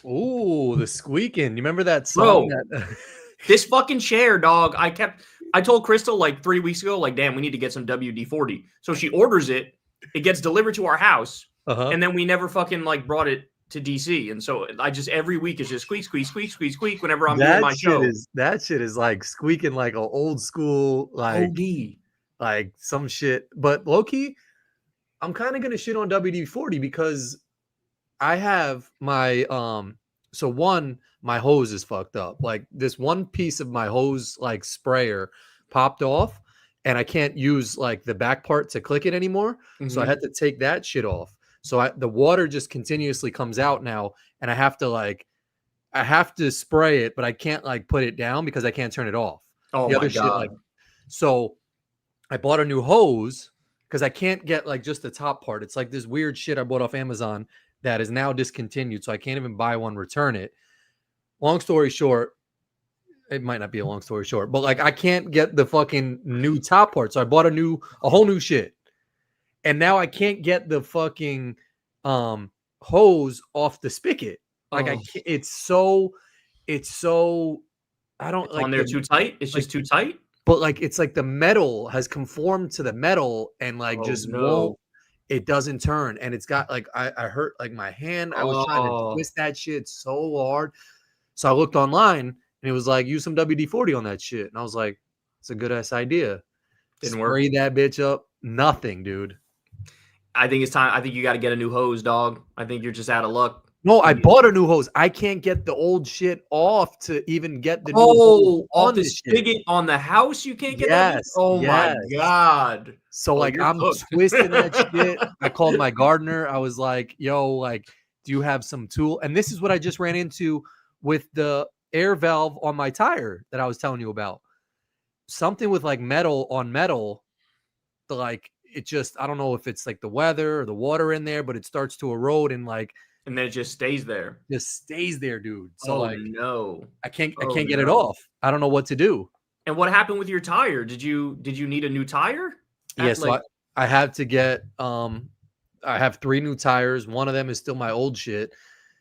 Ooh, the squeaking. You remember that song? Bro, That this fucking chair, dog. I told Crystal like 3 weeks ago, like, damn, we need to get some WD-40. So she orders it. It gets delivered to our house. And then we never fucking like brought it to DC. And so I just every week is just squeak, squeak, squeak, squeak, squeak whenever I'm doing my show. That shit is like squeaking like an old school, like some shit. But low key, I'm kind of gonna shit on WD-40 because I have my so one, my hose is fucked up. Like this one piece of my hose like sprayer popped off and I can't use like the back part to click it anymore. So I had to take that shit off. So the water just continuously comes out now and I have to spray it, but I can't like put it down because I can't turn it off. Oh The my other shit, God. like, so I bought a new hose because I can't get like just the top part. It's like this weird shit I bought off Amazon that is now discontinued. So I can't even buy one, return it. Long story short, it might not be a long story short, but like I can't get the fucking new top part. So I bought a whole new shit. And now I can't get the fucking hose off the spigot. Like I can't, it's so I don't It's like on there too tight. It's just too tight. but like it's like the metal has conformed to the metal and like won't, it doesn't turn. And it's got like I hurt like my hand. I was trying to twist that shit so hard. So I looked online and it was like use some WD-40 on that shit. And I was like, it's a good ass idea. Didn't work. Spray that bitch up. Nothing, dude. I think it's time. I think you got to get a new hose, dog. I think you're just out of luck. No, I bought a new hose. I can't get the old shit off to even get the new hose on the spigot on the house. You can't get that. Oh my God. So like I'm twisting that shit. I called my gardener. I was like, yo, like, do you have some tool? And this is what I just ran into with the air valve on my tire that I was telling you about. Something with like metal on metal, like it just, I don't know if it's like the weather or the water in there, but it starts to erode and like, and then it just stays there. Just stays there, dude. So like, no, I can't get it off. I don't know what to do. And what happened with your tire? Did you need a new tire? Yes, so I had to get I have 3 new tires. One of them is still my old shit.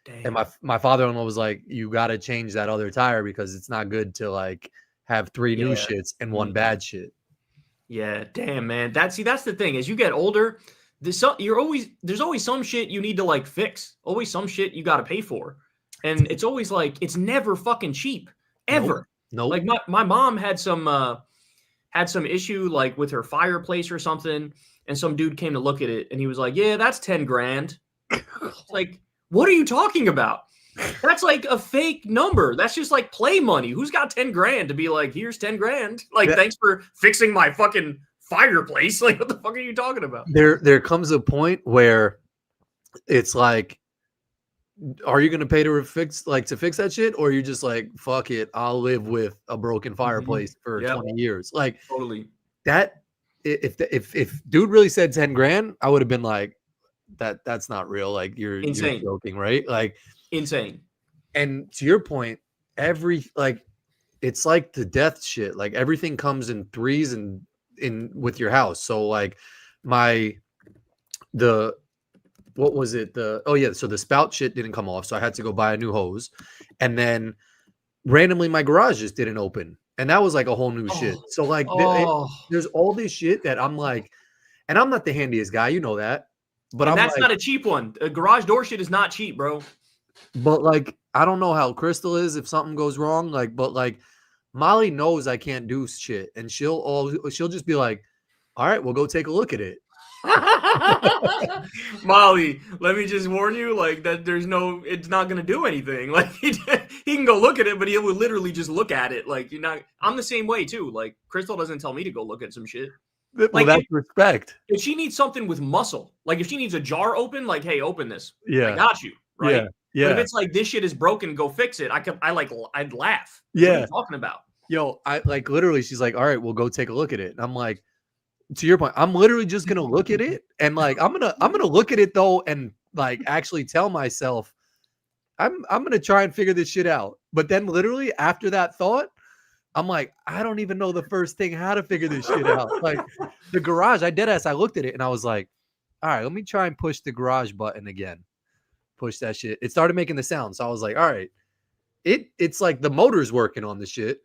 Damn. And my father-in-law was like, you got to change that other tire because it's not good to like have 3 new shits and 1 bad shit. Yeah, damn, man. That's the thing. As you get older, there's always some shit you need to like fix. Always some shit you got to pay for. And it's always like it's never fucking cheap ever. Nope. Like my mom had some issue like with her fireplace or something, and some dude came to look at it and he was like, "Yeah, that's 10 grand." Like, what are you talking about? That's like a fake number. That's just like play money. Who's got 10 grand to be like, here's 10 grand. Like, thanks for fixing my fucking fireplace. Like, what the fuck are you talking about? There comes a point where it's like, are you going to pay to fix that shit? Or are you just like, fuck it, I'll live with a broken fireplace for 20 years. Like totally that. If dude really said 10 grand, I would have been like, that's not real. Like you're joking, right? Like insane. And to your point, it's like the death shit. Like everything comes in threes and with your house. So like what was it? So the spout shit didn't come off. So I had to go buy a new hose. And then randomly my garage just didn't open. And that was like a whole new shit. So like there's all this shit that I'm like, and I'm not the handiest guy, you know that. But that's like, not a cheap one. A garage door shit is not cheap, bro. But like, I don't know how Crystal is if something goes wrong. Like, but like Molly knows I can't do shit. And she'll just be like, all right, we'll go take a look at it. Molly, let me just warn you, like that it's not gonna do anything. Like he can go look at it, but he will literally just look at it. Like I'm the same way too. Like Crystal doesn't tell me to go look at some shit. Well, like that's respect. If she needs something with muscle, like if she needs a jar open, like, hey, open this. Yeah. I got you. Right. Yeah. But if it's like this shit is broken, go fix it. I'd laugh. Yeah. What are you talking about? Yo, I like literally she's like, all right, we'll go take a look at it. And I'm like, to your point, I'm literally just gonna look at it. And like I'm gonna look at it though and like actually tell myself I'm gonna try and figure this shit out. But then literally after that thought, I'm like, I don't even know the first thing how to figure this shit out. Like the garage, I looked at it and I was like, all right, let me try and push the garage button again. push that shit. It started making the sound. So I was like, all right, it's like the motor's working on the shit.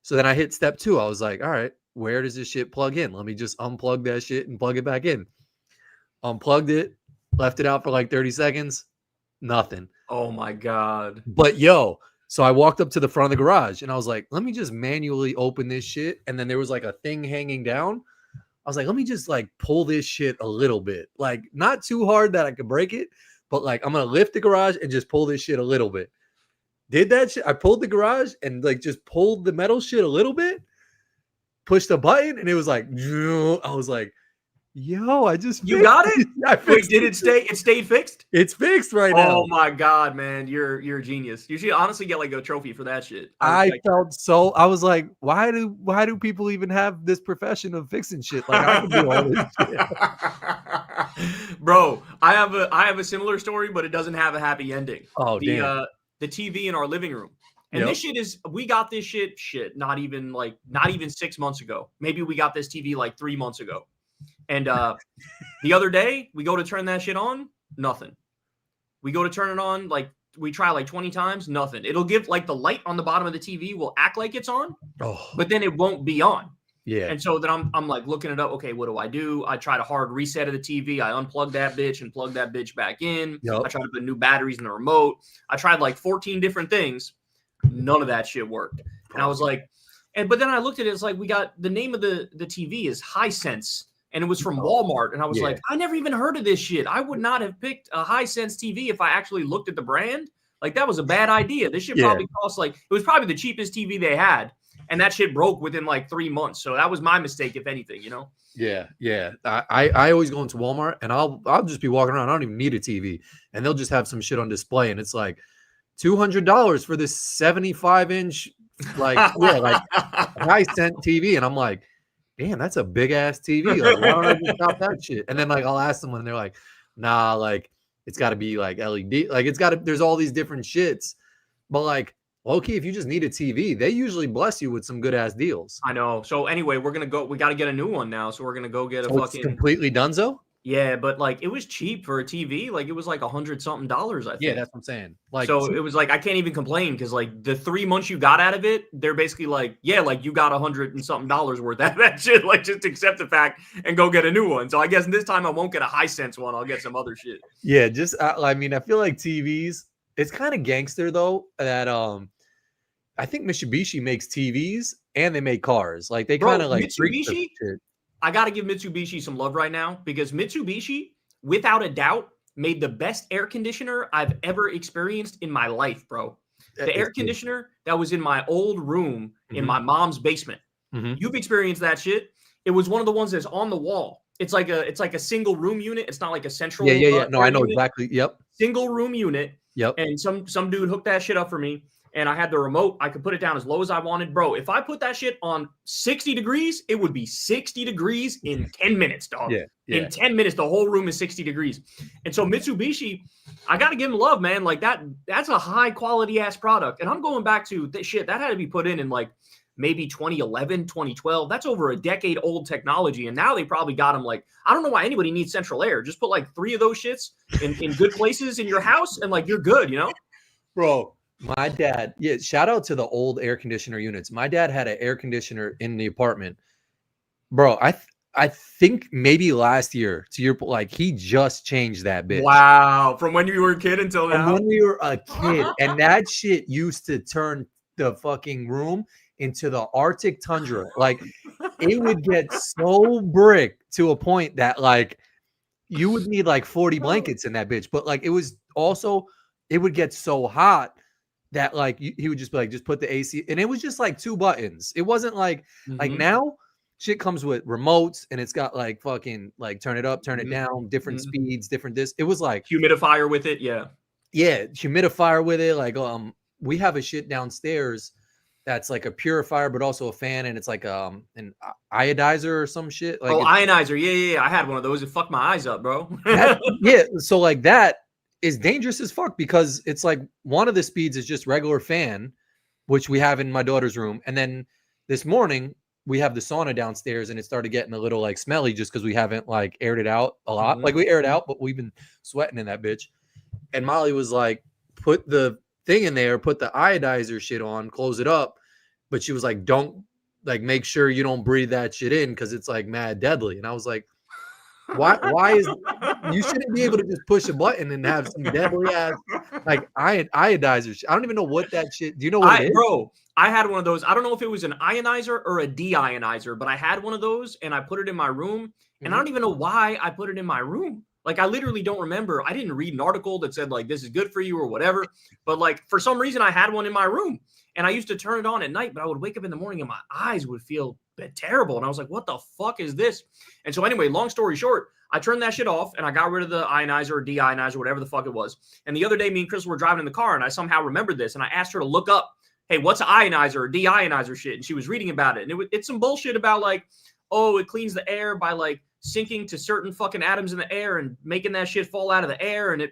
So then I hit step 2. I was like, all right, where does this shit plug in? Let me just unplug that shit and plug it back in. Unplugged it, left it out for like 30 seconds. Nothing. Oh my God. But yo, so I walked up to the front of the garage and I was like, let me just manually open this shit. And then there was like a thing hanging down. I was like, let me just like pull this shit a little bit. Like not too hard that I could break it, but like I'm going to lift the garage and just pull this shit a little bit. Did that shit. I pulled the garage and like just pulled the metal shit a little bit, pushed the button, and it was like, I was like, yo, I just got it. Wait, did it stay? It stayed fixed. It's fixed right now. Oh my God, man, you're a genius. You should honestly get like a trophy for that shit. I was like, why do people even have this profession of fixing shit? Like I can do all this shit. Bro, I have a similar story, but it doesn't have a happy ending. Oh, damn. The TV in our living room. And this shit we got this shit not even 6 months ago. Maybe we got this TV like 3 months ago. And the other day we go to turn that shit on, nothing. We go to turn it on, like we try like 20 times, nothing. It'll give like the light on the bottom of the TV will act like it's on, but then it won't be on. Yeah. And so then I'm like looking it up. Okay, what do? I tried a hard reset of the TV. I unplugged that bitch and plugged that bitch back in. Yep. I tried to put new batteries in the remote. I tried like 14 different things. None of that shit worked. And I was like, but then I looked at it. It's like we got the name of the TV is Hisense, and it was from Walmart. And I was like, I never even heard of this shit. I would not have picked a Hisense TV if I actually looked at the brand. Like that was a bad idea. This shit probably cost it was probably the cheapest TV they had. And that shit broke within like 3 months. So that was my mistake, if anything, you know? Yeah. Yeah. I always go into Walmart and I'll just be walking around. I don't even need a TV. And they'll just have some shit on display. And it's like $200 for this 75-inch, like, like high-cent TV. And I'm like, damn, that's a big ass TV. Like, why don't I just stop that shit? And then like I'll ask them when they're like, nah, like it's got to be like LED. Like there's all these different shits. But like, okay, if you just need a TV, they usually bless you with some good ass deals. I know. So anyway, we got to get a new one now. So we're gonna go get a fucking completely donezo. Yeah, but like it was cheap for a TV. Like it was like $100-something, I think. Yeah, that's what I'm saying. Like, so it was like I can't even complain because like the 3 months you got out of it, they're basically like, yeah, like you got $100-something worth out of that shit. Like just accept the fact and go get a new one. So I guess this time I won't get a Hisense one. I'll get some other shit. Yeah, just I mean, I feel like TVs. It's kind of gangster though that I think Mitsubishi makes TVs and they make cars. Like they kind of like Mitsubishi. I got to give Mitsubishi some love right now because Mitsubishi, without a doubt, made the best air conditioner I've ever experienced in my life, bro. The air conditioner that was in my old room in my mom's basement. You've experienced that shit. It was one of the ones that's on the wall. It's like a single room unit. It's not like a central. Yeah. No, I know exactly. Yep. Single room unit. Yep. And some dude hooked that shit up for me. And I had the remote. I could put it down as low as I wanted. Bro, if I put that shit on 60 degrees, it would be 60 degrees in 10 minutes, dog. Yeah. In 10 minutes, the whole room is 60 degrees. And so Mitsubishi, I got to give them love, man. Like that's a high quality ass product. And I'm going back to this shit. That had to be put in like maybe 2011, 2012. That's over a decade old technology. And now they probably got them like, I don't know why anybody needs central air. Just put like 3 of those shits in good places in your house and like you're good, you know? Bro. My dad, shout out to the old air conditioner units. My dad had an air conditioner in the apartment. Bro, I think maybe last year, to your like he just changed that bitch. Wow. From when you were a kid until now? From when we were a kid. And that shit used to turn the fucking room into the Arctic tundra. Like it would get so brick to a point that like you would need like 40 blankets in that bitch. But like it was also, it would get so hot that like he would just be like, just put the AC, and it was just like 2 buttons. It wasn't like like now shit comes with remotes and it's got like fucking like turn it up, turn it down, different speeds, different this. It was like humidifier with it, yeah, humidifier with it. Like we have a shit downstairs that's like a purifier but also a fan, and it's like an iodizer or some shit. Like ionizer, yeah. I had one of those. It fucked my eyes up, bro. So like that is dangerous as fuck because it's like one of the speeds is just regular fan, which we have in my daughter's room. And then this morning we have the sauna downstairs and it started getting a little like smelly just because we haven't like aired it out a lot. Like we air it out, but we've been sweating in that bitch. And Molly was like, put the thing in there, put the iodizer shit on, close it up. But she was like, don't, like, make sure you don't breathe that shit in because it's like mad deadly. And I was like, why is, you shouldn't be able to just push a button and have some deadly ass like iodizer shit. I don't even know what that shit. Do you know what it is? Bro, I had one of those. I don't know if it was an ionizer or a deionizer, but I had one of those and I put it in my room. And I don't even know why I put it in my room. Like, I literally don't remember. I didn't read an article that said, like, this is good for you or whatever. But, like, for some reason, I had one in my room. And I used to turn it on at night, but I would wake up in the morning and my eyes would feel terrible. And I was like, what the fuck is this? And so anyway, long story short, I turned that shit off and I got rid of the ionizer or deionizer, whatever the fuck it was. And the other day, me and Chris were driving in the car and I somehow remembered this. And I asked her to look up, hey, what's an ionizer or deionizer shit? And she was reading about it. And it's some bullshit about, like, oh, it cleans the air by, like, sinking to certain fucking atoms in the air and making that shit fall out of the air. And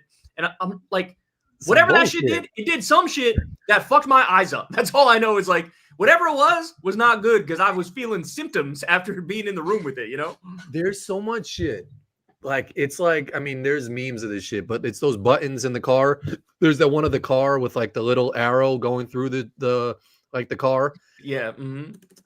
I'm like, whatever that shit did, it did some shit that fucked my eyes up. That's all I know is, like, whatever it was not good because I was feeling symptoms after being in the room with it, you know? There's so much shit. Like, it's like, I mean, there's memes of this shit, but it's those buttons in the car. There's that one of the car with, like, the little arrow going through the car. Yeah.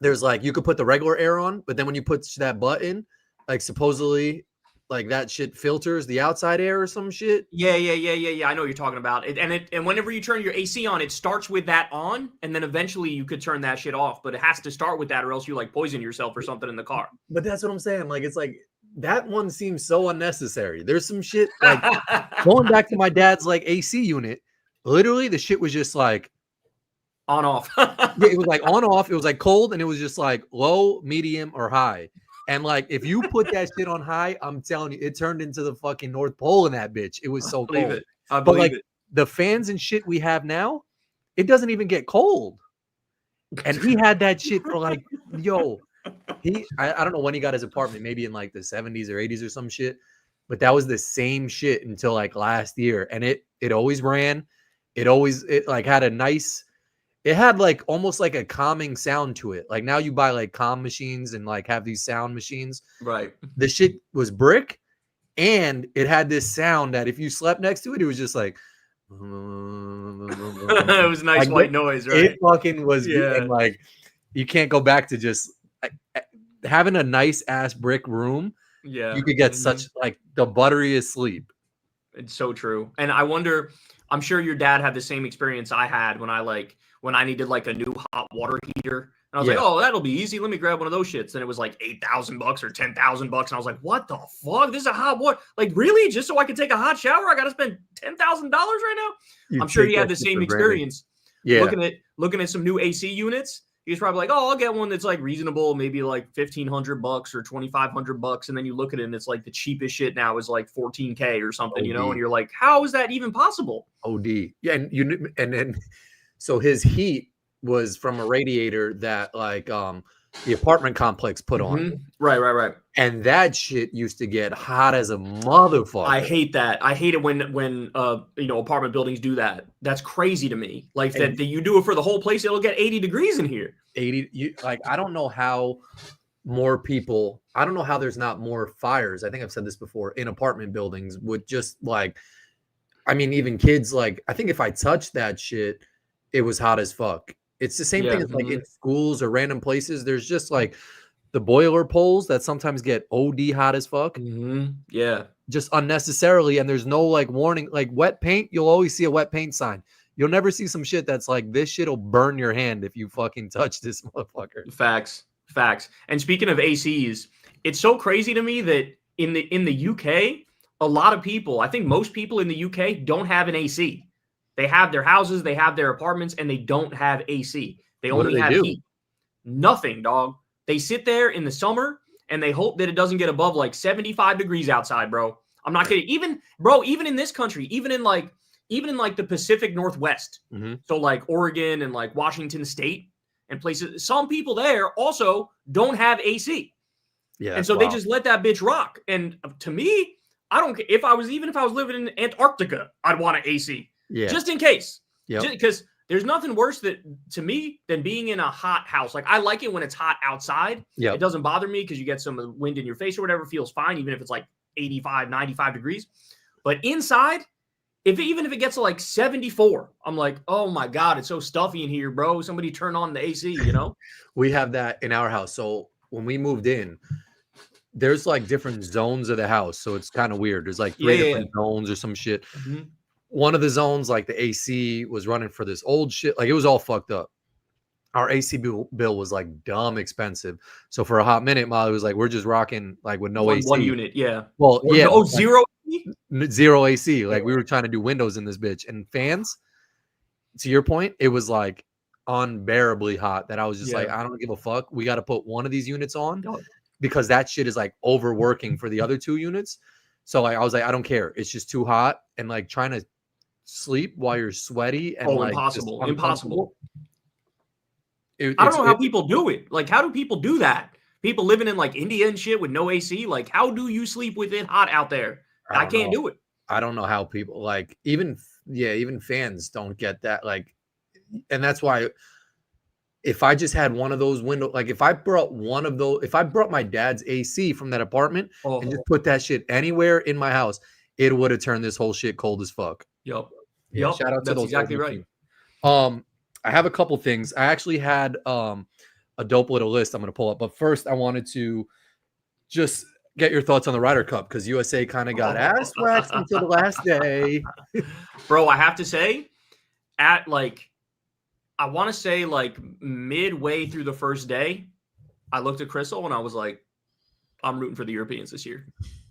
There's, like, you could put the regular air on, but then when you put that button, like, supposedly, like, that shit filters the outside air or some shit. Yeah. I know what you're talking about. And whenever you turn your AC on, it starts with that on, and then eventually you could turn that shit off. But it has to start with that, or else you, like, poison yourself or something in the car. But that's what I'm saying. Like, it's like, that one seems so unnecessary. There's some shit, like, going back to my dad's, like, AC unit, literally the shit was just like on off. Yeah, it was like on off. It was like cold, and it was just like low, medium, or high. And, like, if you put that shit on high, I'm telling you, it turned into the fucking North Pole in that bitch. It was so cold. I believe it. The fans and shit we have now, it doesn't even get cold. And he had that shit for, like, yo, I don't know when he got his apartment, maybe in, like, the 70s or 80s or some shit. But that was the same shit until, like, last year. And it always ran. It like had a nice, it had, like, almost like a calming sound to it. Like, now you buy, like, calm machines and, like, have these sound machines. Right. The shit was brick, and it had this sound that if you slept next to it, it was just like it was nice, like, white noise, right? It fucking was. Yeah. And, like, you can't go back to just having a nice ass brick room. Yeah. You could get such, like, the butteriest sleep. It's so true. And I wonder, I'm sure your dad had the same experience I had when I needed, like, a new hot water heater. And I was like, oh, that'll be easy. Let me grab one of those shits. And it was like $8,000 or $10,000. And I was like, what the fuck? This is a hot water. Like, really? Just so I can take a hot shower? I got to spend $10,000 right now? I'm sure he had the same experience. Yeah. Looking at some new AC units. He was probably like, oh, I'll get one that's, like, reasonable, maybe like $1,500 or $2,500. And then you look at it and it's like the cheapest shit now is like $14K or something, you know? And you're like, how is that even possible? OD. Yeah. And then, so his heat was from a radiator that, like, the apartment complex put on. Right. And that shit used to get hot as a motherfucker. I hate that. I hate it when apartment buildings do that. That's crazy to me. Like, that you do it for the whole place, it'll get 80 degrees in here. 80. I don't know how more people. I don't know how there's not more fires. I think I've said this before, in apartment buildings with just, like, I mean, even kids. Like, I think if I touched that shit, it was hot as fuck. It's the same thing as, like, in schools or random places. There's just, like, the boiler poles that sometimes get OD hot as fuck. Yeah. Just unnecessarily. And there's no, like, warning. Like, wet paint, you'll always see a wet paint sign. You'll never see some shit that's like, this shit'll burn your hand if you fucking touch this motherfucker. Facts. And speaking of ACs, it's so crazy to me that in the UK, a lot of people, I think most people in the UK don't have an AC. They have their houses, they have their apartments, and they don't have AC. They only have heat. Nothing, dog. They sit there in the summer and they hope that it doesn't get above, like, 75 degrees outside, bro. I'm not kidding. Even in this country, even in the Pacific Northwest, so, like, Oregon and, like, Washington State and places, some people there also don't have AC. Yeah. And so they just let that bitch rock. And to me, I don't care if I was living in Antarctica, I'd want an AC. Yeah. Just in case. Yeah. Because there's nothing worse to me than being in a hot house. Like, I like it when it's hot outside. Yeah. It doesn't bother me because you get some wind in your face or whatever. Feels fine, even if it's like 85, 95 degrees. But inside, Even if it gets to like 74, I'm like, oh my God, it's so stuffy in here, bro. Somebody turn on the AC, you know? We have that in our house. So when we moved in, there's like different zones of the house. So it's kind of weird. There's like three different zones or some shit. Mm-hmm. One of the zones, like the AC was running for this old shit. Like it was all fucked up. Our AC bill was like dumb expensive. So for a hot minute, Molly was like, we're just rocking like with no AC. One unit, yeah. Well, yeah. Oh, zero? Zero AC. Like we were trying to do windows in this bitch. And fans, to your point, it was like unbearably hot that I was just like, I don't give a fuck. We got to put one of these units on because that shit is like overworking for the other two units. So like I was like, I don't care. It's just too hot. And like trying to sleep while you're sweaty and like impossible. I don't know how people do it. Like, how do people do that? People living in like India and shit with no AC. Like, how do you sleep with it hot out there? I can't do it. I don't know how people like even fans don't get that. Like, and that's why if I just had one of those windows, like if I brought my dad's AC from that apartment and just put that shit anywhere in my house, it would have turned this whole shit cold as fuck. Yep. Shout out to those. Exactly right. I have a couple things. I actually had a dope little list I'm going to pull up. But first, I wanted to just get your thoughts on the Ryder Cup because USA kind of got ass waxed until the last day. Bro, I have to say, I want to say like midway through the first day, I looked at Crystal and I was like, I'm rooting for the Europeans this year.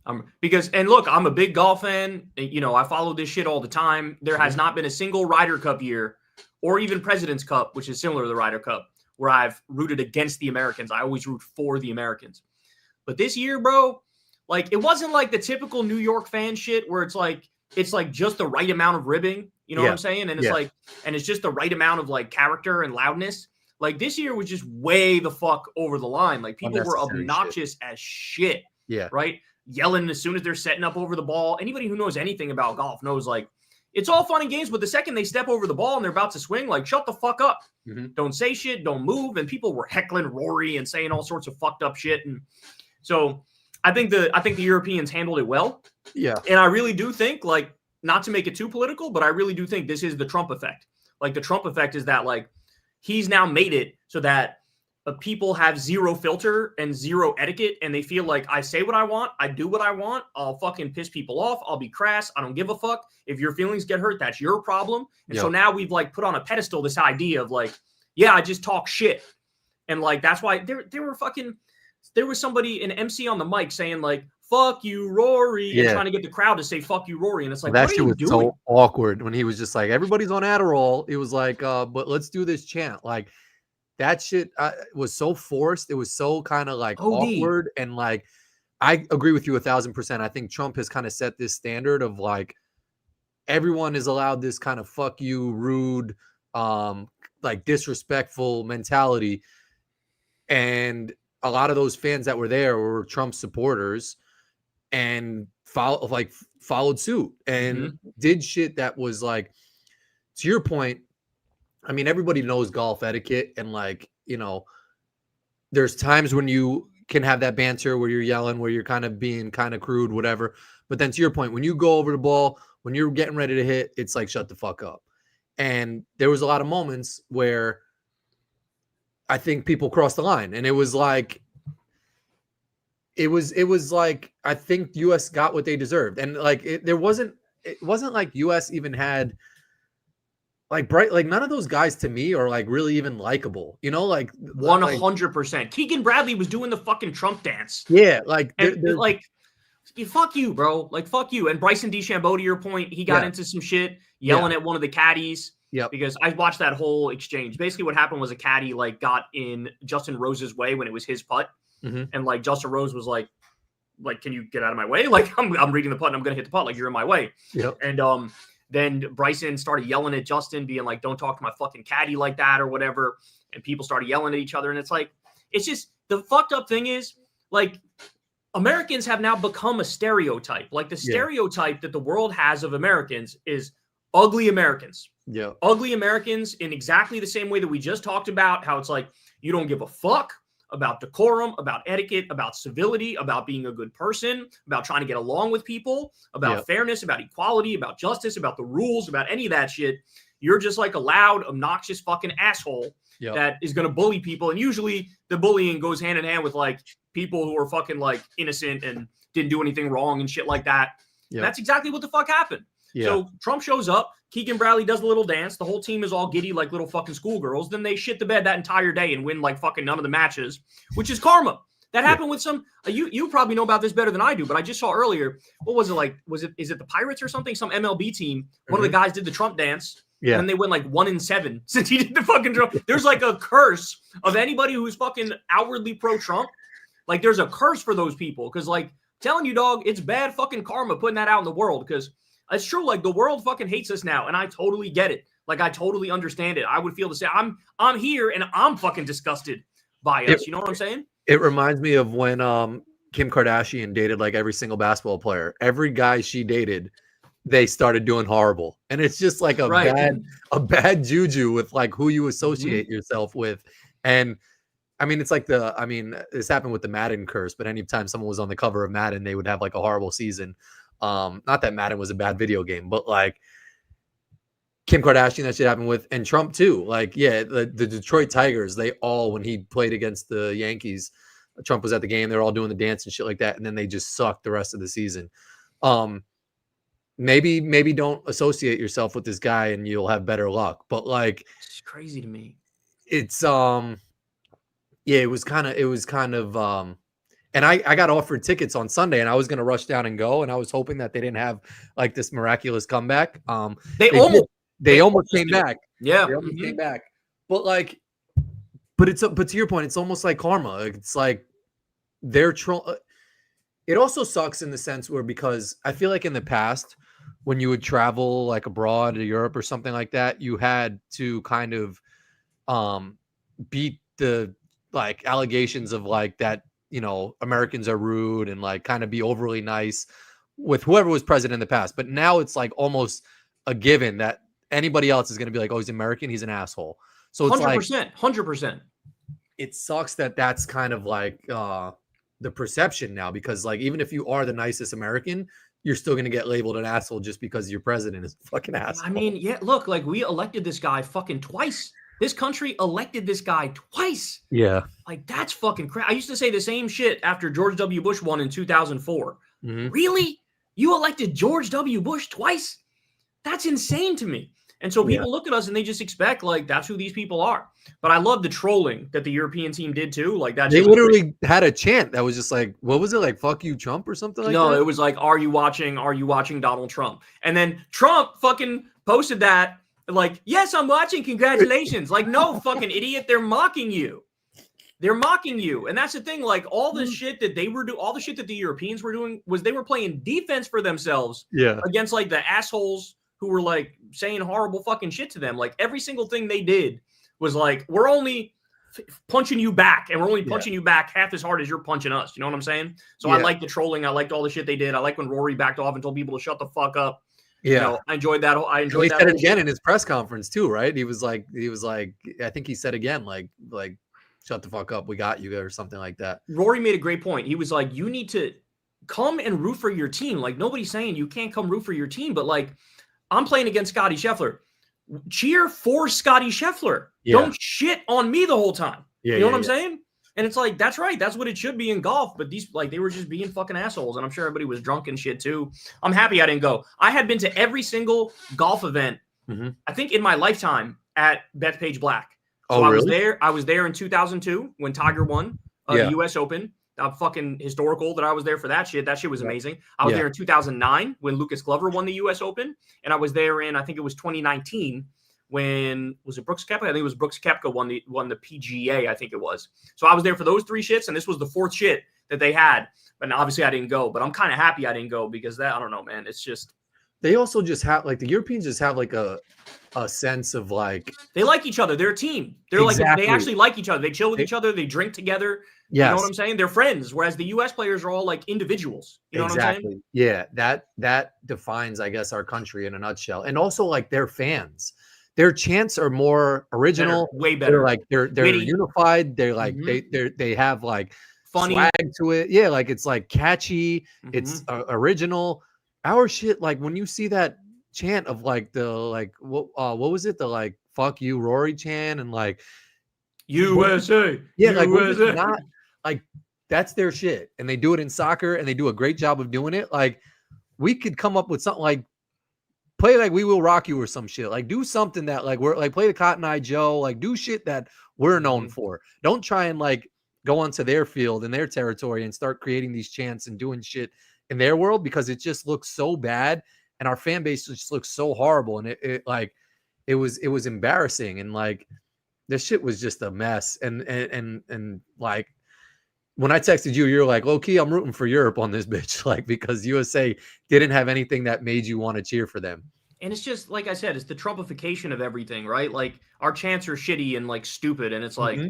And look, I'm a big golf fan. You know, I follow this shit all the time. There has not been a single Ryder Cup year or even President's Cup, which is similar to the Ryder Cup, where I've rooted against the Americans. I always root for the Americans. But this year, bro, like it wasn't like the typical New York fan shit where it's like just the right amount of ribbing. You know what I'm saying? And it's and it's just the right amount of like character and loudness. Like this year was just way the fuck over the line. Like people were obnoxious as shit. Yeah. Right? Yelling as soon as they're setting up over the ball. Anybody who knows anything about golf knows like it's all fun and games, but the second they step over the ball and they're about to swing, like shut the fuck up. Mm-hmm. Don't say shit, don't move. And people were heckling Rory and saying all sorts of fucked up shit. And so I think the Europeans handled it well. Yeah. And I really do think, like, not to make it too political, but I really do think this is the Trump effect. Like the Trump effect is that like he's now made it so that people have zero filter and zero etiquette, and they feel like I say what I want, I do what I want, I'll fucking piss people off, I'll be crass, I don't give a fuck. If your feelings get hurt, that's your problem. And so now we've like put on a pedestal this idea of like, yeah, I just talk shit. And like that's why there was somebody, an MC on the mic saying like, fuck you, Rory, and trying to get the crowd to say fuck you, Rory. And it's like, that what shit are you was doing? so awkward when he was just like, everybody's on Adderall. It was like, but let's do this chant. Like that shit was so forced. It was so kind of like awkward. And like, I agree with you 1,000%. I think Trump has kind of set this standard of like, everyone is allowed this kind of fuck you, rude, like disrespectful mentality. And a lot of those fans that were there were Trump supporters and followed suit and did shit that was like, to your point, I mean, everybody knows golf etiquette and like, you know, there's times when you can have that banter where you're yelling, where you're kind of being kind of crude, whatever. But then to your point, when you go over the ball, when you're getting ready to hit, it's like, shut the fuck up. And there was a lot of moments where I think people crossed the line, and it was like, I think US got what they deserved. And like, it wasn't like US even had like bright, like none of those guys to me are like really even likable, you know, like 100%. Keegan Bradley was doing the fucking Trump dance. Yeah. Like, they're like, fuck you, bro. Like, fuck you. And Bryson DeChambeau, to your point, he got into some shit yelling at one of the caddies. Yeah. Because I watched that whole exchange. Basically what happened was a caddy like got in Justin Rose's way when it was his putt. And like Justin Rose was like, can you get out of my way? Like I'm reading the putt and I'm going to hit the putt. Like you're in my way. Yep. And then Bryson started yelling at Justin, being like, don't talk to my fucking caddy like that or whatever. And people started yelling at each other. And it's like, it's just the fucked up thing is like Americans have now become a stereotype. Like the stereotype that the world has of Americans is ugly Americans. Yeah. Ugly Americans in exactly the same way that we just talked about, how it's like, you don't give a fuck. about decorum, about etiquette, about civility, about being a good person, about trying to get along with people, about fairness, about equality, about justice, about the rules, about any of that shit. You're just like a loud, obnoxious fucking asshole that is going to bully people. And usually the bullying goes hand in hand with like people who are fucking like innocent and didn't do anything wrong and shit like that. Yep. That's exactly what the fuck happened. So Trump shows up. Keegan Bradley does the little dance. The whole team is all giddy like little fucking schoolgirls. Then they shit the bed that entire day and win like fucking none of the matches, which is karma. That happened with some, you probably know about this better than I do, but I just saw earlier, what was it like? Is it the Pirates or something? Some MLB team. One of the guys did the Trump dance. Yeah. And they went like 1-7 since he did the fucking Trump. There's like a curse of anybody who's fucking outwardly pro-Trump. Like there's a curse for those people. Cause like telling you, dog, it's bad fucking karma putting that out in the world. Cause it's true. Like the world fucking hates us now. And I totally get it. Like I totally understand it. I would feel the same. I'm here and I'm fucking disgusted by us. You know what I'm saying? It reminds me of when Kim Kardashian dated like every single basketball player. Every guy she dated, they started doing horrible. And it's just like a bad juju with like who you associate yourself with. And I mean, it's like this happened with the Madden curse, but anytime someone was on the cover of Madden, they would have like a horrible season. Not that Madden was a bad video game, but like Kim Kardashian, that shit happened with, and Trump too. Like, the Detroit Tigers, they all, when he played against the Yankees, Trump was at the game, they're all doing the dance and shit like that. And then they just sucked the rest of the season. Maybe don't associate yourself with this guy and you'll have better luck. But like, it's crazy to me. It's it was kind of and I got offered tickets on Sunday and I was going to rush down and go. And I was hoping that they didn't have like this miraculous comeback. They almost came back. Yeah. They almost came back. But like, but to your point, it's almost like karma. It's like they're it also sucks in the sense where, because I feel like in the past, when you would travel like abroad to Europe or something like that, you had to kind of beat the like allegations of like that, you know, Americans are rude and like kind of be overly nice with whoever was president in the past. But now it's like almost a given that anybody else is going to be like, oh, he's American, he's an asshole. So it's 100%, 100%. It sucks that that's kind of like the perception now, because like even if you are the nicest American, you're still going to get labeled an asshole just because your president is a fucking asshole. I mean, look, like we elected this guy fucking twice. This country elected this guy twice. Yeah. Like that's fucking crazy. I used to say the same shit after George W. Bush won in 2004. Really? You elected George W. Bush twice? That's insane to me. And so people look at us and they just expect like that's who these people are. But I love the trolling that the European team did too. Like that. They literally had a chant that was just like, what was it, like "fuck you, Trump" or something like that? No, it was like, "Are you watching? Are you watching Donald Trump?" And then Trump fucking posted that like, "Yes, I'm watching. Congratulations!" Like, no, fucking idiot. They're mocking you. They're mocking you. And that's the thing. Like all the shit that they were doing, all the shit that the Europeans were doing was they were playing defense for themselves. Against like the assholes who were like saying horrible fucking shit to them. Like every single thing they did was like, we're only punching you back, and we're only punching you back half as hard as you're punching us. You know what I'm saying? So I like the trolling. I liked all the shit they did. I like when Rory backed off and told people to shut the fuck up. Yeah. You know, I enjoyed that. He said it again in his press conference too, right? He was like, I think he said again, like, shut the fuck up. We got you, or something like that. Rory made a great point. He was like, you need to come and root for your team. Like nobody's saying you can't come root for your team, but like, I'm playing against Scotty Scheffler. Cheer for Scotty Scheffler. Don't shit on me the whole time. You know what I'm saying? And it's like, that's right. That's what it should be in golf. But these, like, they were just being fucking assholes. And I'm sure everybody was drunk and shit too. I'm happy I didn't go. I had been to every single golf event, I think in my lifetime, at Bethpage Black. So I was there in 2002 when Tiger won the US Open. I'm fucking historical that I was there for that shit. That shit was amazing. I was there in 2009 when Lucas Glover won the US Open. And I was there in, I think it was 2019 when, was it Brooks Koepka? I think it was Brooks Koepka won the PGA, I think it was. So I was there for those three shits, and this was the fourth shit that they had. But obviously I didn't go. But I'm kind of happy I didn't go because that, I don't know, man. It's just. They also just have, like, the Europeans just have like a sense of like. They like each other. They're a team. They're like, they actually like each other. They chill with each other. They drink together. You know what I'm saying? They're friends, whereas the U.S. players are all like individuals. You know what I'm saying? Yeah, that defines, I guess, our country in a nutshell. And also, like, they're fans. their chants are more original, way better. They're like they're unified. They're like they have like funny swag to it. Yeah, like it's like catchy. It's original. Our shit, like when you see that chant of like the like what was it, the like fuck you Rory chant and like USA, yeah, like USA. we're just not like that's their shit, and they do it in soccer, and they do a great job of doing it. Like we could come up with something like play like We Will Rock You or some shit. Like do something that like we're like play the Cotton Eye Joe. Like do shit that we're known for. Don't try and like go onto their field and their territory and start creating these chants and doing shit in their world, because it just looks so bad and our fan base just looks so horrible. And it was embarrassing, and like this shit was just a mess. And like when I texted you, you're like, low key, I'm rooting for Europe on this bitch, like because USA didn't have anything that made you want to cheer for them. And it's just like I said, it's the Trumpification of everything, right? Like our chants are shitty and like stupid, and it's like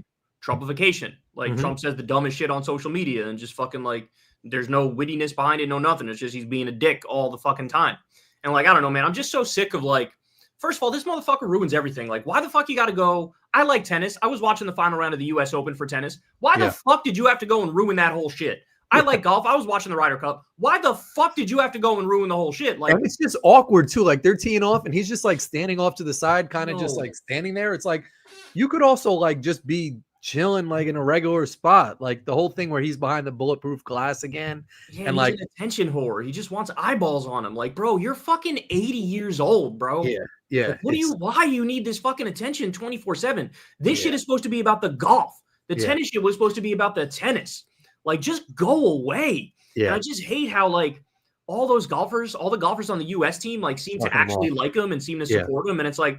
Trumpification. Like Trump says the dumbest shit on social media, and just fucking like there's no wittiness behind it, no nothing. It's just he's being a dick all the fucking time. And like I don't know, man, I'm just so sick of like. First of all, this motherfucker ruins everything. Like, why the fuck you got to go? I like tennis. I was watching the final round of the US Open for tennis. Why the fuck did you have to go and ruin that whole shit? I like golf. I was watching the Ryder Cup. Why the fuck did you have to go and ruin the whole shit? Like, and it's just awkward too. Like they're teeing off, and he's just like standing off to the side, kind of just like standing there. It's like you could also like just be chilling like in a regular spot, like the whole thing where he's behind the bulletproof glass again. Yeah, and he's like an attention whore. He just wants eyeballs on him. Like, bro, you're fucking 80 years old, bro. Yeah. Like, why you need this fucking attention 24/7? This shit is supposed to be about the golf. The tennis shit was supposed to be about the tennis. Like, just go away. And I just hate how like all the golfers on the US team like seem to actually like him and seem to support him. And it's like,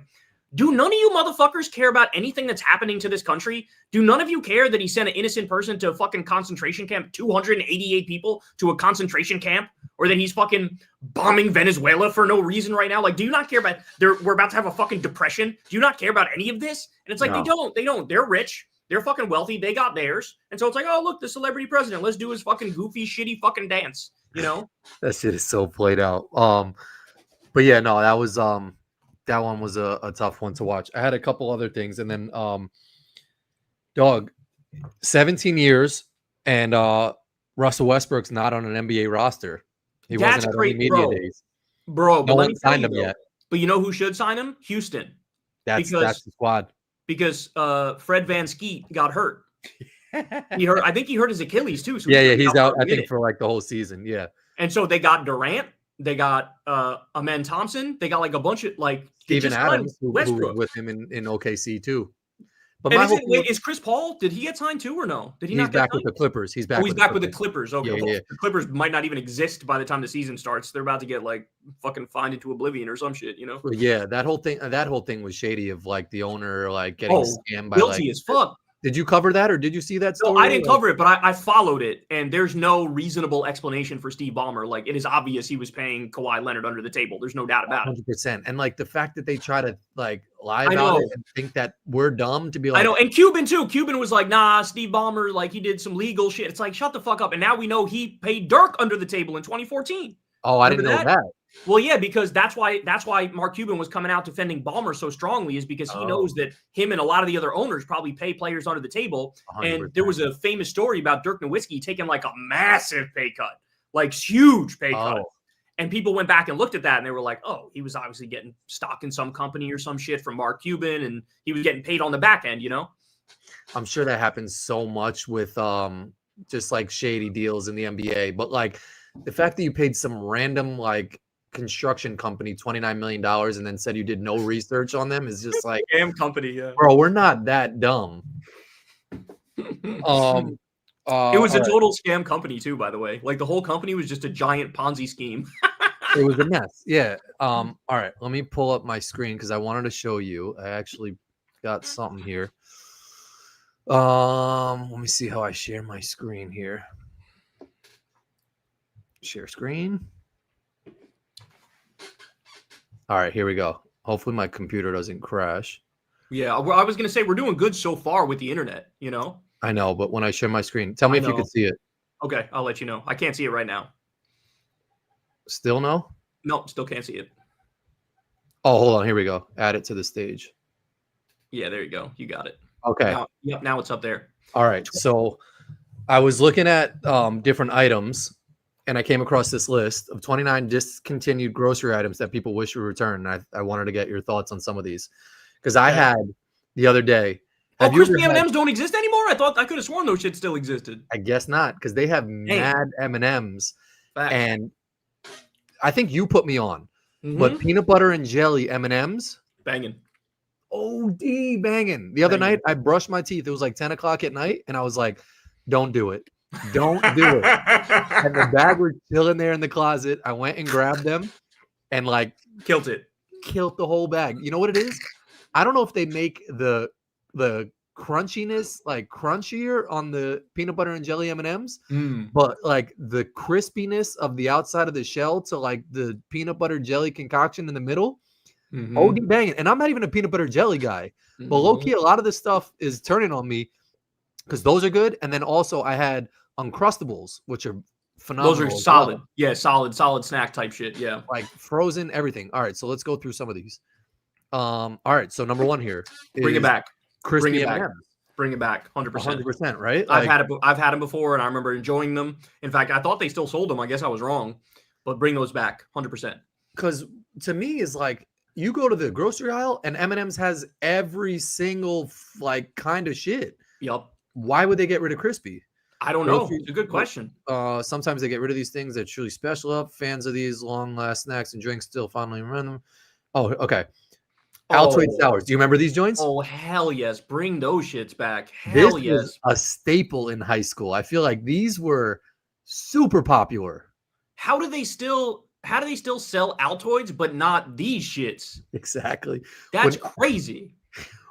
do none of you motherfuckers care about anything that's happening to this country? Do none of you care that he sent an innocent person to a fucking concentration camp, 288 people to a concentration camp, or that he's fucking bombing Venezuela for no reason right now? Like, do you not care about we're about to have a fucking depression? Do you not care about any of this? And it's like, they don't. They're rich. They're fucking wealthy. They got theirs. And so it's like, oh, look, the celebrity president. Let's do his fucking goofy, shitty fucking dance. You know? That shit is so played out. But yeah, no, that one was a tough one to watch. I had a couple other things, and then dog, 17 years, and Russell Westbrook's not on an NBA roster. He wasn't at any media days. Bro, no one signed him yet. But you know who should sign him? Houston. That's the squad. Because Fred VanVleet got hurt. I think he hurt his Achilles too. So he's out, I think, for like the whole season. Yeah. And so they got Durant. They got Amen Thompson. They got like a bunch of like Steven Adams, who was with him in OKC too. But is Chris Paul? Did he get signed too or no? Did he? He's back with the Clippers. He's back. He's back with the Clippers. Okay, yeah. The Clippers might not even exist by the time the season starts. They're about to get like fucking fined into oblivion or some shit. You know? Yeah, that whole thing was shady. Of like the owner like getting scammed by guilty as fuck. Did you cover that, or did you see that story? No, I didn't cover it, but I followed it, and there's no reasonable explanation for Steve Ballmer. Like, it is obvious he was paying Kawhi Leonard under the table. There's no doubt about it. 100%. And like the fact that they try to like lie about it and think that we're dumb to be like, I know. And Cuban too. Cuban was like, nah, Steve Ballmer, like he did some legal shit. It's like, shut the fuck up. And now we know he paid Dirk under the table in 2014. Oh, I didn't know that. Well, yeah, because that's why Mark Cuban was coming out defending Ballmer so strongly, is because he knows that him and a lot of the other owners probably pay players under the table. 100%. And there was a famous story about Dirk Nowitzki taking like a massive pay cut, like huge pay cut. And people went back and looked at that and they were like, oh, he was obviously getting stock in some company or some shit from Mark Cuban, and he was getting paid on the back end, you know? I'm sure that happens so much with just like shady deals in the NBA. But like the fact that you paid some random like construction company $29 million and then said you did no research on them is just like scam company, yeah. Bro, we're not that dumb. It was a total scam company too, by the way. Like the whole company was just a giant Ponzi scheme. It was a mess. Yeah. All right, let me pull up my screen because I wanted to show you. I actually got something here. Let me see how I share my screen here. Share screen. All right, here we go. Hopefully my computer doesn't crash. Yeah, I was going to say we're doing good so far with the internet, you know? I know, but when I share my screen, tell me if you can see it. Okay, I'll let you know. I can't see it right now. Still no? No, still can't see it. Oh, hold on. Here we go. Add it to the stage. Yeah, there you go. You got it. Okay. Now it's up there. All right. So I was looking at different items, and I came across this list of 29 discontinued grocery items that people wish would return. And I wanted to get your thoughts on some of these because I had the other day. Oh, crispy M&Ms don't exist anymore? I could have sworn those shit still existed. I guess not, because they have mad M&Ms. And I think you put me on. But peanut butter and jelly M&Ms. Banging. OD banging. The other night, I brushed my teeth. It was like 10 o'clock at night. And I was like, don't do it. Don't do it. And the bag was still in there in the closet. I went and grabbed them and like killed the whole bag. You know what it is? I don't know if they make the crunchiness like crunchier on the peanut butter and jelly M&Ms, but like the crispiness of the outside of the shell to like the peanut butter jelly concoction in the middle. OD banging. And I'm not even a peanut butter jelly guy, but low-key a lot of this stuff is turning on me because those are good. And then also I had Uncrustables, which are phenomenal. Those are solid. Yeah, solid snack type shit. Yeah. Like frozen everything. All right, so let's go through some of these. All right, so number one here. Bring it back. Crispy M&Ms. Bring it back. 100%. 100%, right? Like, I've had them before, and I remember enjoying them. In fact, I thought they still sold them. I guess I was wrong, but bring those back. 100%. Because to me, is like you go to the grocery aisle, and M&Ms has every single like kind of shit. Yup. Why would they get rid of crispy? I don't know. It's a good question. Sometimes they get rid of these things that are truly special up. Fans of these long-last snacks and drinks still fondly remember them. Oh, okay. Altoids sours. Do you remember these joints? Oh, hell yes. Bring those shits back. Hell yes. Was a staple in high school. I feel like these were super popular. How do they still sell Altoids but not these shits? Exactly. That's crazy.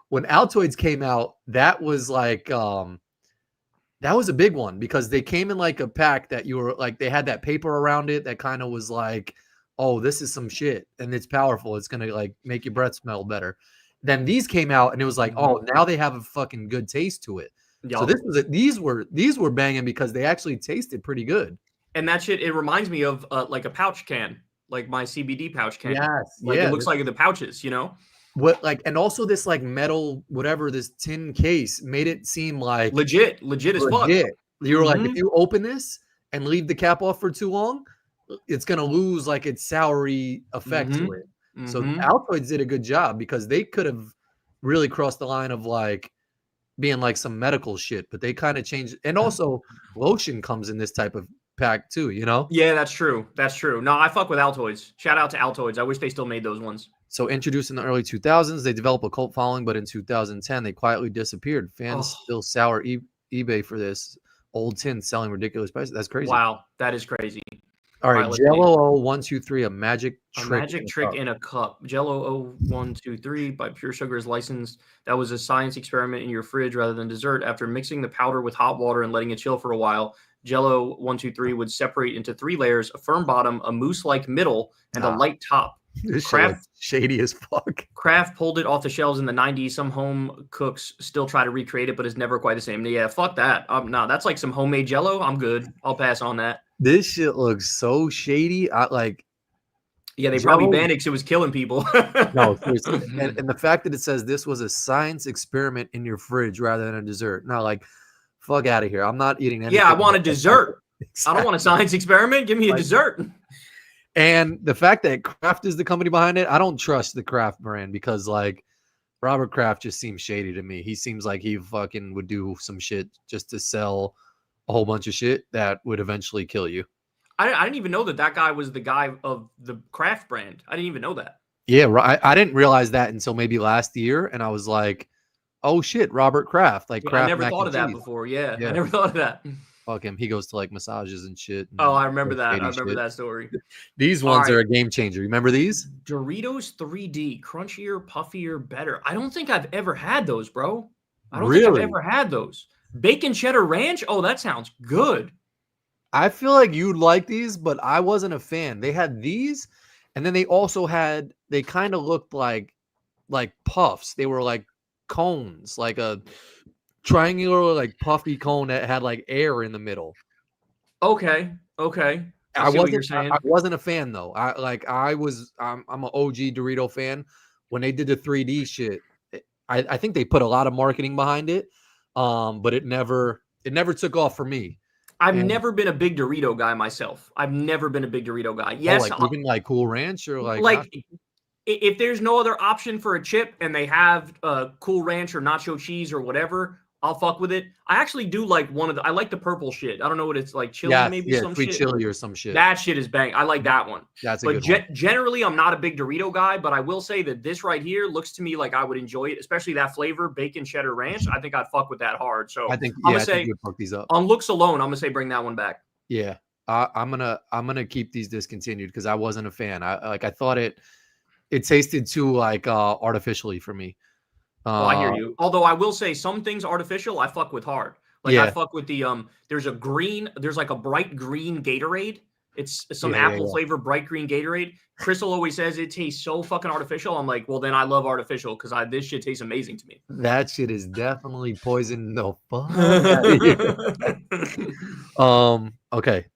When Altoids came out, that was like that was a big one because they came in like a pack that you were like they had that paper around it that kind of was like, oh, this is some shit and it's powerful. It's gonna like make your breath smell better. Then these came out and it was like, oh, now they have a fucking good taste to it. Yep. So these were banging because they actually tasted pretty good. And that shit, it reminds me of like a pouch can, like my CBD pouch can. Yes, like it looks like the pouches, you know. What like and also this like metal whatever this tin case made it seem like legit as fuck. You were like, if you open this and leave the cap off for too long, it's gonna lose like its soury effect to it. So Altoids did a good job because they could have really crossed the line of like being like some medical shit, but they kind of changed. And also lotion comes in this type of pack too, you know? Yeah, that's true. No, I fuck with Altoids. Shout out to Altoids. I wish they still made those ones. So introduced in the early 2000s, they developed a cult following, but in 2010, they quietly disappeared. Fans still sour eBay for this old tin selling ridiculous prices. That's crazy. Wow, that is crazy. All right, Jell-O 1, 2, 3, a magic trick in a cup. Jell-O 1, 2, 3 by Pure Sugar is licensed. That was a science experiment in your fridge rather than dessert. After mixing the powder with hot water and letting it chill for a while, Jell-O 1, 2, 3 would separate into 3 layers: a firm bottom, a mousse-like middle, and a light top. This shit is shady as fuck. Kraft pulled it off the shelves in the 90s. Some home cooks still try to recreate it, but it's never quite the same. Yeah, fuck that. No, that's like some homemade Jell-O. I'm good. I'll pass on that. This shit looks so shady. Yeah, they probably banned it because it was killing people. No, seriously. And the fact that it says this was a science experiment in your fridge rather than a dessert. No, like, fuck out of here. I'm not eating anything. Yeah, I want a dessert. Exactly. I don't want a science experiment. Give me a dessert. And the fact that Kraft is the company behind it, I don't trust the Kraft brand because, like, Robert Kraft just seems shady to me. He seems like he fucking would do some shit just to sell a whole bunch of shit that would eventually kill you. I didn't even know that guy was the guy of the Kraft brand. I didn't even know that. Yeah, I didn't realize that until maybe last year, and I was like, "Oh shit, Robert Kraft!" Like, Kraft. I never thought of that before. Yeah, I never thought of that. Fuck him. He goes to like massages and shit. And I remember that. I remember that story. These ones are a game changer. Remember these? Doritos 3D, crunchier, puffier, better. I don't think I've ever had those, bro. I don't think I've ever had those. Bacon cheddar ranch. Oh, that sounds good. I feel like you'd like these, but I wasn't a fan. They had these, and then they also had. They kind of looked like puffs. They were like cones, like a triangular, like puffy cone that had like air in the middle. Okay. I see what you're saying. I wasn't a fan though. I'm an OG Dorito fan. When they did the 3D shit, I think they put a lot of marketing behind it. But it never took off for me. I've never been a big Dorito guy myself. I've never been a big Dorito guy. Yes, even like Cool Ranch or like if there's no other option for a chip and they have Cool Ranch or nacho cheese or whatever, I'll fuck with it. I actually do like I like the purple shit. I don't know what it's like, chili maybe some sweet shit. chili or some shit. That shit is bang. I like that one. That's a good one. Generally, I'm not a big Dorito guy, but I will say that this right here looks to me like I would enjoy it, especially that flavor, bacon cheddar ranch. I think I'd fuck with that hard. So I'm gonna say fuck these up. On looks alone, I'm gonna say bring that one back. Yeah, I'm gonna keep these discontinued because I wasn't a fan. I thought it tasted too like artificially for me. I hear you. Although I will say some things artificial, I fuck with hard. Like I fuck with the there's like a bright green Gatorade. It's some apple flavor bright green Gatorade. Crystal always says it tastes so fucking artificial. I'm like, well then I love artificial because this shit tastes amazing to me. That shit is definitely poison the fuck out of you. Okay.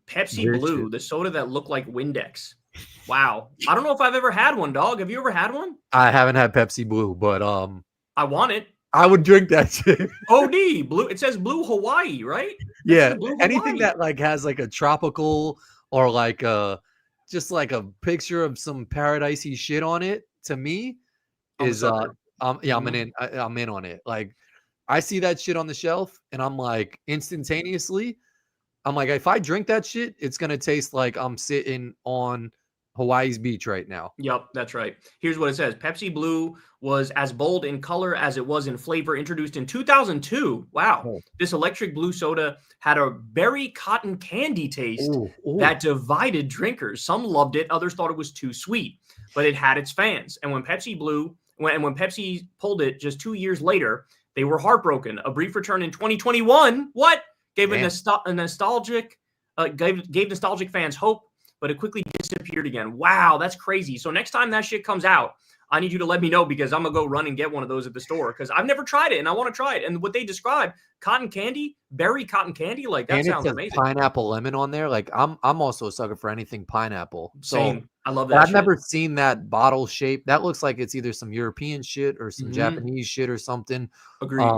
Pepsi Blue, the soda that looked like Windex. Wow. I don't know if I've ever had one, dog. Have you ever had one? I haven't had Pepsi Blue, but I want it. I would drink that shit. OD Blue. It says Blue Hawaii, right? Yeah. Anything that like has like a tropical or like just like a picture of some paradisey shit on it, to me is I'm in on it. Like I see that shit on the shelf and I'm like instantaneously, I'm like, if I drink that shit, it's gonna taste like I'm sitting on Hawaii's beach right now. Yep, that's right. Here's what it says. Pepsi Blue was as bold in color as it was in flavor, introduced in 2002. Wow. Oh. This electric blue soda had a berry cotton candy taste that divided drinkers. Some loved it. Others thought it was too sweet, but it had its fans. And when Pepsi pulled it just 2 years later, they were heartbroken. A brief return in 2021. Gave nostalgic fans hope, but it quickly disappeared again. Wow, that's crazy. So next time that shit comes out, I need you to let me know because I'm going to go run and get one of those at the store because I've never tried it and I want to try it. And what they describe, cotton candy, berry cotton candy, like that sounds amazing. Pineapple lemon on there. Like I'm also a sucker for anything pineapple. Same. I love that. I've never seen that bottle shape. That looks like it's either some European shit or some Japanese shit or something. Agreed.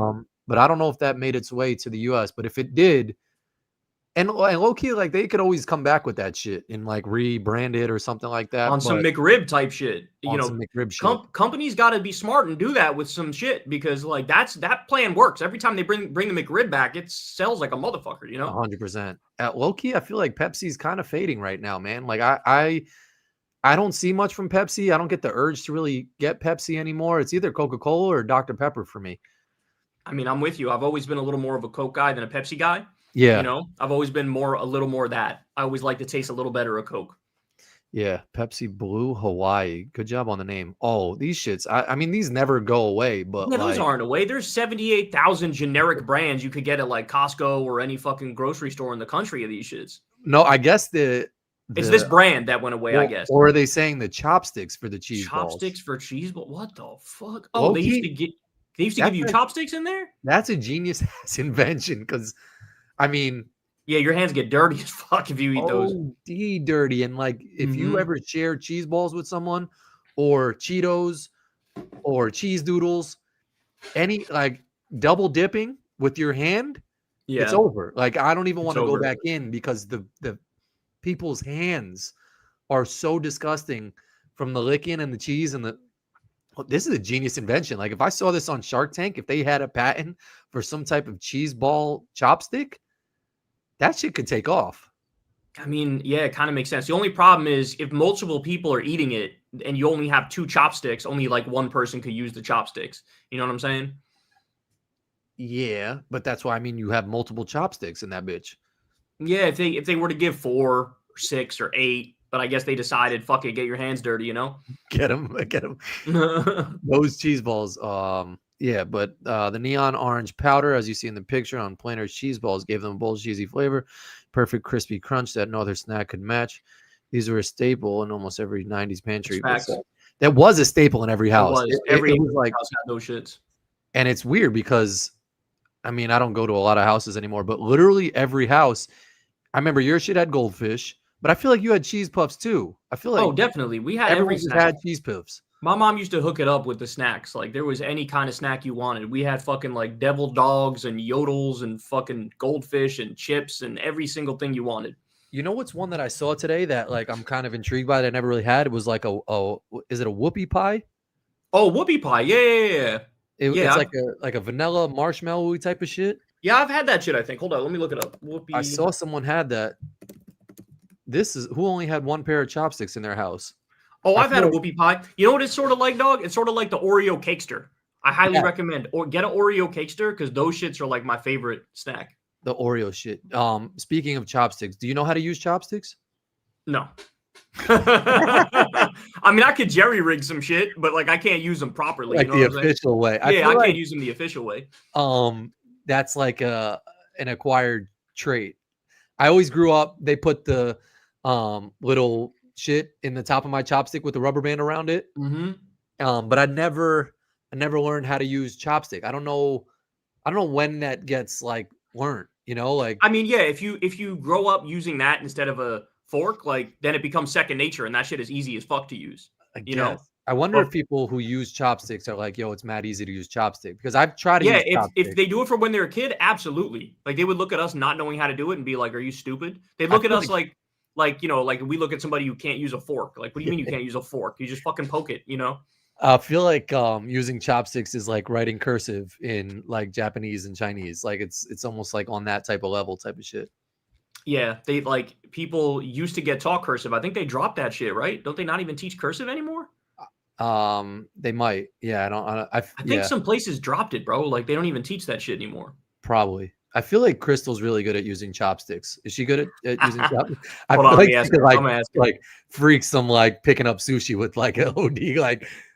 But I don't know if that made its way to the US, but if it did, and low-key, like they could always come back with that shit and like rebrand it or something like that. On some McRib type shit. You know, McRib shit. Companies got to be smart and do that with some shit because like that plan works. Every time they bring the McRib back, it sells like a motherfucker, you know? 100%. At low-key, I feel like Pepsi's kind of fading right now, man. Like I don't see much from Pepsi. I don't get the urge to really get Pepsi anymore. It's either Coca-Cola or Dr. Pepper for me. I mean, I'm with you. I've always been a little more of a Coke guy than a Pepsi guy. Yeah. You know, I've always been a little more that. I always like to taste a little better of Coke. Yeah. Pepsi Blue Hawaii. Good job on the name. Oh, these shits. I mean, these never go away, but those aren't away. There's 78,000 generic brands you could get at like Costco or any fucking grocery store in the country of these shits. No, I guess it's this brand that went away, I guess. Or are they saying the chopsticks for the cheese balls? Chopsticks for cheese balls? What the fuck? Oh, they used to give you chopsticks in there? That's a genius ass invention because I mean, yeah, your hands get dirty as fuck if you eat those. Dirty. And like, if you ever share cheese balls with someone or Cheetos or cheese doodles, any like double dipping with your hand, it's over. Like, I don't even want to go back in because the people's hands are so disgusting from the licking and the cheese and this is a genius invention. Like if I saw this on Shark Tank, if they had a patent for some type of cheese ball chopstick, that shit could take off. I mean, yeah, it kind of makes sense. The only problem is if multiple people are eating it and you only have 2 chopsticks, only like one person could use the chopsticks. You know what I'm saying? Yeah, but that's why I mean you have multiple chopsticks in that bitch. Yeah, if they were to give 4 or 6 or 8, but I guess they decided, fuck it, get your hands dirty, you know? Get them. Those cheese balls. Yeah, but the neon orange powder, as you see in the picture on Planter's cheese balls, gave them a bold, cheesy flavor, perfect crispy crunch that no other snack could match. These were a staple in almost every 90s pantry. That was a staple in every house. Every house had those shits. And it's weird because, I mean, I don't go to a lot of houses anymore, but literally every house, I remember your shit had goldfish. But I feel like you had cheese puffs too. I feel like definitely. We had everyone every just snack. had cheese puffs. My mom used to hook it up with the snacks. Like there was any kind of snack you wanted. We had fucking like deviled dogs and yodels and fucking goldfish and chips and every single thing you wanted. You know what's one that I saw today that like I'm kind of intrigued by that I never really had? It was like is it a whoopie pie? Oh, whoopie pie. Yeah. It's like a vanilla marshmallow type of shit. Yeah, I've had that shit, I think. Hold on, let me look it up. Whoopie. I saw someone had that. Who only had one pair of chopsticks in their house. Oh, I've had a whoopie pie. You know what it's sort of like, dog? It's sort of like the Oreo Cakester. I highly recommend or get an Oreo Cakester because those shits are like my favorite snack. The Oreo shit. Speaking of chopsticks, do you know how to use chopsticks? No. I mean, I could jerry rig some shit, but like I can't use them properly. Like you know the official way. I can't use them the official way. That's like an acquired trait. I always grew up. They put the little shit in the top of my chopstick with the rubber band around it. Mm-hmm. But I never learned how to use chopstick. I don't know when that gets like learned. You know, like I mean, yeah. If you grow up using that instead of a fork, like then it becomes second nature, and that shit is easy as fuck to use. You know. I wonder if people who use chopsticks are like, yo, it's mad easy to use chopstick because I've tried to use chopstick. If they do it for when they're a kid, absolutely. Like they would look at us not knowing how to do it and be like, are you stupid? They look at us like you know, like we look at somebody who can't use a fork. Like, what do you mean you can't use a fork? You just fucking poke it, you know? I feel like using chopsticks is like writing cursive in like Japanese and Chinese. Like it's almost like on that type of level type of shit. Yeah, they like people used to get taught cursive. I think they dropped that shit, right? Don't they not even teach cursive anymore? They might. Yeah, I think some places dropped it, bro. Like they don't even teach that shit anymore. Probably. I feel like Crystal's really good at using chopsticks. Is she good at using chopsticks? I feel like she like freaks some like picking up sushi with like an OD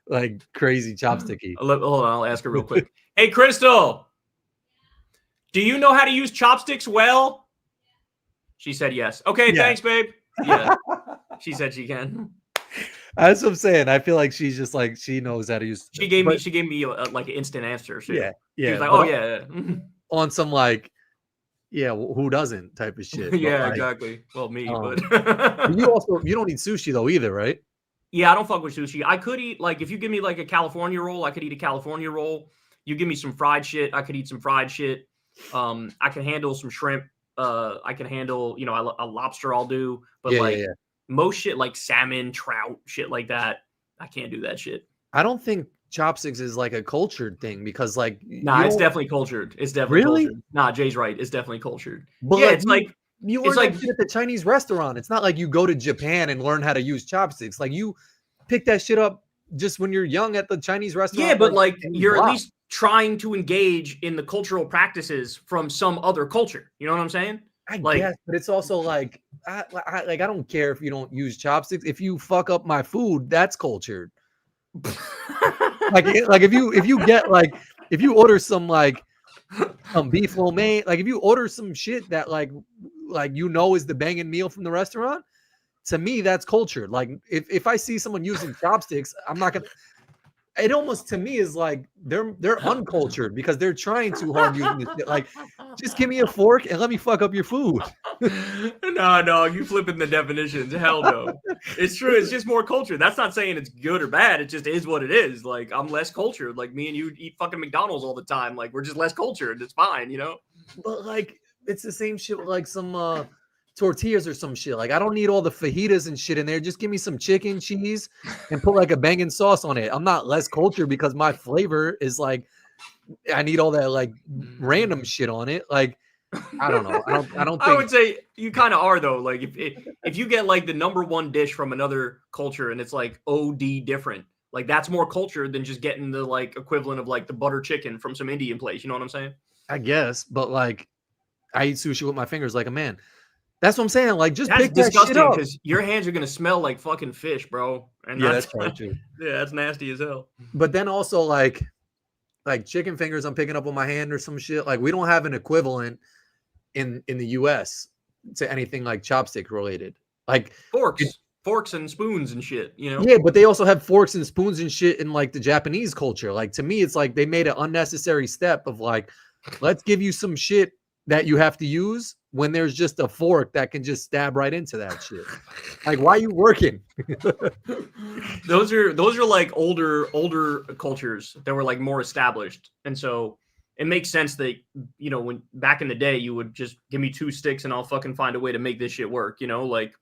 like crazy chopsticky. Hold on, I'll ask her real quick. Hey, Crystal, do you know how to use chopsticks well? She said yes. Okay, thanks, babe. Yeah, she said she can. That's what I'm saying. I feel like she's just like she knows how to use. She gave me like an instant answer. Yeah. She was like, oh yeah. On some like, who doesn't type of shit. Yeah, exactly. Well, me, but you don't eat sushi though either, right? Yeah, I don't fuck with sushi. I could eat like if you give me like a California roll, I could eat a California roll. You give me some fried shit, I could eat some fried shit. I can handle some shrimp. I can handle, you know, a lobster I'll do, but most shit like salmon, trout, shit like that, I can't do that shit. I don't think chopsticks is like a cultured thing because like it's definitely cultured. It's definitely cultured. Nah, Jay's right. It's definitely cultured. But yeah, it's like you learn that shit at the Chinese restaurant. It's not like you go to Japan and learn how to use chopsticks. Like you pick that shit up just when you're young at the Chinese restaurant. Yeah, but like you're at least trying to engage in the cultural practices from some other culture. You know what I'm saying? I guess, but it's also like I don't care if you don't use chopsticks. If you fuck up my food, that's cultured. like if you get like if you order some like some beef lo mein, like if you order some shit that like you know is the banging meal from the restaurant, to me that's cultured. Like if I see someone using chopsticks, I'm not gonna. It almost to me is like they're uncultured because they're trying too hard using this shit. Like, just give me a fork and let me fuck up your food. No, you flipping the definitions. Hell no. It's true. It's just more culture. That's not saying it's good or bad. It just is what it is. Like, I'm less cultured. Like, me and you eat fucking McDonald's all the time. Like, we're just less cultured. It's fine, you know? But, like, it's the same shit with, like, some tortillas or some shit. Like, I don't need all the fajitas and shit in there. Just give me some chicken, cheese, and put, like, a banging sauce on it. I'm not less cultured because my flavor is, like, I need all that, like, random shit on it. Like, I don't know. I don't think I would say you kind of are though. Like if you get like the number one dish from another culture and it's like OD different, like that's more culture than just getting the like equivalent of like the butter chicken from some Indian place. You know what I'm saying? I guess, but like I eat sushi with my fingers like a man. That's what I'm saying. Like just that's pick that disgusting shit up because your hands are gonna smell like fucking fish, bro. And that's true. Yeah, that's nasty as hell. But then also like chicken fingers, I'm picking up with my hand or some shit. Like we don't have an equivalent in the US to anything like chopstick related, like forks and spoons and shit, you know? Yeah, but they also have forks and spoons and shit in like the Japanese culture. Like to me, it's like they made an unnecessary step of like, let's give you some shit that you have to use when there's just a fork that can just stab right into that shit? Like, why are you working? Those are like older cultures that were like more established, and so it makes sense that, you know, when back in the day you would just give me 2 sticks and I'll fucking find a way to make this shit work. You know, like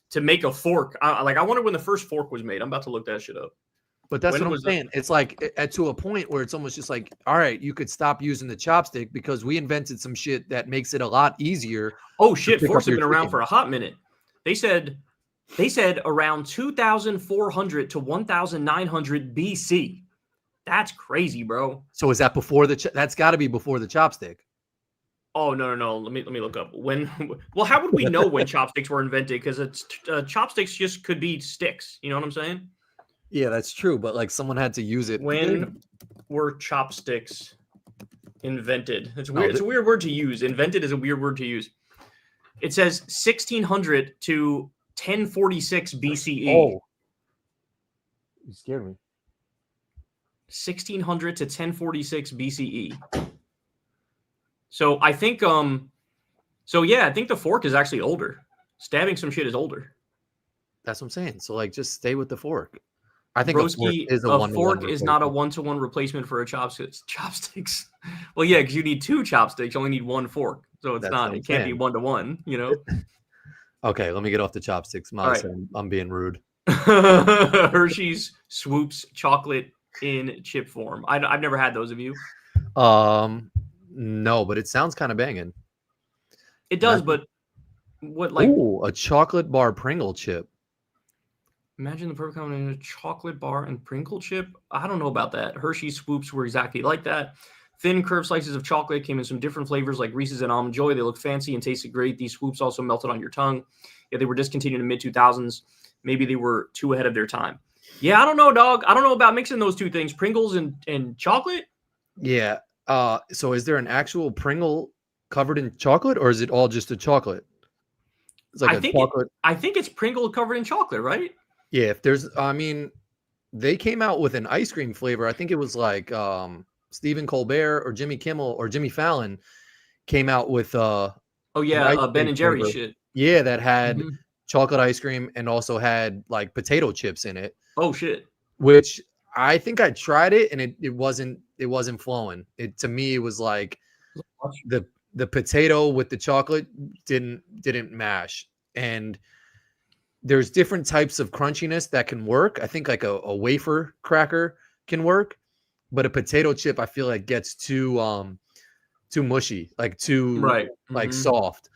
to make a fork. I wonder when the first fork was made. I'm about to look that shit up. But that's what I'm saying. It's like to a point where it's almost just like, all right, you could stop using the chopstick because we invented some shit that makes it a lot easier. Oh shit, forks have been around for a hot minute. They said around 2,400 to 1,900 BC. That's crazy, bro. So is that before that's got to be before the chopstick? Oh no. Let me look up when. Well, how would we know when chopsticks were invented? Because it's chopsticks just could be sticks. You know what I'm saying? Yeah, that's true. But like someone had to use it. When were chopsticks invented? It's weird. It's a weird word to use. Invented is a weird word to use. It says 1600 to 1046 BCE. Oh, you scared me. 1600 to 1046 BCE. So I think I think the fork is actually older. Stabbing some shit is older. That's what I'm saying. So like just stay with the fork. I think Broski, a fork is not a one-to-one replacement for a chopsticks. Well, yeah, because you need 2 chopsticks. You only need 1 fork. So it's not. It can't be 1-to-1, you know? Okay, let me get off the chopsticks. Right. I'm being rude. Hershey's Swoops chocolate in chip form. I've never had those. Have you? No, but it sounds kind of banging. It does, but what like? Ooh, a chocolate bar Pringle chip. Imagine the perfect combination of chocolate bar and Pringle chip. I don't know about that. Hershey's Swoops were exactly like that. Thin curved slices of chocolate came in some different flavors like Reese's and Almond Joy. They look fancy and tasted great. These Swoops also melted on your tongue. Yeah, they were discontinued in the mid-2000s. Maybe they were too ahead of their time. Yeah, I don't know, dog. I don't know about mixing those two things, Pringles and chocolate. Yeah. So is there an actual Pringle covered in chocolate, or is it all just a chocolate? It's like I think it's Pringle covered in chocolate, right? Yeah, if there's, I mean, they came out with an ice cream flavor. I think it was like Stephen Colbert or Jimmy Kimmel or Jimmy Fallon came out with Ben and Jerry shit. Yeah, that had chocolate ice cream and also had like potato chips in it. Oh shit. Which I think I tried it and it wasn't flowing. It to me it was like the potato with the chocolate didn't mash. And there's different types of crunchiness that can work. I think like a wafer cracker can work, but a potato chip I feel like gets too mushy, like too soft.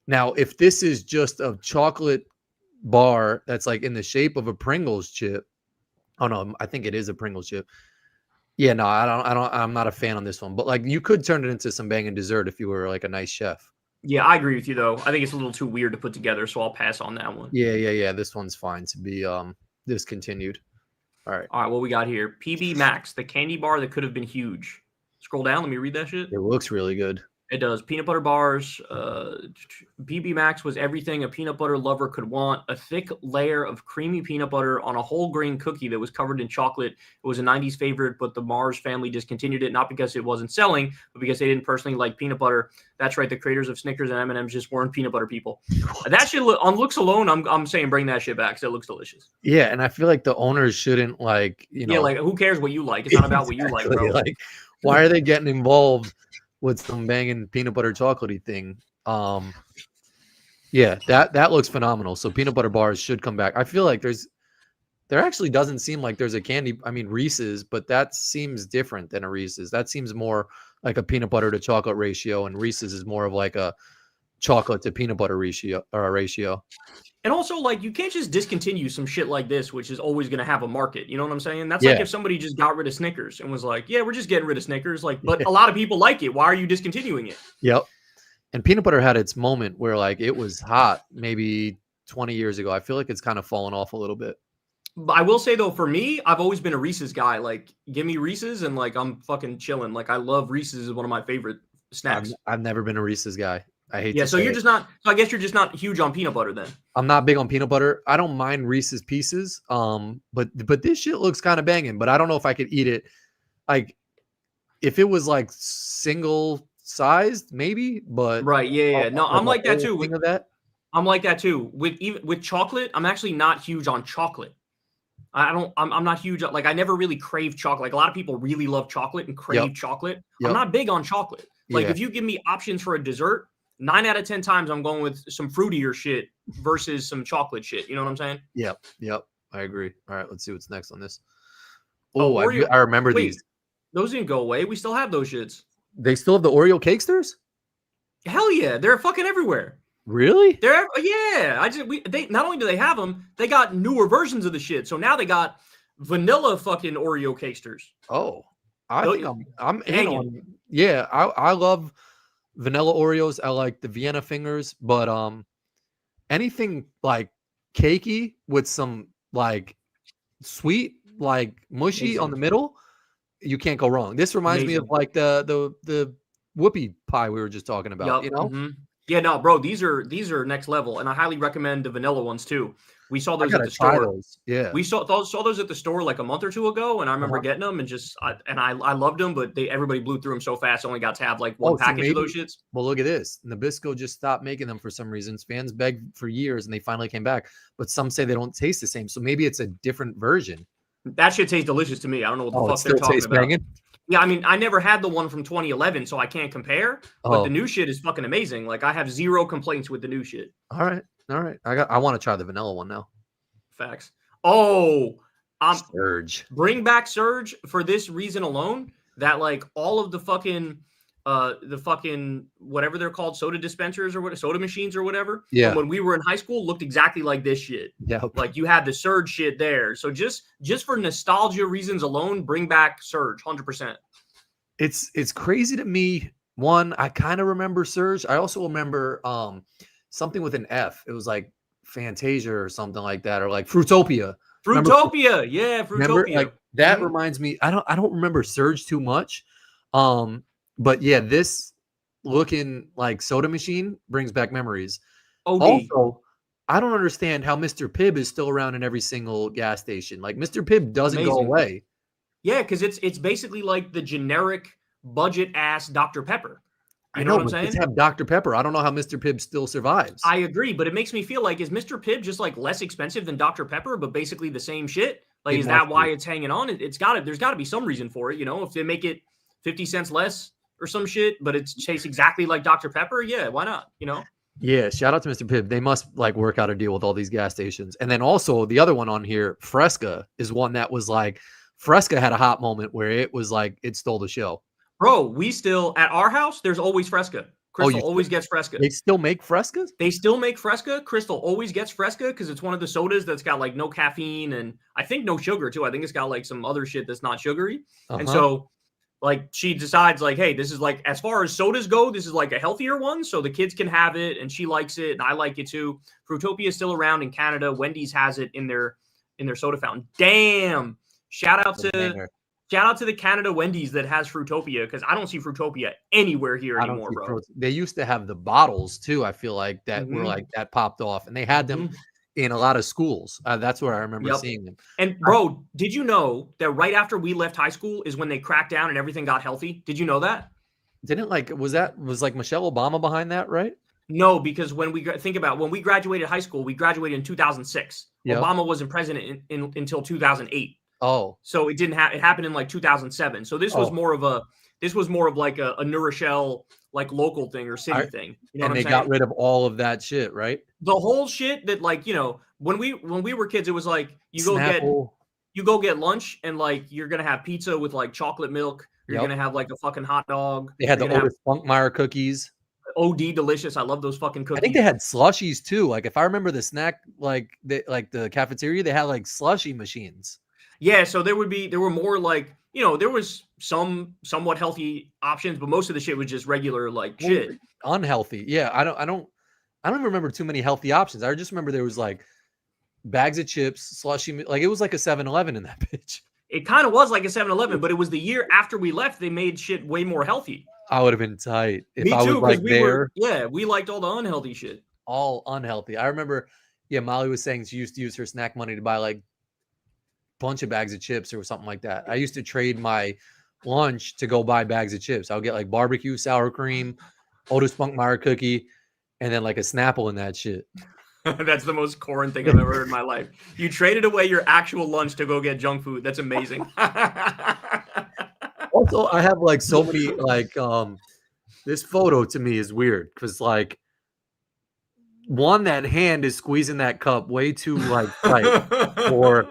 Now, if this is just a chocolate bar that's like in the shape of a Pringles chip, oh no, I think it is a Pringles chip. Yeah, no, I'm not a fan on this one, but like you could turn it into some banging dessert if you were like a nice chef. Yeah, I agree with you though. I think it's a little too weird to put together, so I'll pass on that one. Yeah. This one's fine to be discontinued. All right, what we got here? PB Max, the candy bar that could have been huge. Scroll down, let me read that shit. It looks really good. It does. Peanut butter bars. PB Max was everything a peanut butter lover could want. A thick layer of creamy peanut butter on a whole grain cookie that was covered in chocolate. It was a 90s favorite, but the Mars family discontinued it, not because it wasn't selling, but because they didn't personally like peanut butter. That's right. The creators of Snickers and M&M's just weren't peanut butter people. That shit, on looks alone, I'm saying bring that shit back because it looks delicious. Yeah, and I feel like the owners shouldn't like, Yeah, like who cares what you like? It's not about what you like, bro. Like, why are they getting involved with some banging peanut butter chocolatey thing? Yeah, that looks phenomenal. So peanut butter bars should come back. I feel like there actually doesn't seem like there's a candy. I mean Reese's, but that seems different than a Reese's. That seems more like a peanut butter to chocolate ratio, and Reese's is more of like a chocolate to peanut butter ratio. And also, like, you can't just discontinue some shit like this, which is always going to have a market. You know what I'm saying? That's like if somebody just got rid of Snickers and was like, yeah, we're just getting rid of Snickers. Like, but a lot of people like it. Why are you discontinuing it? Yep. And peanut butter had its moment where like it was hot maybe 20 years ago. I feel like it's kind of fallen off a little bit. But I will say though, for me, I've always been a Reese's guy. Like, give me Reese's and like I'm fucking chilling. Like, I love Reese's is one of my favorite snacks. I've never been a Reese's guy. I hate. Yeah, so you're just not. So I guess you're just not huge on peanut butter then. I'm not big on peanut butter. I don't mind Reese's Pieces. But this shit looks kind of banging. But I don't know if I could eat it. Like, if it was like single sized, maybe, but right, yeah. No, I'm like that too. Of that. I'm like that too. With chocolate, I'm actually not huge on chocolate. I'm not huge. Like, I never really crave chocolate. Like, a lot of people really love chocolate and crave chocolate. I'm not big on chocolate. Like, if you give me options for a dessert, 9 out of 10 times I'm going with some fruitier shit versus some chocolate shit. You know what I'm saying? Yep. I agree. All right, let's see what's next on this. Oh, Oreo. I remember these. Those didn't go away. We still have those shits. They still have the Oreo Cakesters? Hell yeah, they're fucking everywhere. Really? They not only do they have them, they got newer versions of the shit. So now they got vanilla fucking Oreo Cakesters. Oh, I think I'm in on. Yeah, I love vanilla Oreos. I like the Vienna fingers, but anything like cakey with some like sweet, like mushy on the middle, you can't go wrong. This reminds me of like the whoopie pie we were just talking about. You know. Mm-hmm. Yeah, no, bro, these are next level, and I highly recommend the vanilla ones too. We saw those at the store. Yeah, we saw those at the store like a month or two ago, and I remember getting them and I loved them, but everybody blew through them so fast. I only got to have like one package of those shits. Well, look at this. Nabisco just stopped making them for some reasons. Fans begged for years, and they finally came back. But some say they don't taste the same, so maybe it's a different version. That shit tastes delicious to me. I don't know what the fuck they're talking about. Banging? Yeah, I mean, I never had the one from 2011, so I can't compare. But the new shit is fucking amazing. Like, I have zero complaints with the new shit. All right. I want to try the vanilla one now. Facts. Oh, Surge. Bring back Surge for this reason alone. That like all of the fucking whatever they're called, soda dispensers or what, soda machines or whatever. Yeah. When we were in high school, looked exactly like this shit. Yeah. Like you had the Surge shit there. So just for nostalgia reasons alone, bring back Surge, 100%. It's crazy to me. One, I kind of remember Surge. I also remember something with an F. It was like Fantasia or something like that, or like Fruitopia. Fruitopia, yeah, Fruitopia. Remember, like that reminds me. I don't remember Surge too much. But yeah, this looking like soda machine brings back memories. OD. Also, I don't understand how Mr. Pibb is still around in every single gas station. Like Mr. Pibb doesn't go away. Yeah, because it's basically like the generic budget ass Dr. Pepper. You know what I'm saying? Kids have Dr. Pepper. I don't know how Mr. Pibb still survives. I agree, but it makes me feel like, is Mr. Pibb just like less expensive than Dr. Pepper, but basically the same shit? Like, is that why it's hanging on? There's got to be some reason for it, you know? If they make it 50 cents less or some shit, but it tastes exactly like Dr. Pepper, yeah, why not? You know? Yeah, shout out to Mr. Pibb. They must like work out a deal with all these gas stations. And then also the other one on here, Fresca, is one that was like, Fresca had a hot moment where it was like it stole the show. Bro, we still at our house, there's always Fresca. Crystal always gets Fresca. They still make Frescas? They still make Fresca. Crystal always gets Fresca because it's one of the sodas that's got like no caffeine and I think no sugar too. I think it's got like some other shit that's not sugary. And so like she decides like, hey, this is like, as far as sodas go, this is like a healthier one. So the kids can have it and she likes it and I like it too. Fruitopia is still around in Canada. Wendy's has it in their soda fountain. Damn. Shout out to the Canada Wendy's that has Fruitopia, because I don't see Fruitopia anywhere here anymore, bro. They used to have the bottles too. I feel like that were like that popped off, and they had them in a lot of schooles. That's where I remember seeing them. And bro, did you know that right after we left high school is when they cracked down and everything got healthy? Did you know that? Didn't was like Michelle Obama behind that, right? No, because when we graduated high school, we graduated in 2006. Obama wasn't president until 2008. Oh, so it didn't happen. It happened in like 2007. So this was more of like a New Rochelle, like local thing or city thing. You know, and they got rid of all of that shit, right? The whole shit that, like, you know, when we were kids, it was like you go get lunch and like you're gonna have pizza with like chocolate milk. You're gonna have like a fucking hot dog. They had the Otis Spunkmeyer cookies. OD delicious. I love those fucking cookies. I think they had slushies too. Like if I remember the snack, like the cafeteria, they had like slushy machines. Yeah, so there were more like, you know, there was some somewhat healthy options, but most of the shit was just regular like shit. Unhealthy. Yeah, I don't remember too many healthy options. I just remember there was like bags of chips, slushy, like it was like a 7-Eleven in that bitch. It kind of was like a 7-Eleven, but it was the year after we left they made shit way more healthy. I would have been tight if Me I too, was like we liked all the unhealthy shit. All unhealthy. I remember, Molly was saying she used to use her snack money to buy like bunch of bags of chips or something like that. I used to trade my lunch to go buy bags of chips. I'll get like barbecue, sour cream, Otis Spunkmeyer cookie, and then like a Snapple in that shit. That's the most Corin thing I've ever heard in my life. You traded away your actual lunch to go get junk food. That's amazing. Also, I have like so many like this photo to me is weird because like one, that hand is squeezing that cup way too like tight, or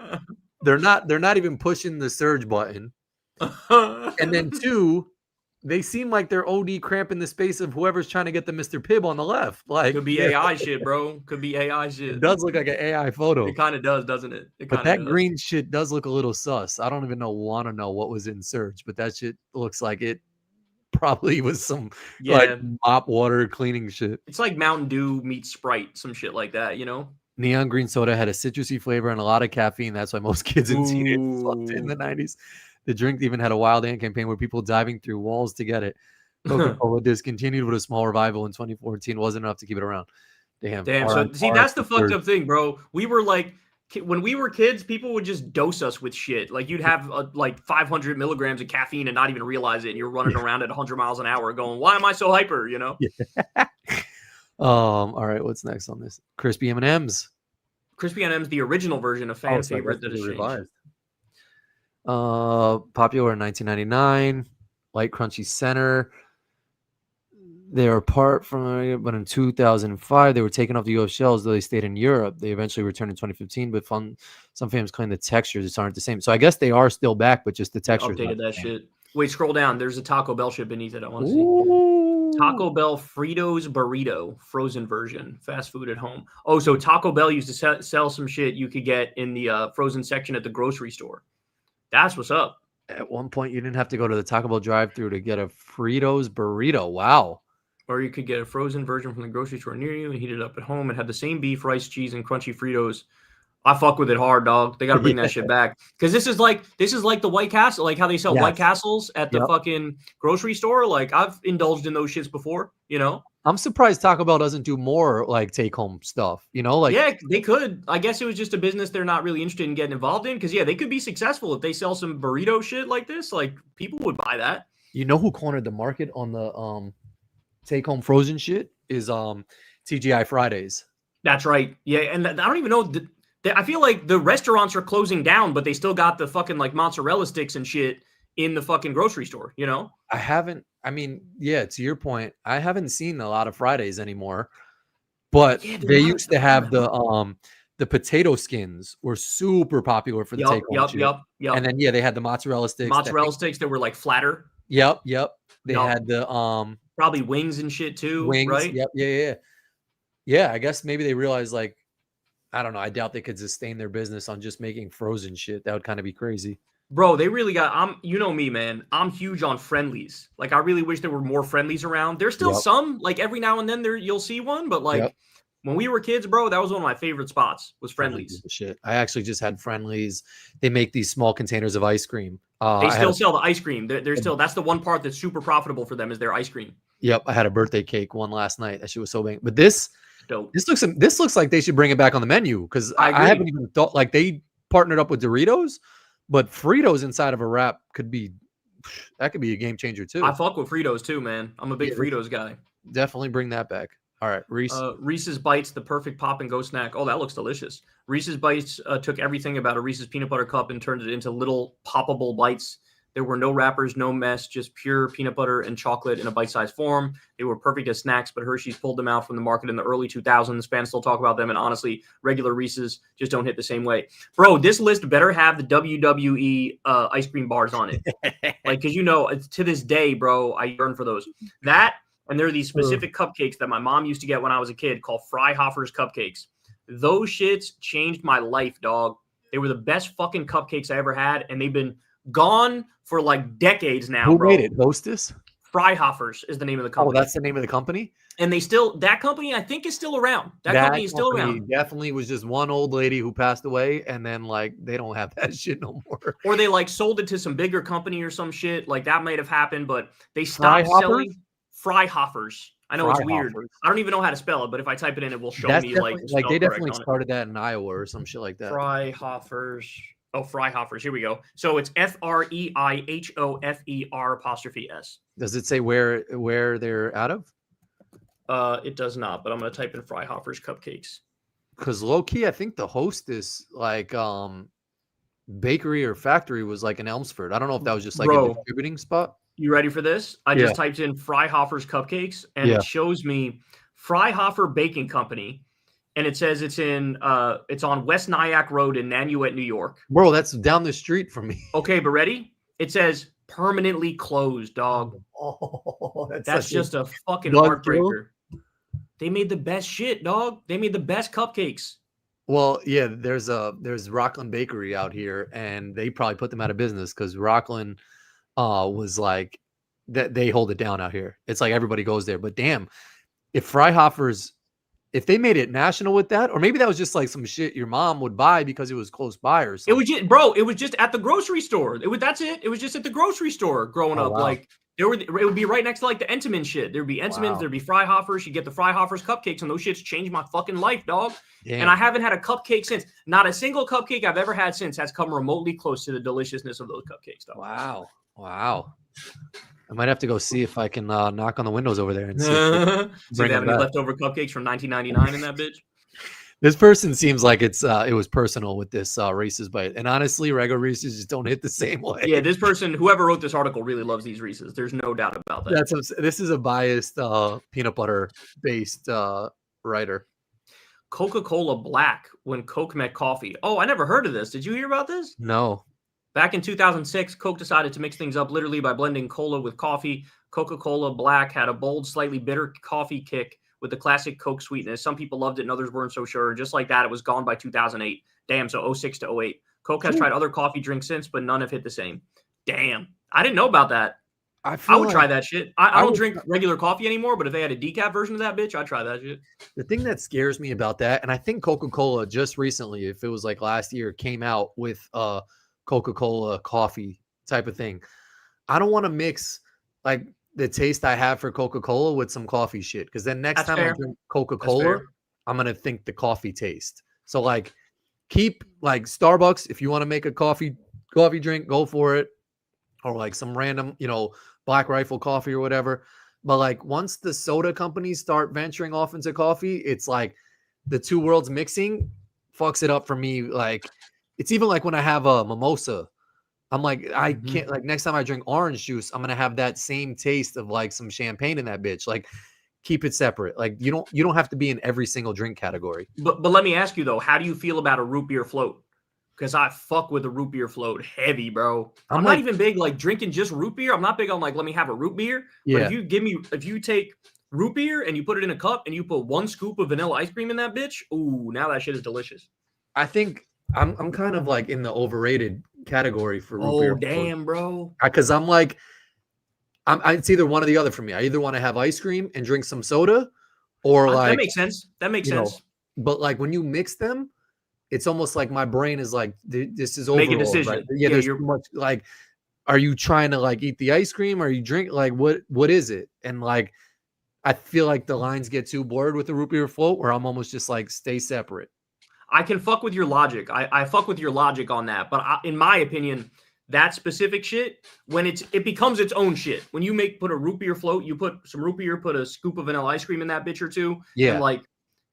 they're not even pushing the surge button. And then two, they seem like they're OD cramping the space of whoever's trying to get the Mr. Pibb on the left. Like, could be AI shit, bro. Could be AI shit. It does look like an AI photo. It kind of does, doesn't it? But that green shit does look a little sus. I don't even want to know what was in Surge, but that shit looks like it probably was some like mop water cleaning shit. It's like Mountain Dew meets Sprite, some shit like that, you know? Neon green soda had a citrusy flavor and a lot of caffeine. That's why most kids and teenagers loved it in the 90s. The drink even had a Wild Ant campaign where people diving through walls to get it. Coca-Cola discontinued with a small revival in 2014. Wasn't enough to keep it around. Damn. So see, that's the fucked up thing, bro. We were like, when we were kids, people would just dose us with shit. Like you'd have like 500 milligrams of caffeine and not even realize it. And you're running around at 100 miles an hour going, why am I so hyper? You know? Yeah. All right. What's next on this? Crispy M&Ms. Crispy M&Ms, the original version of fan favorite that is revised. Popular in 1999. Light crunchy center. They are apart from, but in 2005 they were taken off the U.S. shelves. Though they stayed in Europe, they eventually returned in 2015. But some fans claim the textures just aren't the same. So I guess they are still back, but just the texture updated that shit. Wait, scroll down. There's a Taco Bell shit beneath it. I want to see Taco Bell Fritos burrito frozen version, fast food at home. Oh, so Taco Bell used to sell some shit you could get in the frozen section at the grocery store. That's what's up. At one point, you didn't have to go to the Taco Bell drive-thru to get a Fritos burrito. Wow. Or you could get a frozen version from the grocery store near you and heat it up at home. It had the same beef, rice, cheese, and crunchy Fritos. I fuck with it hard, dog. They got to bring that shit back. Because this is like the White Castle, like how they sell White Castles at the fucking grocery store. Like I've indulged in those shits before, you know? I'm surprised Taco Bell doesn't do more like take-home stuff, you know? Like, yeah, they could. I guess it was just a business they're not really interested in getting involved in. Because, yeah, they could be successful if they sell some burrito shit like this. Like, people would buy that. You know who cornered the market on the take-home frozen shit is TGI Fridays. That's right. Yeah, and I don't even know. I feel like the restaurants are closing down, but they still got the fucking like mozzarella sticks and shit in the fucking grocery store, you know? To your point, I haven't seen a lot of Fridays anymore, but they used to have the potato skins were super popular for the take-home. Yep. And then they had the mozzarella sticks. Mozzarella sticks that were like flatter. Yep. They had the probably wings and shit too, right? Yep. Yeah, I guess maybe they realized like, I don't know. I doubt they could sustain their business on just making frozen shit. That would kind of be crazy. Bro, they really got, you know me, man. I'm huge on friendlies. Like, I really wish there were more friendlies around. There's still some, like every now and then you'll see one, but like when we were kids, bro, that was one of my favorite spots was friendlies. Shit. I actually just had friendlies. They make these small containers of ice cream. They still sell the ice cream. They're still, that's the one part that's super profitable for them is their ice cream. Yep. I had a birthday cake one last night. That shit was so big. But this looks like they should bring it back on the menu because I haven't even thought like they partnered up with Doritos. But Fritos inside of a wrap could be a game changer too. I fuck with Fritos too, man. I'm a big Fritos guy. Definitely bring that back. All right, Reese. Reese's Bites, the perfect pop and go snack. Oh, that looks delicious. Reese's Bites took everything about a Reese's peanut butter cup and turned it into little poppable bites. There were no wrappers, no mess, just pure peanut butter and chocolate in a bite-sized form. They were perfect as snacks, but Hershey's pulled them out from the market in the early 2000s. Fans still talk about them, and honestly, regular Reese's just don't hit the same way. Bro, this list better have the WWE ice cream bars on it. Like, because to this day, bro, I yearn for those. That, and there are these specific cupcakes that my mom used to get when I was a kid called Freihofer's cupcakes. Those shits changed my life, dog. They were the best fucking cupcakes I ever had, and they've been gone for like decades now. Who made it? Hostess? Freihofer's is the name of the company. Oh, that's the name of the company? And that company, I think, is still around. That company is still around. Definitely was just one old lady who passed away, and then like they don't have that shit no more. Or they like sold it to some bigger company or some shit. Like that might have happened, but they stopped selling Freihofer's. I know it's weird. I don't even know how to spell it, but if I type it in, it will show me like they definitely started that in Iowa or some shit like that. Freihofer's. Oh, Freihoffers. Here we go. So it's FREIHOFER''S. Does it say where they're out of? It does not, but I'm going to type in Freihoffers cupcakes. Because low key, I think the hostess like bakery or factory was like in Elmsford. I don't know if that was just like a distributing spot. You ready for this? I just typed in Freihoffers cupcakes, and it shows me Freihofer Baking Company, and it says it's on West Nyack Road in Nanuet, New York. Bro, that's down the street from me. Okay, but ready? It says permanently closed, dog. Oh, that's just a fucking heartbreaker. They made the best shit, dog. They made the best cupcakes. Well, yeah, there's Rockland Bakery out here, and they probably put them out of business because Rockland was like that. They hold it down out here. It's like everybody goes there. But damn, if Freihoffers, if they made it national with that, or maybe that was just like some shit your mom would buy because it was close by or something. It was just, bro. It was just at the grocery store. That's it. It was just at the grocery store growing up. Wow. Like it would be right next to like the Entenmann shit. There'd be Entenmann's, there'd be Freihoffers. You get the Freihoffers cupcakes, and those shits changed my fucking life, dog. Damn. And I haven't had a cupcake since. Not a single cupcake I've ever had since has come remotely close to the deliciousness of those cupcakes, dog. Wow. I might have to go see if I can knock on the windows over there and see if they have any leftover cupcakes from 1999 in that bitch. This person seems like it was personal with this Reese's bite. And honestly, regular Reese's just don't hit the same way. Yeah, this person, whoever wrote this article, really loves these Reese's. There's no doubt about that. This is a biased peanut butter-based writer. Coca-Cola Black when Coke met coffee. Oh, I never heard of this. Did you hear about this? No. Back in 2006, Coke decided to mix things up literally by blending cola with coffee. Coca-Cola Black had a bold, slightly bitter coffee kick with the classic Coke sweetness. Some people loved it and others weren't so sure. Just like that, it was gone by 2008. Damn, so 06 to 08. Coke has tried other coffee drinks since, but none have hit the same. Damn. I didn't know about that. I would try that shit. I don't drink regular coffee anymore, but if they had a decaf version of that bitch, I'd try that shit. The thing that scares me about that, and I think Coca-Cola just recently, if it was like last year, came out with Coca-Cola coffee type of thing. I don't want to mix like the taste I have for Coca-Cola with some coffee shit, because then next time I drink Coca-Cola, I'm gonna think the coffee taste. So like keep like Starbucks, if you want to make a coffee drink, go for it, or like some random Black Rifle coffee or whatever. But like once the soda companies start venturing off into coffee, it's like the two worlds mixing fucks it up for me. Like it's even like when I have a mimosa, I'm like, I can't, like next time I drink orange juice, I'm going to have that same taste of like some champagne in that bitch. Like keep it separate. Like you don't have to be in every single drink category. But let me ask you though, how do you feel about a root beer float? Because I fuck with a root beer float heavy, bro. I'm not even big like drinking just root beer. I'm not big on like, let me have a root beer. Yeah. But if you take root beer and you put it in a cup and you put 1 scoop of vanilla ice cream in that bitch, ooh, now that shit is delicious. I think I'm kind of like in the overrated category for root beer. Oh, damn, bro. Because I'm like, it's either one or the other for me. I either want to have ice cream and drink some soda, or like that makes sense. That makes sense. But like when you mix them, it's almost like my brain is like, this is overall, make a decision. Right? Yeah, there's too much. Like, are you trying to like eat the ice cream? Or are you drink like what is it? And like, I feel like the lines get too blurred with the root beer float, where I'm almost just like stay separate. I can fuck with your logic. I fuck with your logic on that. But in my opinion, that specific shit, when it becomes its own shit. When you put a root beer float, you put some root beer, put a scoop of vanilla ice cream in that bitch or two. Yeah. And like,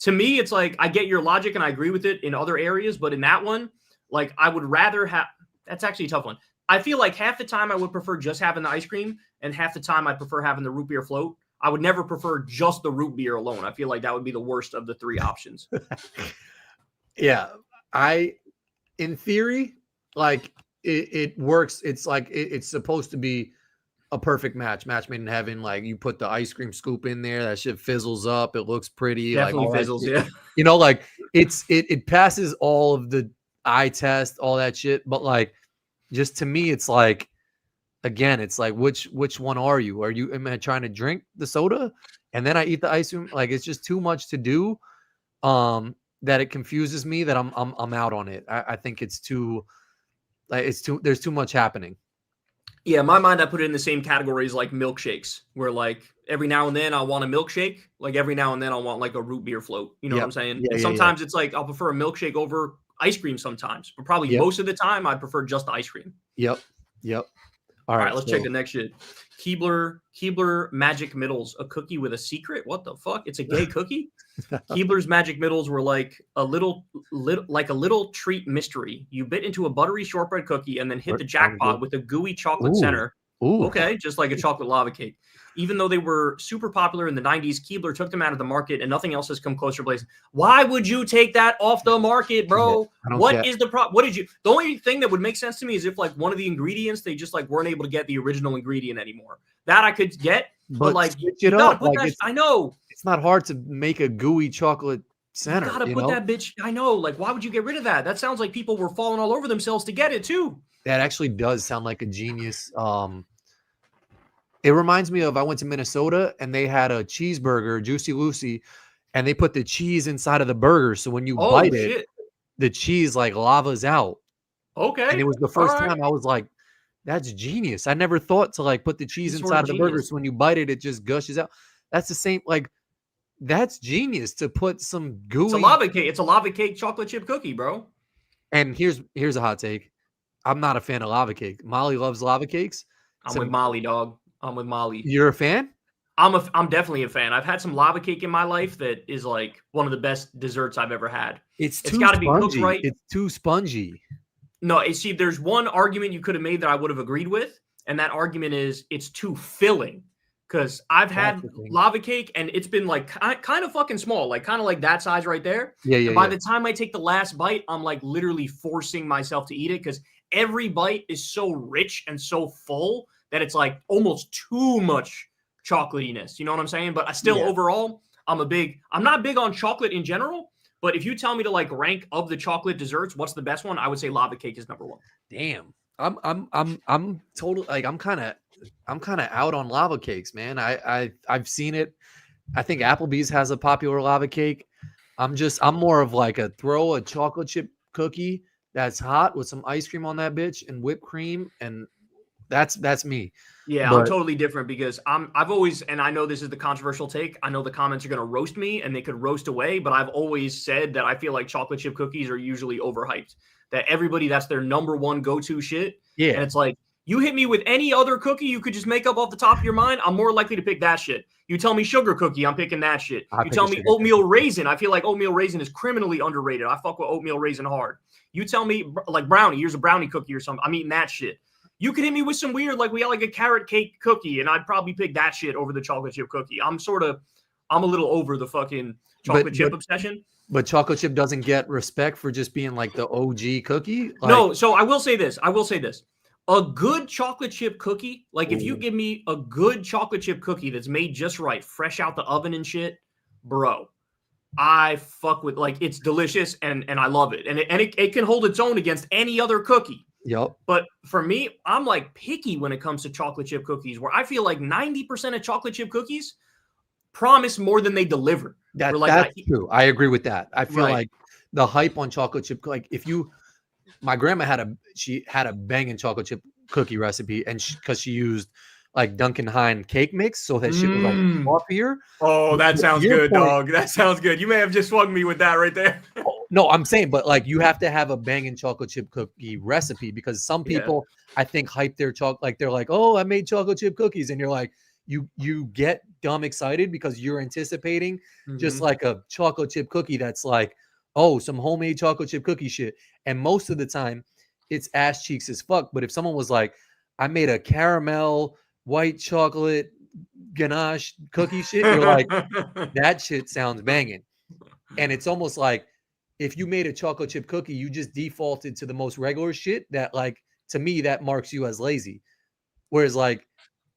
to me, it's like, I get your logic and I agree with it in other areas. But in that one, like I would rather have, that's actually a tough one. I feel like half the time I would prefer just having the ice cream, and half the time I prefer having the root beer float. I would never prefer just the root beer alone. I feel like that would be the worst of the three options. Yeah, in theory, like it works. It's like it's supposed to be a perfect match made in heaven. Like you put the ice cream scoop in there, that shit fizzles up. It looks pretty. Definitely like fizzles, yeah. Like it passes all of the eye test, all that shit. But like, just to me, it's like, again, it's like which one are you? Am I trying to drink the soda and then I eat the ice cream? Like it's just too much to do. That it confuses me, that I'm out on it. I think it's too, like there's too much happening. Yeah, in my mind, I put it in the same categories like milkshakes, where like every now and then I want a milkshake, like every now and then I want like a root beer float. You know what I'm saying? Yeah, and sometimes it's like I'll prefer a milkshake over ice cream sometimes, but probably most of the time I prefer just the ice cream. Yep. All right, let's check the next shit. Keebler Magic Middles, a cookie with a secret? What the fuck? It's a gay cookie? Keebler's Magic Middles were like a little treat mystery. You bit into a buttery shortbread cookie and then hit the jackpot with a gooey chocolate center. Ooh. Okay, just like a chocolate lava cake. Even though they were super popular in the 90s, Keebler took them out of the market and nothing else has come closer to place. Why would you take that off the market, bro? What is the problem? What did you? The only thing that would make sense to me is if like one of the ingredients, they just like weren't able to get the original ingredient anymore. That I could get, but like switch it up. Like I know. It's not hard to make a gooey chocolate center. You gotta put that bitch. I know. Like, why would you get rid of that? That sounds like people were falling all over themselves to get it too. That actually does sound like a genius. It reminds me of I went to Minnesota and they had a cheeseburger, Juicy Lucy, and they put the cheese inside of the burger. So when you bite it, the cheese like lavas out. Okay. And it was the first time I was like, that's genius. I never thought to like put the cheese inside of the burger. So when you bite it, it just gushes out. That's the same. Like, that's genius to put some gooey. It's a lava cake. It's a lava cake chocolate chip cookie, bro. And here's a hot take. I'm not a fan of lava cake. Molly loves lava cakes. I'm with Molly, dog. I'm with Molly. You're a fan? I'm definitely a fan. I've had some lava cake in my life that is like one of the best desserts I've ever had. It's got to be cooked right. It's too spongy. No, see, there's one argument you could have made that I would have agreed with, and that argument is it's too filling. Because I've had lava cake and it's been like kind of fucking small, like kind of like that size right there. Yeah. By the time I take the last bite, I'm like literally forcing myself to eat it because every bite is so rich and so full that it's like almost too much chocolatiness. You know what I'm saying? But I still overall, I'm not big on chocolate in general. But if you tell me to like rank of the chocolate desserts, what's the best one? I would say lava cake is number one. Damn, I'm totally like I'm kind of out on lava cakes, man. I've seen it. I think Applebee's has a popular lava cake. I'm more of like throw a chocolate chip cookie that's hot with some ice cream on that bitch and whipped cream, and that's me. Yeah, I'm totally different because I've always, and I know this is the controversial take. I know the comments are going to roast me and they could roast away, but I've always said that I feel like chocolate chip cookies are usually overhyped. That everybody, that's their number one go-to shit. Yeah. And it's like, you hit me with any other cookie you could just make up off the top of your mind, I'm more likely to pick that shit. You tell me sugar cookie, I'm picking that shit. You tell me oatmeal raisin, I feel like oatmeal raisin is criminally underrated. I fuck with oatmeal raisin hard. You tell me like brownie, here's a brownie cookie or something, I'm eating that shit. You could hit me with some weird, like we got like a carrot cake cookie, and I'd probably pick that shit over the chocolate chip cookie. I'm a little over the fucking chocolate chip obsession. But chocolate chip doesn't get respect for just being like the OG cookie? Like, no, so I will say this. A good chocolate chip cookie, like if you give me a good chocolate chip cookie that's made just right, fresh out the oven and shit, bro, I fuck with, like, it's delicious and I love it. And it can hold its own against any other cookie. Yep. But for me, I'm like picky when it comes to chocolate chip cookies, where I feel like 90% of chocolate chip cookies promise more than they deliver. That's true. I agree with that. I feel like the hype on chocolate chip, like my grandma had a banging chocolate chip cookie recipe, and because she used like Duncan Hine cake mix, so that shit was like fluffier. Oh, that sounds good, dog. That sounds good. You may have just swung me with that right there. No, I'm saying, but like you have to have a banging chocolate chip cookie recipe, because some people I think hype their chocolate, like they're like, oh, I made chocolate chip cookies, and you're like, you get dumb excited because you're anticipating just like a chocolate chip cookie that's like, oh, some homemade chocolate chip cookie shit. And most of the time it's ass cheeks as fuck. But if someone was like, I made a caramel white chocolate ganache cookie shit, you're like, that shit sounds banging. And it's almost like if you made a chocolate chip cookie, you just defaulted to the most regular shit that, like, to me, that marks you as lazy. Whereas, like,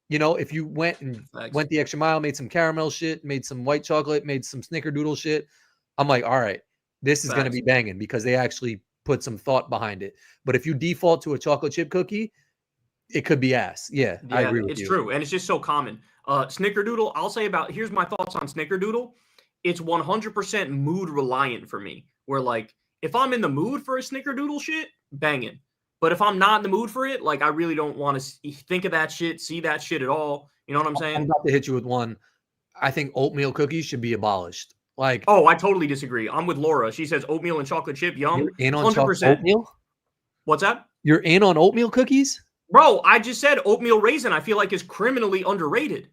you know, if you went the extra mile, made some caramel shit, made some white chocolate, made some snickerdoodle shit, I'm like, all right, this is going to be banging because they actually put some thought behind it. But if you default to a chocolate chip cookie, it could be ass. Yeah, I agree with you. It's true. And it's just so common. Snickerdoodle, I'll say here's my thoughts on snickerdoodle. It's 100% mood reliant for me, where like, if I'm in the mood for a snickerdoodle shit, banging. But if I'm not in the mood for it, like, I really don't want to think of that shit, see that shit at all. You know what I'm saying? I'm about to hit you with one. I think oatmeal cookies should be abolished. Like, oh, I totally disagree. I'm with Laura. She says oatmeal and chocolate chip, yum. you're in on 100%. oatmeal? What's that? You're in on oatmeal cookies? Bro, I just said oatmeal raisin I feel like is criminally underrated.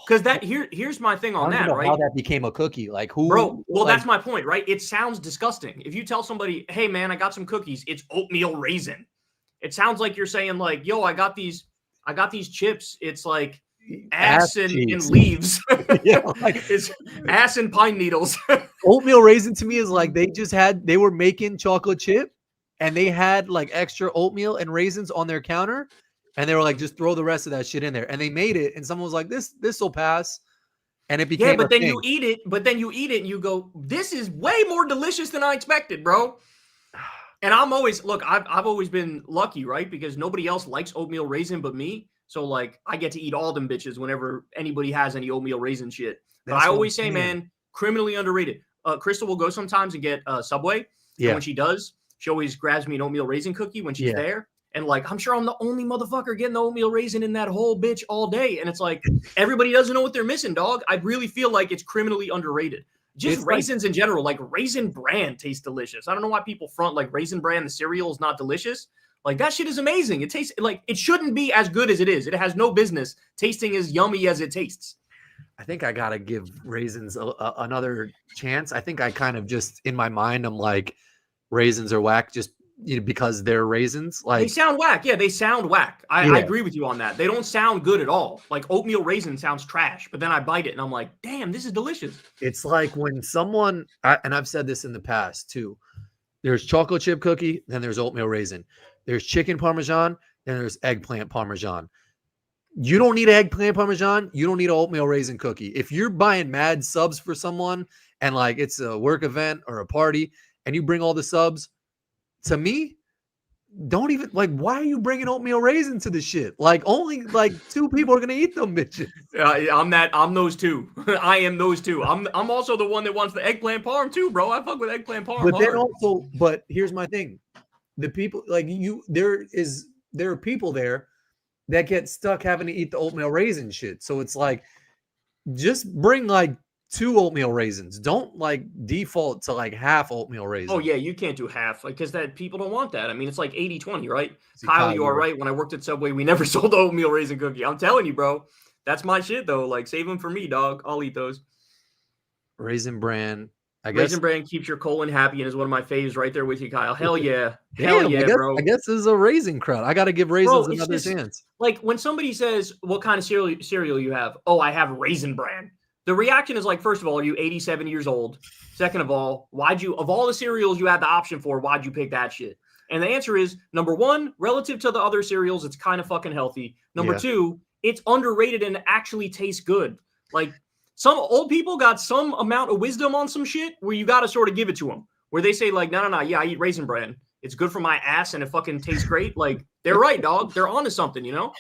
Because here's my thing on that, right? How that became a cookie. Like, who? Bro, well, like, that's my point, right? It sounds disgusting. If you tell somebody, hey, man, I got some cookies, it's oatmeal raisin. It sounds like you're saying, like, yo, I got these chips. It's like ass and leaves. Yeah, like, it's ass and pine needles. Oatmeal raisin to me is like they were making chocolate chip and they had like extra oatmeal and raisins on their counter. And they were like, just throw the rest of that shit in there. And they made it. And someone was like, this will pass. And it became but then you eat it. But then you eat it and you go, this is way more delicious than I expected, bro. And I'm always, look, I've always been lucky, right? Because nobody else likes oatmeal raisin but me. So, like, I get to eat all them bitches whenever anybody has any oatmeal raisin shit. But I always say, man, criminally underrated. Crystal will go sometimes and get Subway. Yeah. And when she does, she always grabs me an oatmeal raisin cookie when she's there. And, like, I'm sure I'm the only motherfucker getting the oatmeal raisin in that whole bitch all day. And it's like, everybody doesn't know what they're missing, dog. I really feel like it's criminally underrated. Just it's raisins in general. Like, Raisin Bran tastes delicious. I don't know why people front, like, Raisin Bran, the cereal, is not delicious. Like, that shit is amazing. It tastes, like, it shouldn't be as good as it is. It has no business tasting as yummy as it tastes. I think I got to give raisins another chance. I think I kind of just, in my mind, I'm like, raisins are whack just because they're raisins. Like, they sound whack. Yeah, they sound whack. I agree with you on that. They don't sound good at all. Like, oatmeal raisin sounds trash, but then I bite it and I'm like, damn, this is delicious. It's like when someone, and I've said this in the past too, there's chocolate chip cookie, then there's oatmeal raisin. There's chicken parmesan, then there's eggplant parmesan. You don't need eggplant parmesan. You don't need an oatmeal raisin cookie. If you're buying mad subs for someone and like it's a work event or a party and you bring all the subs, to me, don't even, like, why are you bringing oatmeal raisin to the shit? Like, only like 2 people are going to eat them bitches. I'm those 2. I am those 2. I'm also the one that wants the eggplant parm too, bro. I fuck with eggplant parm. But then also, but here's my thing. The people like you, there are people there that get stuck having to eat the oatmeal raisin shit. So it's like, just bring like 2 oatmeal raisins. Don't like default to like half oatmeal raisins. Oh yeah, you can't do half, like, because that people don't want that. I mean, it's like 80-20, right? Kyle, you are right. When I worked at Subway, we never sold the oatmeal raisin cookie. I'm telling you, bro. That's my shit though. Like, save them for me, dog. I'll eat those. Raisin Bran. I guess Raisin Bran keeps your colon happy and is one of my faves right there with you, Kyle. Hell yeah. Hell yeah, bro. I guess this is a raisin crowd. I got to give raisins another chance. Like, when somebody says, what kind of cereal you have? Oh, I have Raisin Bran. The reaction is like, first of all, are you 87 years old? Second of all, of all the cereals you had the option for, why'd you pick that shit? And the answer is, number 1, relative to the other cereals, it's kind of fucking healthy. Number 2, it's underrated and actually tastes good. Like, some old people got some amount of wisdom on some shit where you got to sort of give it to them. Where they say, like, no, yeah, I eat Raisin Bran. It's good for my ass and it fucking tastes great. Like, they're right, dog. They're onto something, you know?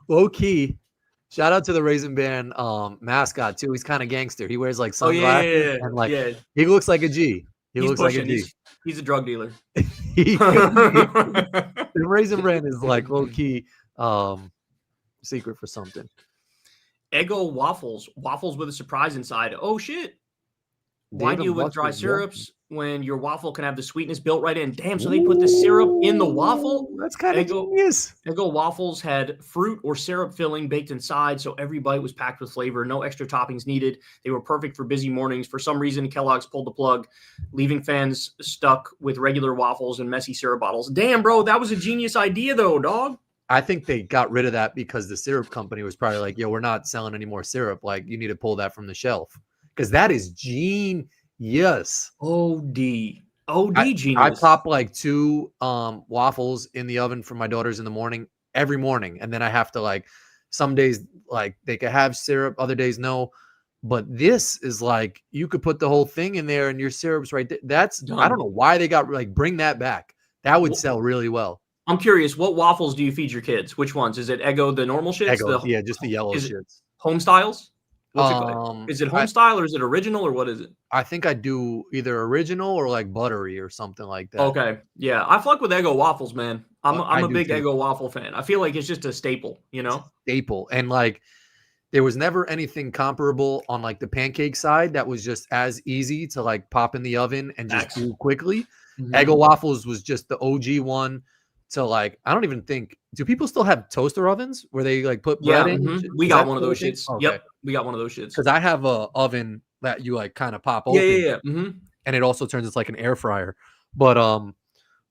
Low key. Shout out to the Raisin Bran mascot too. He's kind of gangster. He wears like sunglasses and like he looks like a G. He looks like a G. He's a drug dealer. The Raisin Bran is like low key secret for something. Eggo waffles with a surprise inside. Oh shit! Why deal with dry syrups when your waffle can have the sweetness built right in? Damn, so they put the syrup in the waffle? That's kind of genius. Eggo waffles had fruit or syrup filling baked inside, so every bite was packed with flavor. No extra toppings needed. They were perfect for busy mornings. For some reason, Kellogg's pulled the plug, leaving fans stuck with regular waffles and messy syrup bottles. Damn, bro, that was a genius idea, though, dog. I think they got rid of that because the syrup company was probably like, yo, we're not selling any more syrup. Like, you need to pull that from the shelf. Because that is genius. OD genius. I pop like 2 waffles in the oven for my daughters in the morning, every morning. And then I have to, like, some days, like, they could have syrup, other days no. But this is like, you could put the whole thing in there and your syrup's right there. That's done. I don't know why they got, like, bring that back. That would sell really well. I'm curious, what waffles do you feed your kids? Which ones? Is it Eggo, the normal shits? Yeah, just the yellow shits. Home styles? Is it home style or is it original or what is it? I think I do either original or like buttery or something like that. Okay. Yeah. I fuck with Eggo waffles, man. I'm a big Eggo waffle fan. I feel like it's just a staple, you know? Staple. And like there was never anything comparable on like the pancake side that was just as easy to like pop in the oven and just do quickly. Eggo waffles was just the OG one to like, I don't even think, do people still have toaster ovens where they like put bread in? We got one of those shits. Okay. Yep. We got one of those shits. Because I have a oven that you like kind of pop open. Yeah. And it also turns into like an air fryer. But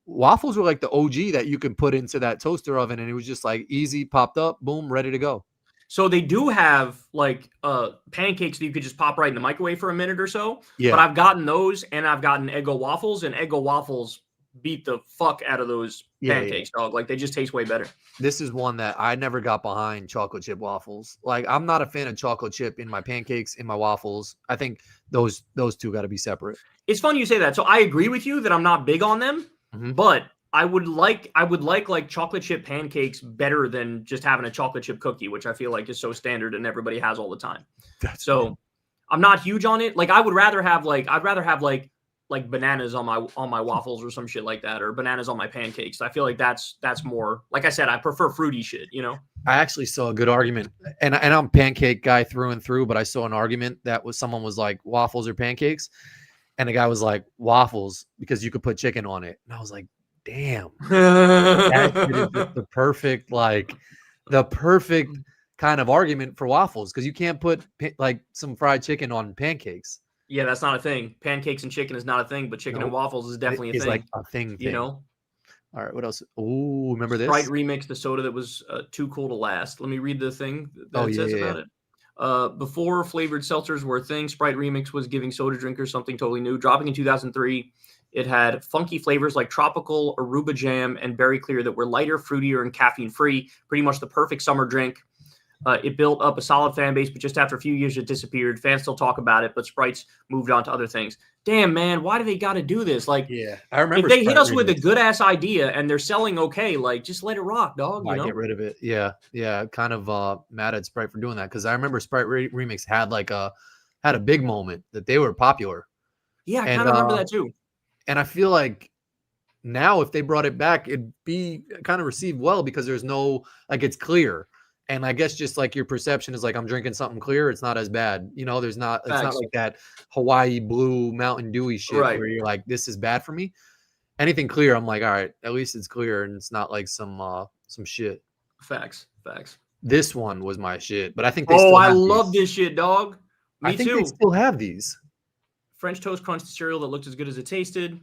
waffles were like the OG that you could put into that toaster oven and it was just like easy, popped up, boom, ready to go. So they do have like pancakes that you could just pop right in the microwave for a minute or so. Yeah. But I've gotten those and I've gotten Eggo waffles, and Eggo waffles beat the fuck out of those pancakes, dog. Like they just taste way better. This is one that I never got behind, chocolate chip waffles. Like I'm not a fan of chocolate chip in my pancakes, in my waffles. I think those two got to be separate. It's funny you say that. So I agree with you that I'm not big on them, but I would like chocolate chip pancakes better than just having a chocolate chip cookie, which I feel like is so standard and everybody has all the time. I'm not huge on it. Like I would rather have like bananas on my waffles or some shit like that, or bananas on my pancakes. I feel like that's more, like I said, I prefer fruity shit, you know? I actually saw a good argument, and I'm a pancake guy through and through, but I saw an argument that someone was like waffles or pancakes, and the guy was like waffles because you could put chicken on it. And I was like, damn, that is the perfect kind of argument for waffles, because you can't put like some fried chicken on pancakes. Yeah, that's not a thing. Pancakes and chicken is not a thing, but chicken and waffles is definitely a thing. It's like a thing. You know? All right, what else? Oh, remember this? Sprite remixed the soda that was too cool to last. Let me read the thing that says about it. Before flavored seltzers were a thing, Sprite Remix was giving soda drinkers something totally new. Dropping in 2003, it had funky flavors like tropical, Aruba jam, and berry clear that were lighter, fruitier, and caffeine-free. Pretty much the perfect summer drink. It built up a solid fan base, but just after a few years, it disappeared. Fans still talk about it, but Sprite's moved on to other things. Damn, man, why do they got to do this? Like, yeah, I remember if they hit us with a good ass idea and they're selling okay, like, just let it rock, dog. You know? Get rid of it. Yeah, kind of mad at Sprite for doing that, because I remember Sprite Remix had a big moment that they were popular. Yeah, I kind of remember that too. And I feel like now if they brought it back, it'd be kind of received well, because there's no, like, it's clear. And I guess just like your perception is like, I'm drinking something clear, it's not as bad. You know, it's not like that Hawaii Blue Mountain Dewy shit where you're like, this is bad for me. Anything clear, I'm like, all right, at least it's clear and it's not like some shit. Facts. This one was my shit, but I think I love this shit, dog. Me I think too. They still have these. French Toast Crunch cereal that looked as good as it tasted.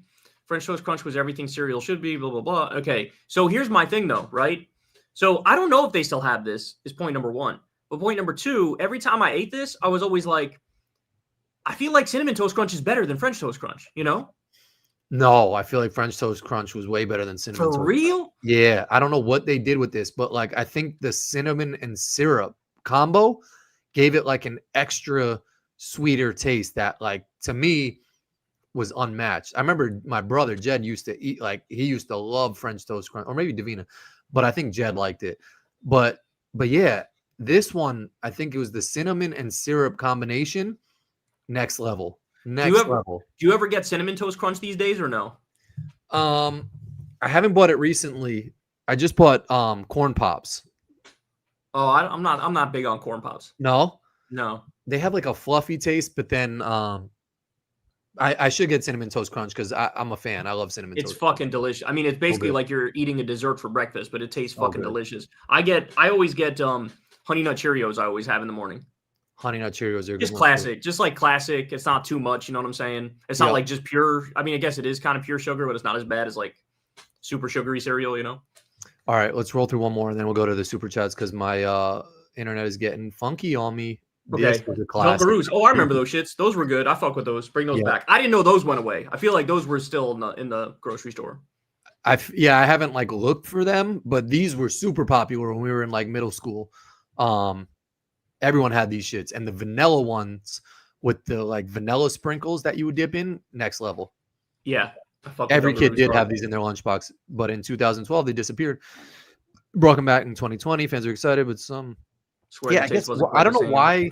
French Toast Crunch was everything cereal should be, blah, blah, blah. Okay, so here's my thing though, right? So I don't know if they still have this, is point number one. But point number two, every time I ate this, I was always like, I feel like Cinnamon Toast Crunch is better than French Toast Crunch, you know? No, I feel like French Toast Crunch was way better than Cinnamon Toast. For real? Yeah, I don't know what they did with this, but like I think the cinnamon and syrup combo gave it like an extra sweeter taste that, like, to me was unmatched. I remember my brother Jed used to eat, like, he used to love French Toast Crunch, or maybe Davina, but I think Jed liked it. But yeah, this one, I think it was the cinnamon and syrup combination, next level. Do you ever get Cinnamon Toast Crunch these days or no? I haven't bought it recently. I just bought corn pops. Oh, I'm not big on corn pops. No. They have like a fluffy taste, but then I should get Cinnamon Toast Crunch because I'm a fan. I love Cinnamon Toast. It's fucking delicious. I mean, it's basically like you're eating a dessert for breakfast, but it tastes fucking delicious. I always get Honey Nut Cheerios. I always have in the morning. Honey Nut Cheerios are just classic, just like classic. It's not too much. You know what I'm saying? It's not like just pure. I mean, I guess it is kind of pure sugar, but it's not as bad as like super sugary cereal. You know. All right, let's roll through one more, and then we'll go to the super chats because my internet is getting funky on me. Okay. Dunkaroos. Oh, I remember those shits. Those were good. I fuck with those. Bring those back. I didn't know those went away. I feel like those were still in the grocery store. I haven't like looked for them, but these were super popular when we were in like middle school. Everyone had these shits, and the vanilla ones with the like vanilla sprinkles that you would dip in, next level. Yeah. Every kid did have these in their lunchbox, but in 2012 they disappeared. Brought them back in 2020. Fans are excited, but some. I guess I don't know why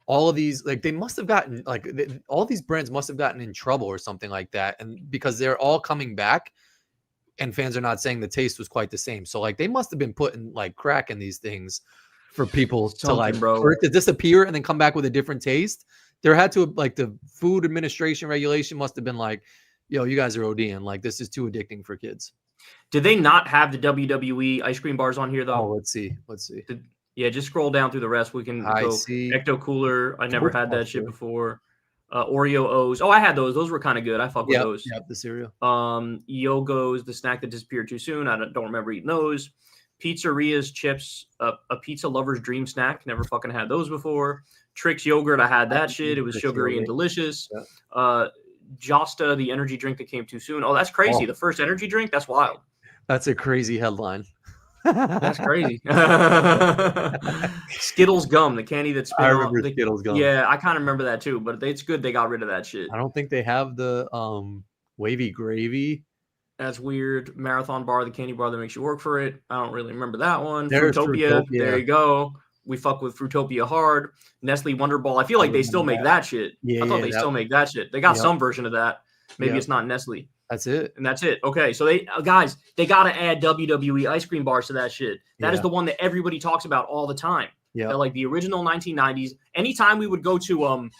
all of these, like, they must have gotten like all these brands must have gotten in trouble or something like that, and because they're all coming back, and fans are not saying the taste was quite the same. So like they must have been putting like crack in these things for people to like bro. for it to disappear and then come back with a different taste. There had to like the Food Administration regulation must have been like, yo, you guys are ODing. Like this is too addicting for kids. Did they not have the WWE ice cream bars on here though? Oh, let's see. Yeah, just scroll down through the rest. We can go Ecto Cooler. I never had that shit before. Oreo O's. Oh, I had those. Those were kind of good. I fuck with those. Yeah, the cereal. Yogos, the snack that disappeared too soon. I don't remember eating those. Pizzeria's chips, a pizza lover's dream snack. Never fucking had those before. Trix yogurt. I had that shit. It was sugary and delicious. Yeah. Josta, the energy drink that came too soon. Oh, that's crazy. The first energy drink. That's wild. That's a crazy headline. That's crazy. Skittles gum, the candy that's I remember Skittles gum. Yeah, I kind of remember that too, but it's good they got rid of that shit. I don't think they have the wavy gravy. That's weird. Marathon bar, the candy bar that makes you work for it. I don't really remember that one. Fruitopia. There you go. We fuck with Fruitopia hard. Nestle Wonder Ball. I feel like they still make that shit. I thought they still make that shit. They got some version of that. Maybe it's not Nestle. That's it. And that's it. Okay. So they guys, they got to add WWE ice cream bars to that shit. That is the one that everybody talks about all the time. Yeah. Like the original 1990s. Anytime we would go to an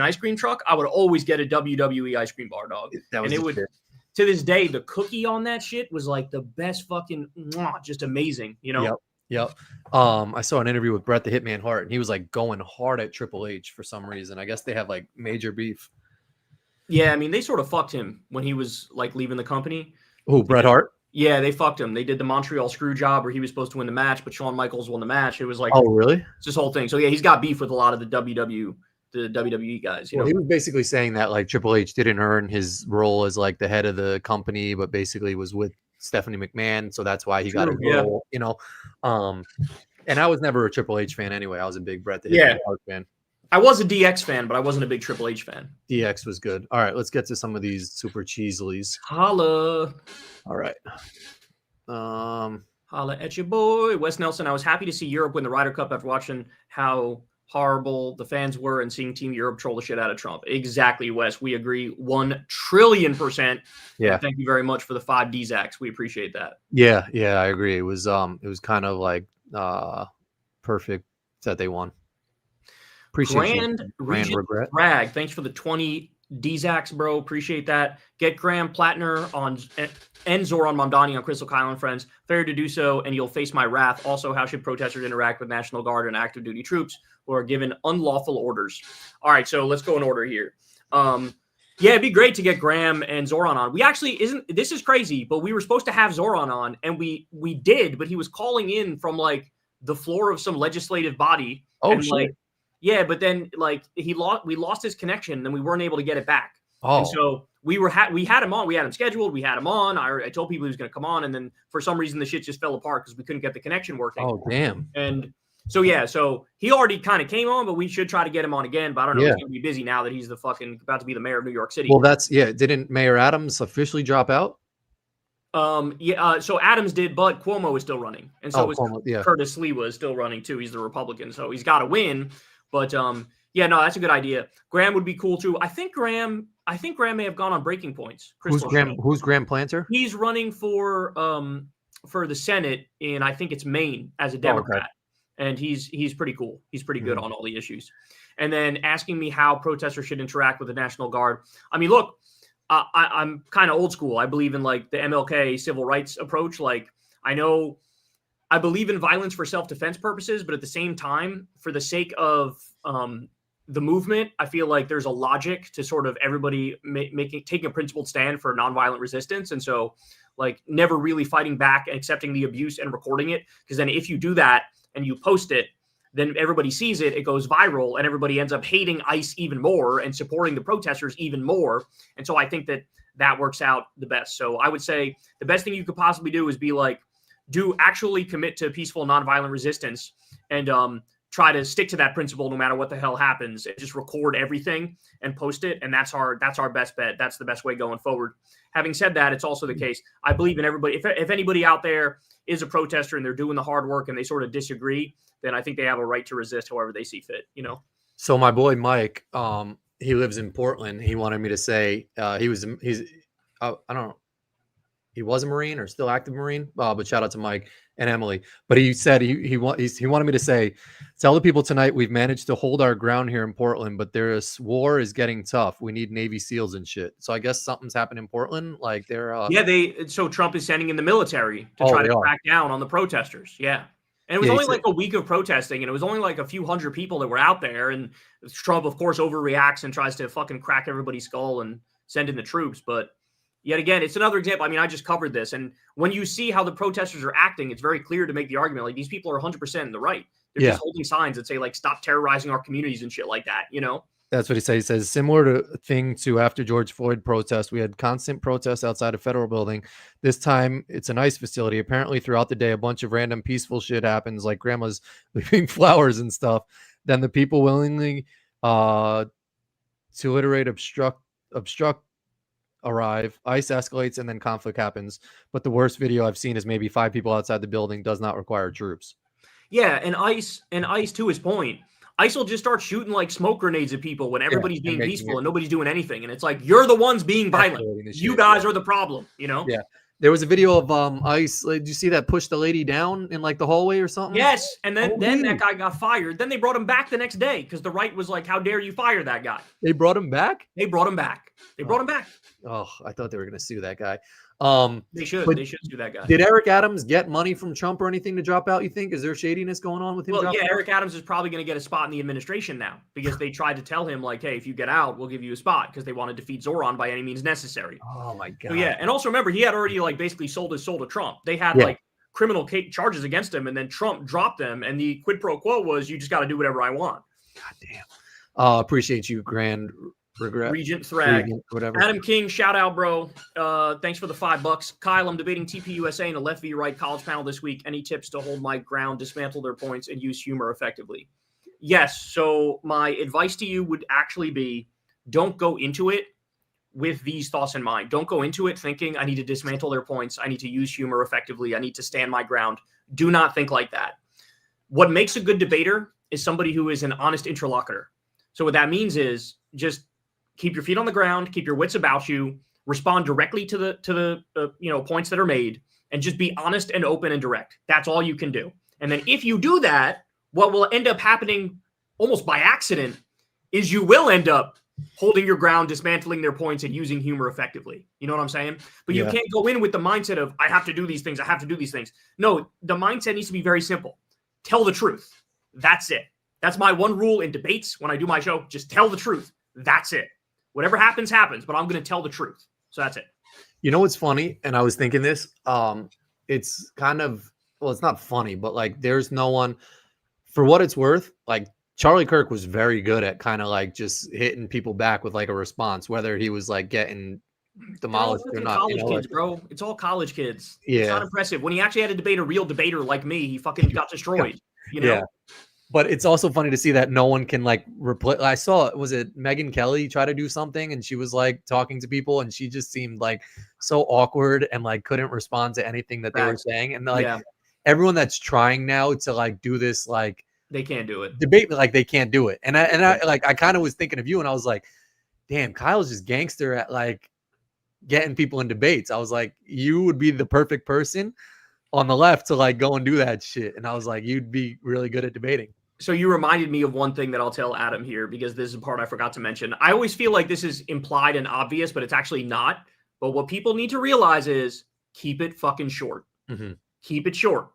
ice cream truck, I would always get a WWE ice cream bar, dog. And it would shit. To this day, the cookie on that shit was like the best fucking just amazing, you know? Yep. I saw an interview with Bret the Hitman Hart, and he was like going hard at Triple H for some reason. I guess they have like major beef. Yeah, I mean, they sort of fucked him when he was like leaving the company. Oh, Bret Hart? Yeah, they fucked him. They did the Montreal screw job where he was supposed to win the match, but Shawn Michaels won the match. It was like, oh, really? It's this whole thing. So yeah, he's got beef with a lot of the WWE guys. You know? He was basically saying that like Triple H didn't earn his role as like the head of the company, but basically was with Stephanie McMahon, so that's why he got a role. You know, and I was never a Triple H fan anyway. I was a big Bret the Hitman Hart fan. I was a DX fan, but I wasn't a big Triple H fan. DX was good. All right, let's get to some of these super cheeselies. Holla. All right. Holla at your boy. Wes Nelson, I was happy to see Europe win the Ryder Cup after watching how horrible the fans were and seeing Team Europe troll the shit out of Trump. Exactly, Wes. We agree 1,000,000,000,000%. Yeah. Thank you very much for the 5 Dzacs. We appreciate that. Yeah, I agree. It was kind of like perfect that they won. Appreciate Grand regret. Bragg, thanks for the 20 Dzacs, bro. Appreciate that. Get Graham Plattner and Zoran Mamdani on Crystal Kyle and Friends. Fair to do so, and you'll face my wrath. Also, how should protesters interact with National Guard and active duty troops who are given unlawful orders? All right, so let's go in order here. Yeah, it'd be great to get Graham and Zoran on. We actually this is crazy, but we were supposed to have Zoran on, and we did, but he was calling in from like the floor of some legislative body. Oh, and, shit. Like, yeah, but then like we lost his connection, and then we weren't able to get it back. Oh, and so we had him on. We had him scheduled. We had him on. I told people he was going to come on, and then for some reason the shit just fell apart because we couldn't get the connection working. Oh, damn. And so yeah, so he already kind of came on, but we should try to get him on again. But I don't know. He's going to be busy now that he's the fucking about to be the mayor of New York City. Well, didn't Mayor Adams officially drop out? So Adams did, but Cuomo is still running, and so Cuomo, Curtis Sliwa is still running too. He's the Republican, so he's got to win. But yeah, no, that's a good idea. Graham would be cool too. I think Graham may have gone on Breaking Points. Who's Graham Planter? He's running for the Senate in, I think it's Maine, as a Democrat. Oh, okay. And he's pretty cool. He's pretty good on all the issues. And then asking me how protesters should interact with the National Guard. I mean, look, I'm kind of old school. I believe in like the MLK civil rights approach. Like I believe in violence for self-defense purposes, but at the same time, for the sake of the movement, I feel like there's a logic to sort of everybody taking a principled stand for nonviolent resistance. And so like never really fighting back and accepting the abuse and recording it. Because then if you do that and you post it, then everybody sees it, it goes viral, and everybody ends up hating ICE even more and supporting the protesters even more. And so I think that works out the best. So I would say the best thing you could possibly do is be like, actually commit to peaceful nonviolent resistance and try to stick to that principle no matter what the hell happens, and just record everything and post it. And that's our best bet. That's the best way going forward. Having said that, it's also the case. I believe in everybody. If anybody out there is a protester and they're doing the hard work and they sort of disagree, then I think they have a right to resist however they see fit, you know? So my boy, Mike, he lives in Portland. He wanted me to say, I don't know. He was a Marine or still active Marine, but shout out to Mike. and Emily. But he said he wanted me to say, tell the people tonight we've managed to hold our ground here in Portland, but this war is getting tough. We need Navy SEALs and shit. So I guess something's happened in Portland. Like they're so Trump is sending in the military to try to crack down on the protesters. Yeah. And it was only like a week of protesting, and it was only like a few hundred people that were out there. And Trump, of course, overreacts and tries to fucking crack everybody's skull and send in the troops. But yet again, it's another example. I mean, I just covered this. And when you see how the protesters are acting, it's very clear to make the argument like these people are 100% in the right. They're just holding signs that say like, stop terrorizing our communities and shit like that, you know? That's what he says. He says, similar to after George Floyd protest, we had constant protests outside of federal building. This time it's a nice facility. Apparently throughout the day, a bunch of random peaceful shit happens, like grandma's leaving flowers and stuff. Then the people willingly to iterate, obstruct arrive. ICE escalates and then conflict happens. But the worst video I've seen is maybe 5 people outside the building, does not require troops. Yeah, and ICE to his point, ICE will just start shooting like smoke grenades at people when everybody's being peaceful and nobody's doing anything. And it's like, you're the ones being violent. You guys are the problem, you know? Yeah. There was a video of ICE. Did you see that push the lady down in like the hallway or something? Yes. And then that guy got fired. Then they brought him back the next day because the right was like, how dare you fire that guy? They brought him back? They brought him back. They brought him back. Oh, I thought they were going to sue that guy. They should sue that guy. Did Eric Adams get money from Trump or anything to drop out, you think? Is there shadiness going on with him? Well, yeah, Eric Adams is probably going to get a spot in the administration now because they tried to tell him like, hey, if you get out, we'll give you a spot because they want to defeat Zoran by any means necessary. Oh my God. So, yeah. And also remember, he had already like basically sold his soul to Trump. They had like criminal charges against him and then Trump dropped them. And the quid pro quo was, you just got to do whatever I want. God damn. Appreciate you, Grand Regent Thrag. Whatever. Adam King, shout out, bro. Thanks for the $5. Kyle, I'm debating TPUSA in a left v right college panel this week. Any tips to hold my ground, dismantle their points, and use humor effectively? Yes. So my advice to you would actually be, don't go into it with these thoughts in mind. Don't go into it thinking I need to dismantle their points. I need to use humor effectively. I need to stand my ground. Do not think like that. What makes a good debater is somebody who is an honest interlocutor. So what that means is just keep your feet on the ground, keep your wits about you, respond directly to the points that are made, and just be honest and open and direct. That's all you can do. And then if you do that, what will end up happening almost by accident is you will end up holding your ground, dismantling their points, and using humor effectively. You know what I'm saying? But you can't go in with the mindset of, I have to do these things. I have to do these things. No, the mindset needs to be very simple. Tell the truth. That's it. That's my one rule in debates when I do my show. Just tell the truth. That's it. Whatever happens, happens, but I'm going to tell the truth. So that's it. You know what's funny? And I was thinking this, it's kind of, well, it's not funny, but like there's no one, for what it's worth, like Charlie Kirk was very good at kind of like just hitting people back with like a response, whether he was like getting demolished or not. College kids, bro. It's all college kids. Yeah. It's not impressive. When he actually had to debate a real debater like me, he fucking got destroyed. You know? Yeah. But it's also funny to see that no one can like replace. I saw, was it Megyn Kelly try to do something and she was like talking to people and she just seemed like so awkward and like couldn't respond to anything that they were saying. And like everyone that's trying now to like do this, like they can't do it. Debate, like they can't do it. And I kind of was thinking of you and I was like, damn, Kyle's just gangster at like getting people in debates. I was like, you would be the perfect person on the left to like go and do that shit. And I was like, you'd be really good at debating. So you reminded me of one thing that I'll tell Adam here, because this is a part I forgot to mention. I always feel like this is implied and obvious, but it's actually not. But what people need to realize is keep it fucking short. Mm-hmm. Keep it short.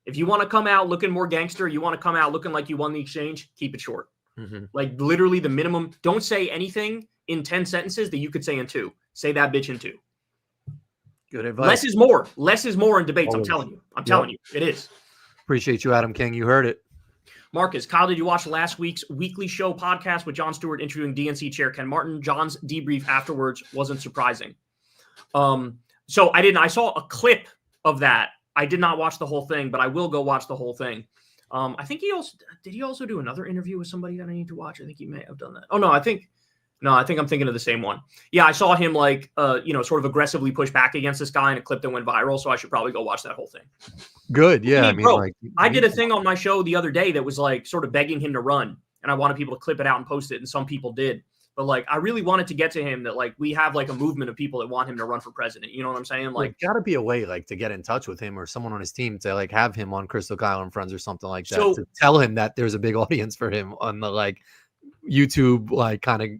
If you want to come out looking more gangster, you want to come out looking like you won the exchange, keep it short. Mm-hmm. Like literally the minimum. Don't say anything in 10 sentences that you could say in 2. Say that bitch in 2. Good advice. Less is more. Less is more in debates. Always. I'm telling you. I'm telling you. It is. Appreciate you, Adam King. You heard it. Marcus, Kyle, did you watch last week's weekly show podcast with Jon Stewart interviewing DNC chair Ken Martin? John's debrief afterwards wasn't surprising. So I didn't. I saw a clip of that. I did not watch the whole thing, but I will go watch the whole thing. I think he also do another interview with somebody that I need to watch? I think he may have done that. Oh, no, I think I'm thinking of the same one. Yeah, I saw him like, sort of aggressively push back against this guy in a clip that went viral. So I should probably go watch that whole thing. Good. Yeah. I mean, bro, I did a thing on my show the other day that was like sort of begging him to run. And I wanted people to clip it out and post it. And some people did. But like, I really wanted to get to him that like we have like a movement of people that want him to run for president. You know what I'm saying? Like, there's gotta be a way like to get in touch with him or someone on his team to like have him on Crystal Kyle and Friends or something like that to tell him that there's a big audience for him on the like YouTube, like kind of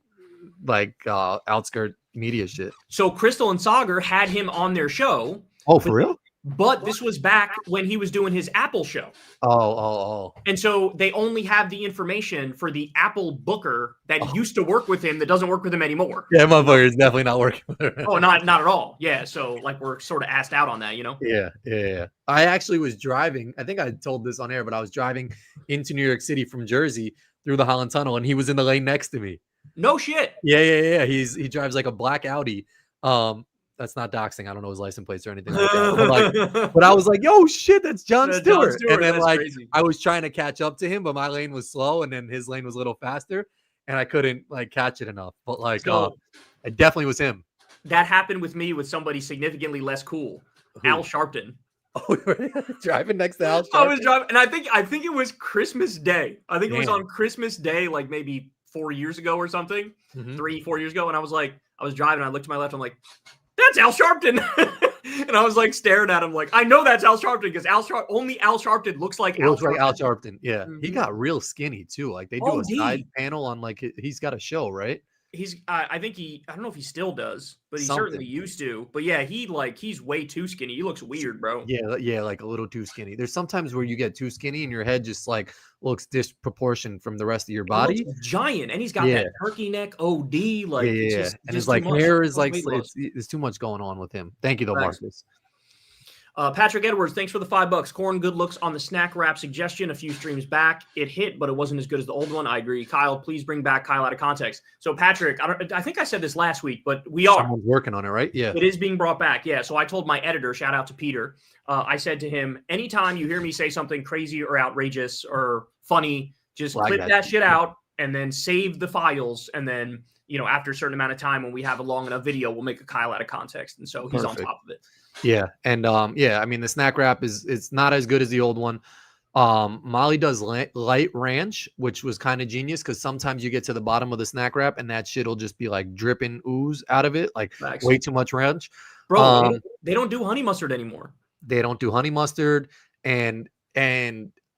like outskirt media shit. So Crystal and Sagar had him on their show. Oh, for real? But this was back when he was doing his Apple show. Oh. And so they only have the information for the Apple booker that used to work with him that doesn't work with him anymore. Yeah, motherfucker is definitely not working with him. Oh, not at all. Yeah, so like we're sort of asked out on that, you know? Yeah. I actually was driving. I think I told this on air, but I was driving into New York City from Jersey through the Holland Tunnel, and he was in the lane next to me. No shit. Yeah. He drives like a black Audi. That's not doxing. I don't know his license plates or anything like that. But I was like, yo, shit, that's Jon Stewart. And then like crazy. I was trying to catch up to him, but my lane was slow, and then his lane was a little faster, and I couldn't like catch it enough. But like, it definitely was him. That happened with me with somebody significantly less cool, Al Sharpton. Oh, driving next to Al Sharpton? I was driving, and I think it was Christmas Day. I think it was on Christmas Day, like maybe 4 years ago or something, 3-4 years ago. And I was driving, and I looked to my left, I'm like, that's Al Sharpton. And I was like staring at him like, I know that's Al Sharpton because only Al Sharpton looks like Al Sharpton. Yeah. He got real skinny too. Like they do a side panel on like he's got a show, right? He's I don't know if he still does, but he certainly used to. But yeah, he's way too skinny. He looks weird, bro. Yeah, like a little too skinny. There's sometimes where you get too skinny and your head just like looks disproportioned from the rest of your body. Giant, and he's got that turkey neck OD. Like and his like hair is like it's too much going on with him. Thank you though, Marcus. Patrick Edwards, thanks for the $5. Corin, good looks on the snack wrap suggestion a few streams back. It hit, but it wasn't as good as the old one. I agree. Kyle, please bring back Kyle out of context. So Patrick, I think I said this last week, but someone's working on it, right? Yeah. It is being brought back. Yeah. So I told my editor, shout out to Peter. I said to him, anytime you hear me say something crazy or outrageous or funny, just clip that shit out and then save the files. And then, after a certain amount of time, when we have a long enough video, we'll make a Kyle out of context. And so he's on top of it. Yeah. And I mean, the snack wrap it's not as good as the old one. Molly does light ranch, which was kind of genius because sometimes you get to the bottom of the snack wrap and that shit will just be like dripping ooze out of it, like way too much ranch. Bro, they don't do honey mustard anymore. They don't do honey mustard. And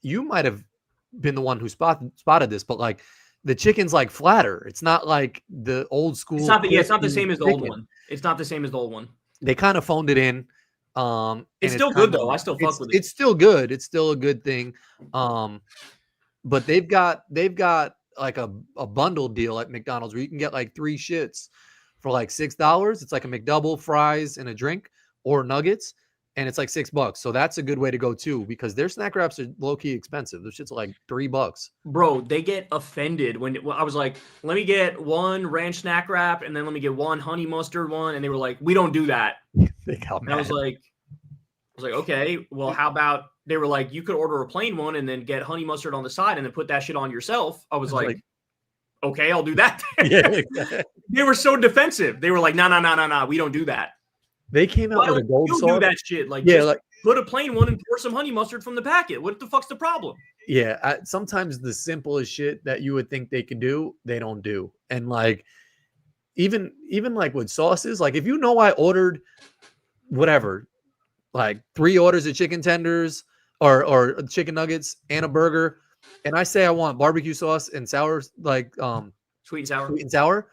you might have been the one who spotted this, but like the chicken's like flatter. It's not like the old school. It's not the same as the old one. It's not the same as the old one. They kind of phoned it in. It's still good though. I still fuck with it. It's still good. It's still a good thing. But they've got like a bundle deal at McDonald's where you can get like 3 shits for like $6. It's like a McDouble, fries, and a drink, or nuggets, and it's like $6. So that's a good way to go too, because their snack wraps are low key expensive. Those shit's like $3. Bro, they get offended when I was like, let me get 1 ranch snack wrap and then let me get 1 honey mustard one, and they were like, we don't do that. They got mad. And I was like, okay, well, how about, they were like, you could order a plain one and then get honey mustard on the side and then put that shit on yourself. I was like, okay, I'll do that. Yeah. They were so defensive. They were like, no, we don't do that. They came out with a gold sauce. Do that shit. Like, put a plain one and pour some honey mustard from the packet. What the fuck's the problem? Yeah, sometimes the simplest shit that you would think they could do, they don't do. And like, even like with sauces, like if I ordered whatever, like 3 orders of chicken tenders or chicken nuggets and a burger, and I say I want barbecue sauce and sour, like sweet and sour.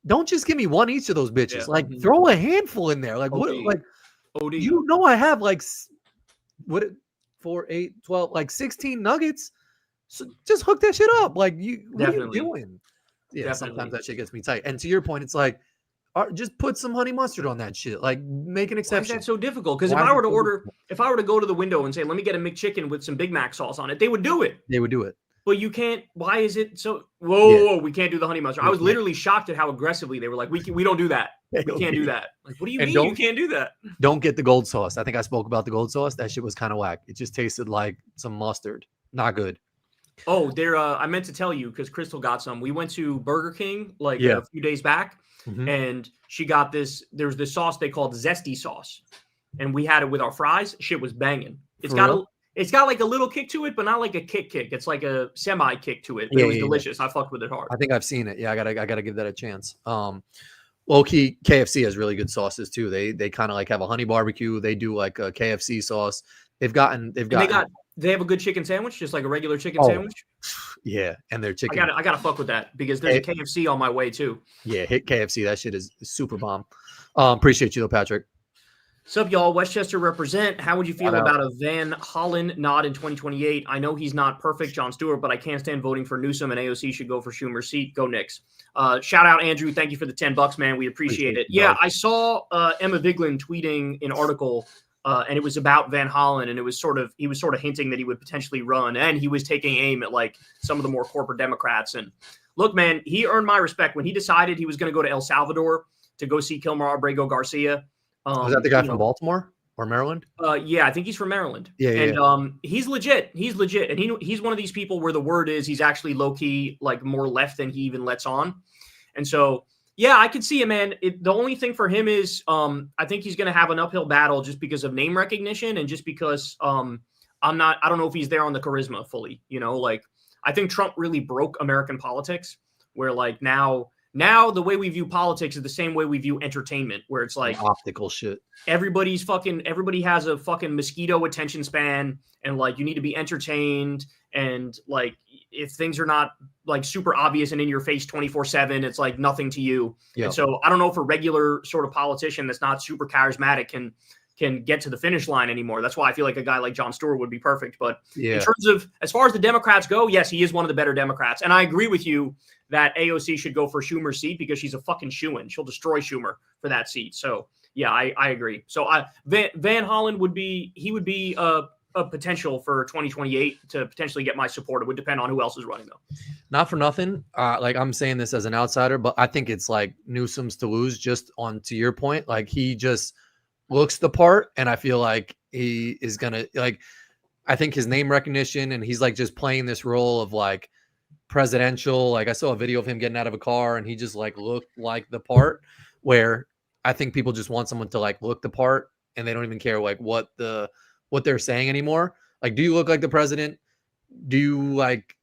Don't just give me 1 each of those bitches. Yeah. Like throw a handful in there. Like OD. What? Like OD. I have like 4, 8, 12, like 16 nuggets. So just hook that shit up. Like what are you doing? Yeah, sometimes that shit gets me tight. And to your point, it's like just put some honey mustard on that shit. Like make an exception. Why is that so difficult? Because if I were to go to the window and say, let me get a McChicken with some Big Mac sauce on it, they would do it. They would do it. But you can't. Why is it so? Whoa, we can't do the honey mustard. I was literally shocked at how aggressively they were like, we don't do that. We can't do that. Like, what do you mean you can't do that? Don't get the gold sauce. I think I spoke about the gold sauce. That shit was kind of whack. It just tasted like some mustard. Not good. Oh, I meant to tell you because Crystal got some. We went to Burger King a few days back, and she got this. There was this sauce they called zesty sauce, and we had it with our fries. Shit was banging. It's got like a little kick to it, but not like a kick. It's like a semi kick to it. But it was delicious. I fucked with it hard. I think I've seen it. Yeah, I gotta give that a chance. Low key, KFC has really good sauces too. They kind of like have a honey barbecue. They do like a KFC sauce. They have a good chicken sandwich, just like a regular chicken sandwich. Yeah, and their chicken. I gotta fuck with that because there's a KFC on my way too. Yeah, hit KFC. That shit is super bomb. Appreciate you though, Patrick. What's up, y'all? Westchester represent. How would you feel about a Van Hollen nod in 2028? I know he's not perfect, Jon Stewart, but I can't stand voting for Newsom, and AOC should go for Schumer's seat. Go Knicks. Shout out, Andrew. Thank you for the $10, man. We appreciate it. Yeah, I saw Emma Vigeland tweeting an article, and it was about Van Hollen, and he was sort of hinting that he would potentially run, and he was taking aim at like some of the more corporate Democrats. And look, man, he earned my respect when he decided he was going to go to El Salvador to go see Kilmar Abrego Garcia. Was that the guy from Baltimore or Maryland? Yeah, I think he's from Maryland. Yeah, and he's legit. He's legit, and he's one of these people where the word is he's actually low key, like more left than he even lets on. And so, yeah, I could see it, man. The only thing for him is, I think he's going to have an uphill battle just because of name recognition and just because I don't know if he's there on the charisma fully. You know, like I think Trump really broke American politics, where like now the way we view politics is the same way we view entertainment, where it's like optical shit. Everybody has a fucking mosquito attention span, and like you need to be entertained, and like if things are not like super obvious and in your face 24/7, it's like nothing to you. Yep. And so I don't know if a regular sort of politician that's not super charismatic can get to the finish line anymore. That's why I feel like a guy like Jon Stewart would be perfect. But in terms of as far as the Democrats go, yes, he is one of the better Democrats. And I agree with you that AOC should go for Schumer's seat because she's a fucking shoo-in. She'll destroy Schumer for that seat. So yeah, I agree. So Van Hollen would be a potential for 2028 to potentially get my support. It would depend on who else is running though. Not for nothing. Like I'm saying this as an outsider, but I think it's like Newsom's to lose just on to your point. Like he just looks the part, and I feel like he is gonna like. I think his name recognition, and he's like just playing this role of like presidential. Like I saw a video of him getting out of a car, and he just like looked like the part. Where I think people just want someone to like look the part, and they don't even care like what they're saying anymore. Like, do you look like the president? Do you like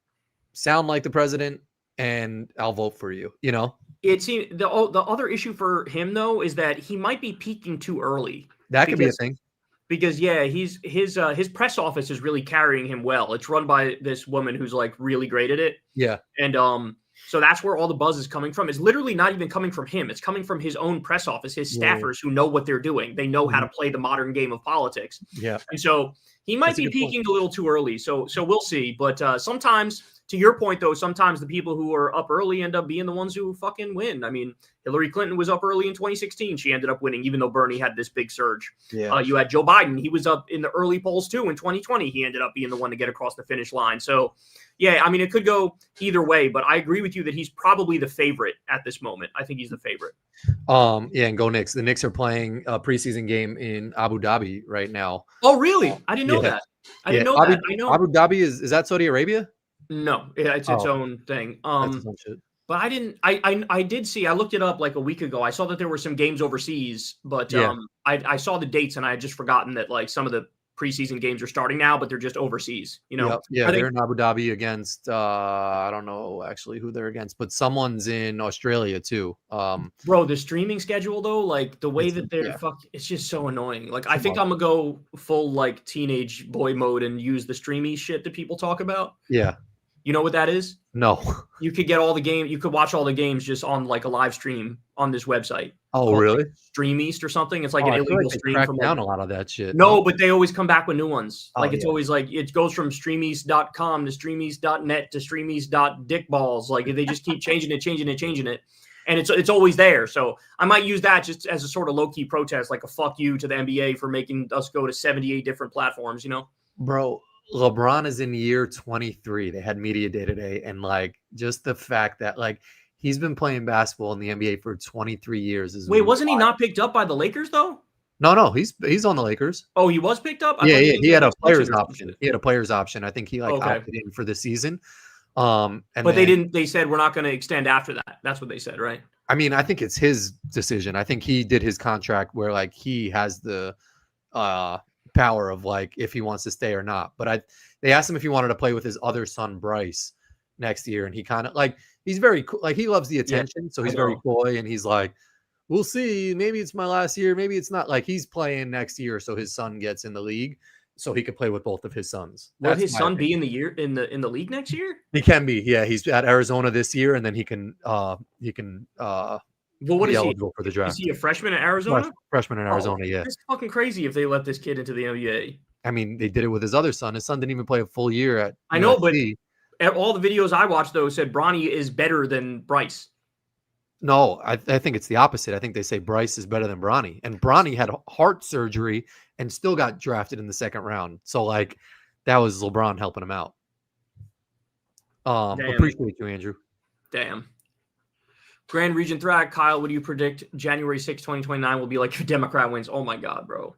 sound like the president? And I'll vote for you. You know. It seems the other issue for him though is that he might be peaking too early. That could be a thing. Because yeah, his press office is really carrying him well. It's run by this woman who's like really great at it. Yeah. And so that's where all the buzz is coming from. It's literally not even coming from him. It's coming from his own press office, his staffers who know what they're doing. They know how to play the modern game of politics. Yeah. And so he might be peaking a little too early. So we'll see. But sometimes, to your point though, sometimes the people who are up early end up being the ones who fucking win. I mean, Hillary Clinton was up early in 2016. She ended up winning, even though Bernie had this big surge. Yeah. You had Joe Biden. He was up in the early polls too in 2020. He ended up being the one to get across the finish line. So yeah, I mean, it could go either way, but I agree with you that he's probably the favorite at this moment. I think he's the favorite. Yeah, and go Knicks. The Knicks are playing a preseason game in Abu Dhabi right now. Oh, really? I didn't know that. I didn't know that. I know Abu Dhabi is that Saudi Arabia? No, it's its own thing. That's its own shit. But I didn't. I did see. I looked it up like a week ago. I saw that there were some games overseas, but I saw the dates and I had just forgotten that like some of the preseason games are starting now, but they're just overseas. You know, they're in Abu Dhabi against I don't know actually who they're against, but someone's in Australia too. Bro, the streaming schedule though, like the way that they're it's just so annoying. Like I think I'm gonna go full like teenage boy mode and use the streamy shit that people talk about. Yeah. You know what that is? No. You could get all the game. You could watch all the games just on like a live stream on this website. Oh, really? Stream East or something. It's like an illegal stream from down a lot of that shit. No, but they always come back with new ones. Like it's always like it goes from streameast.com to streameast.net to streameast.dickballs. Like they just keep changing it. And it's always there. So I might use that just as a sort of low-key protest, like a fuck you to the NBA for making us go to 78 different platforms, you know? Bro, LeBron is in year 23. They had media day today, and like just the fact that like he's been playing basketball in the NBA for 23 years is wasn't he not picked up by the Lakers though? No, he's on the Lakers. Oh, he was picked up? Yeah, he had a player's option. He had a player's option. I think he opted in for the season. But they didn't. They said we're not going to extend after that. That's what they said, right? I mean, I think it's his decision. I think he did his contract where like he has the power of like if he wants to stay or not. But they asked him if he wanted to play with his other son Bryce next year, and he kind of like he's very like he loves the attention, so he's very coy, and he's like, we'll see. Maybe it's my last year. Maybe it's not. Like he's playing next year, so his son gets in the league, so he could play with both of his sons. Will his son be in the league next year? He can be. Yeah, he's at Arizona this year, and then he can well, what be is eligible for the draft. Is he a freshman at Arizona? Freshman in Arizona. Yeah, it's fucking crazy if they let this kid into the NBA. I mean, they did it with his other son. His son didn't even play a full year at. I know, but all the videos I watched though said Bronny is better than Bryce. No, I think it's the opposite. I think they say Bryce is better than Bronny. And Bronny had heart surgery and still got drafted in the second round. So, like, that was LeBron helping him out. Appreciate you, Andrew. Damn. Grand Region Threat, Kyle, what do you predict January 6, 2029 will be like your Democrat wins? Oh, my God, bro.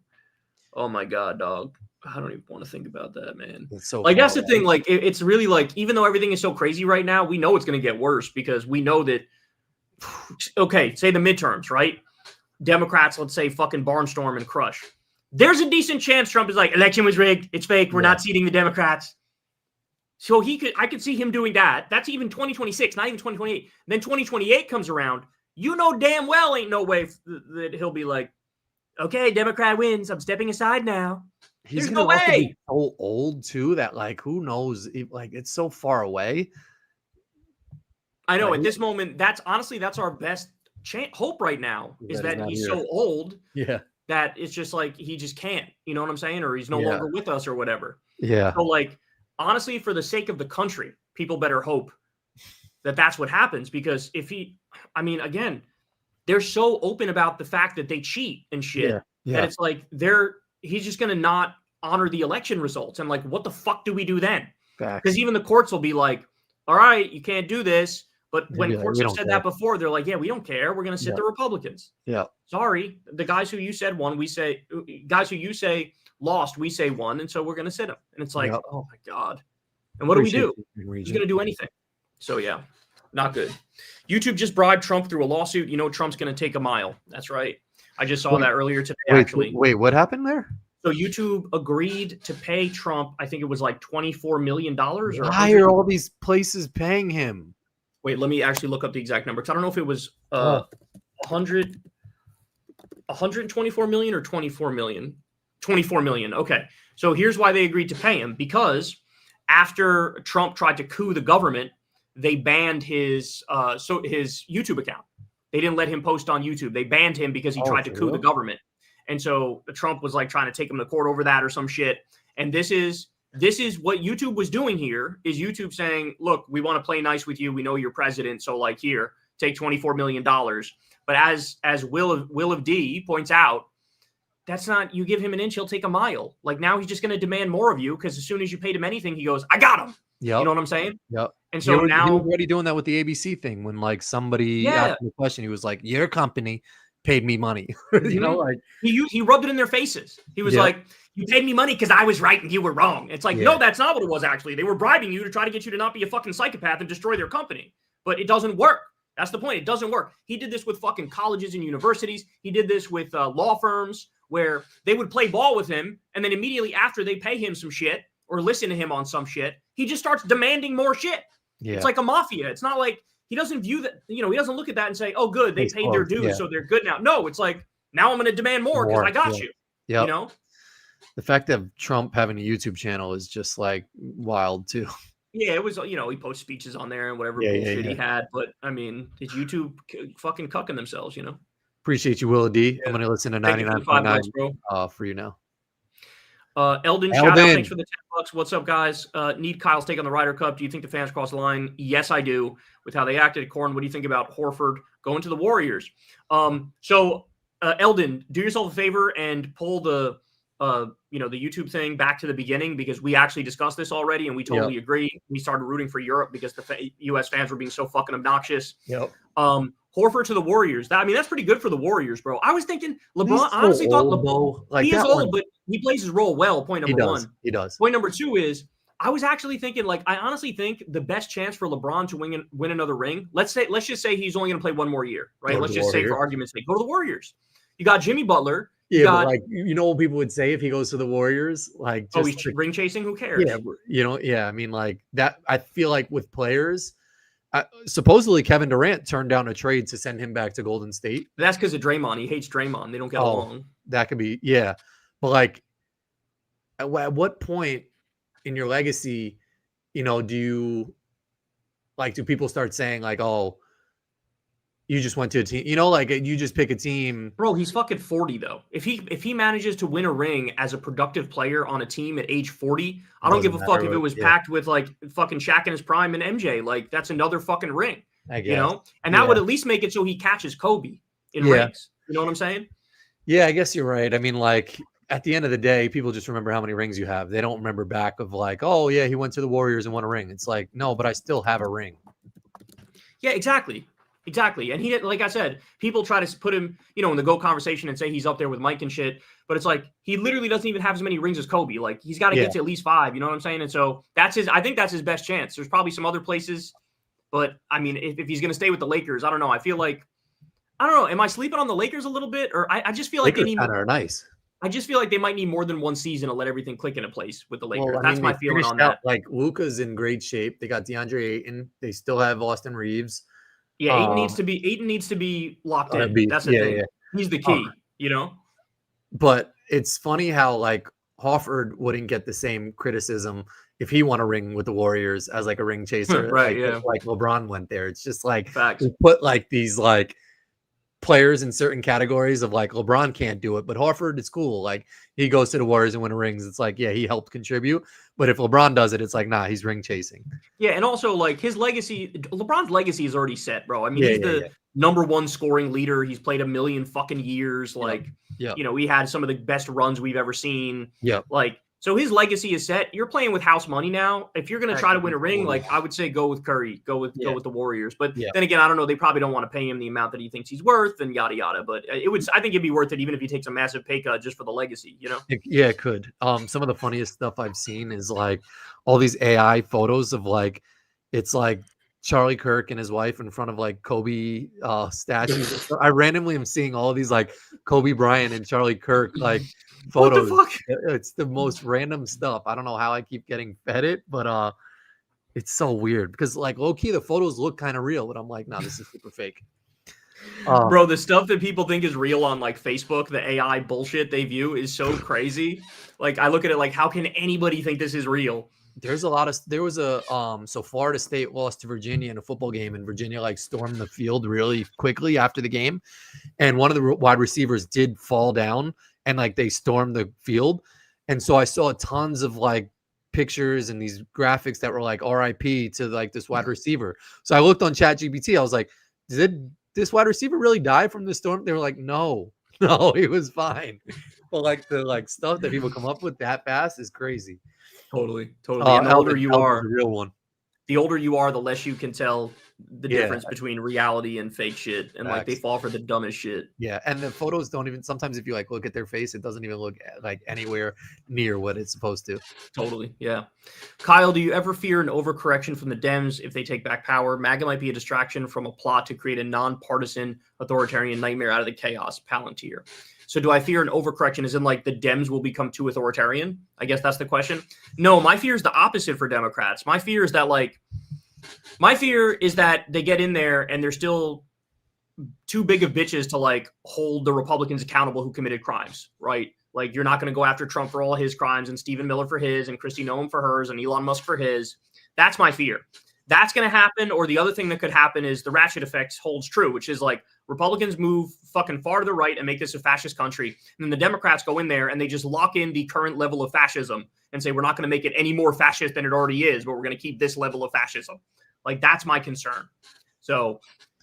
Oh, my God, dog. I don't even want to think about that, man. It's so like, that's the thing. Like, it's really like, even though everything is so crazy right now, we know it's going to get worse because we know that, okay, say the midterms, right? Democrats, let's say, fucking barnstorm and crush. There's a decent chance Trump is like, election was rigged. It's fake. We're not seating the Democrats. So I could see him doing that. That's even 2026, not even 2028. Then 2028 comes around. You know damn well ain't no way that he'll be like, okay, Democrat wins. I'm stepping aside now. There's no way. Be so old too that like who knows? Like it's so far away. I know. At this moment, that's our best hope right now. Is that he's so old. Yeah. That it's just like he just can't. You know what I'm saying? Or he's no longer with us or whatever. Yeah. So like. Honestly, for the sake of the country, people better hope that that's what happens. Because again, they're so open about the fact that they cheat and shit that it's like he's just going to not honor the election results. And like, what the fuck do we do then? Because even the courts will be like, all right, you can't do this. But when courts have said that before, they're like, yeah, we don't care. We're going to sit the Republicans. Yeah. Sorry. The guys who you said won, guys who you say lost, we say won, and so we're going to sit him. And it's like, oh my God. And what do we do? Who's going to do anything? So yeah, not good. YouTube just bribed Trump through a lawsuit. You know, Trump's going to take a mile. That's right. I just saw that earlier today, actually. Wait, what happened there? So YouTube agreed to pay Trump, I think it was like $24 million. Why are all these places paying him? Wait, let me actually look up the exact number. I don't know if it was 124 million or 24 million. 24 million. Okay. So here's why they agreed to pay him. Because after Trump tried to coup the government, they banned his YouTube account. They didn't let him post on YouTube. They banned him because he tried to coup the government. And so Trump was like trying to take him to court over that or some shit. And this is what YouTube was doing here is YouTube saying, look, we want to play nice with you. We know you're president. So like here, take $24 million. But as Will of D points out, that's not, you give him an inch, he'll take a mile. Like now he's just going to demand more of you because as soon as you paid him anything, he goes, I got him. Yep. You know what I'm saying? Yep. And so now he was already doing that with the ABC thing when like somebody asked him a question, he was like, your company paid me money. You know, like he rubbed it in their faces. He was like, you paid me money because I was right and you were wrong. It's like, no, that's not what it was actually. They were bribing you to try to get you to not be a fucking psychopath and destroy their company. But it doesn't work. That's the point. It doesn't work. He did this with fucking colleges and universities. He did this with law firms where they would play ball with him. And then immediately after they pay him some shit or listen to him on some shit, he just starts demanding more shit. Yeah. It's like a mafia. It's not like he doesn't view that, he doesn't look at that and say, oh, good, they paid their dues, so they're good now. No, it's like, now I'm going to demand more because I got you. Yep. You know? The fact of Trump having a YouTube channel is just like wild too. Yeah, it was, he posts speeches on there and whatever bullshit he had. But I mean, is YouTube fucking cucking themselves, Appreciate you, Will D. I'm going to listen to 99.9 for you now. Eldon, shout out. Thanks for the $10. What's up, guys? Need Kyle's take on the Ryder Cup. Do you think the fans crossed the line? Yes, I do. With how they acted. Corin, what do you think about Horford going to the Warriors? So Eldon, do yourself a favor and pull the YouTube thing back to the beginning because we actually discussed this already and we totally agree. We started rooting for Europe because the U.S. fans were being so fucking obnoxious. Yep. Horford to the Warriors. That's pretty good for the Warriors, bro. I was thinking LeBron. I honestly thought LeBron. Like, he is old, but he plays his role well. Point number one. He does. Point number two is I was actually thinking, I honestly think the best chance for LeBron to win another ring. Let's just say he's only going to play one more year, right? Let's just say for argument's sake, go to the Warriors. You got Jimmy Butler. Yeah, but like, you know what people would say if he goes to the Warriors? Like, just he's ring chasing. Who cares? Yeah, you know, yeah. I mean, like that. I feel like with players, supposedly Kevin Durant turned down a trade to send him back to Golden State. That's because of Draymond. He hates Draymond. They don't get along. That could be, yeah. But like, at what point in your legacy, you know, do people start saying like, oh, you just went to a team, you know, like you just pick a team. Bro, he's fucking 40 though. If he manages to win a ring as a productive player on a team at age 40, I don't give a fuck if it was packed with like fucking Shaq in his prime and MJ. Like that's another fucking ring, I guess. You know? And that would at least make it so he catches Kobe in rings. You know what I'm saying? Yeah, I guess you're right. I mean, like at the end of the day, people just remember how many rings you have. They don't remember back of like, oh yeah, he went to the Warriors and won a ring. It's like, no, but I still have a ring. Yeah, exactly. Exactly. And he, like I said, people try to put him, you know, in the GOAT conversation and say he's up there with Mike and shit. But it's like, he literally doesn't even have as many rings as Kobe. Like, he's got to get to at least 5. You know what I'm saying? And so I think that's his best chance. There's probably some other places. But, I mean, if he's going to stay with the Lakers, I don't know. I don't know. Am I sleeping on the Lakers a little bit? Or I just feel like Lakers they need more. Nice. I just feel like they might need more than one season to let everything click into place with the Lakers. Well, that's my feeling on that. Like, Luka's in great shape. They got DeAndre Ayton. They still have Austin Reeves. Yeah, Ayton needs to be locked in. That's the thing. Yeah. He's the key, you know? But it's funny how like Horford wouldn't get the same criticism if he won a ring with the Warriors as like a ring chaser. Right, like LeBron went there. It's just like facts. We put like these like players in certain categories of like LeBron can't do it, but Horford is cool. Like he goes to the Warriors and win rings. It's like, yeah, he helped contribute. But if LeBron does it, it's like, nah, he's ring chasing. Yeah, and also like LeBron's legacy is already set, bro. I mean, he's the number 1 scoring leader. He's played a million fucking years. Like, you know, we had some of the best runs we've ever seen. Yeah. Like, so his legacy is set. You're playing with house money now. If you're going to try to win a ring, like I would say go with Curry, go with the Warriors. But then again, I don't know. They probably don't want to pay him the amount that he thinks he's worth and yada, yada. But I think it'd be worth it even if he takes a massive pay cut just for the legacy, you know? It could. Some of the funniest stuff I've seen is like all these AI photos of like, it's like Charlie Kirk and his wife in front of like Kobe statues. I randomly am seeing all these like Kobe Bryant and Charlie Kirk like photos. What the fuck? It's the most random stuff. I don't know how I keep getting fed it, but it's so weird because like low key the photos look kind of real, but I'm like, no, this is super fake. Bro, the stuff that people think is real on like Facebook, the AI bullshit they view is so crazy. Like I look at it like, how can anybody think this is real? There was a so Florida State lost to Virginia in a football game, and Virginia like stormed the field really quickly after the game, and one of the wide receivers did fall down, and like they stormed the field, and so I saw tons of like pictures and these graphics that were like RIP to like this wide receiver. So I looked on ChatGPT. I was like, did this wide receiver really die from the storm? They were like, no, he was fine. But like the like stuff that people come up with that fast is crazy. Totally. And the older you are, the real one. The older you are, the less you can tell the difference between reality and fake shit. And like they fall for the dumbest shit. Yeah, and the photos don't even. Sometimes if you like look at their face, it doesn't even look like anywhere near what it's supposed to. Totally. Yeah. Kyle, do you ever fear an overcorrection from the Dems if they take back power? MAGA might be a distraction from a plot to create a nonpartisan authoritarian nightmare out of the chaos. Palantir. So do I fear an overcorrection as in like the Dems will become too authoritarian? I guess that's the question. No, my fear is the opposite for Democrats. My fear is that they get in there and they're still too big of bitches to like hold the Republicans accountable who committed crimes, right? Like you're not going to go after Trump for all his crimes and Stephen Miller for his and Kristi Noem for hers and Elon Musk for his. That's my fear. That's going to happen. Or the other thing that could happen is the ratchet effect holds true, which is like Republicans move fucking far to the right and make this a fascist country. And then the Democrats go in there and they just lock in the current level of fascism and say, we're not going to make it any more fascist than it already is, but we're going to keep this level of fascism. Like, that's my concern. So,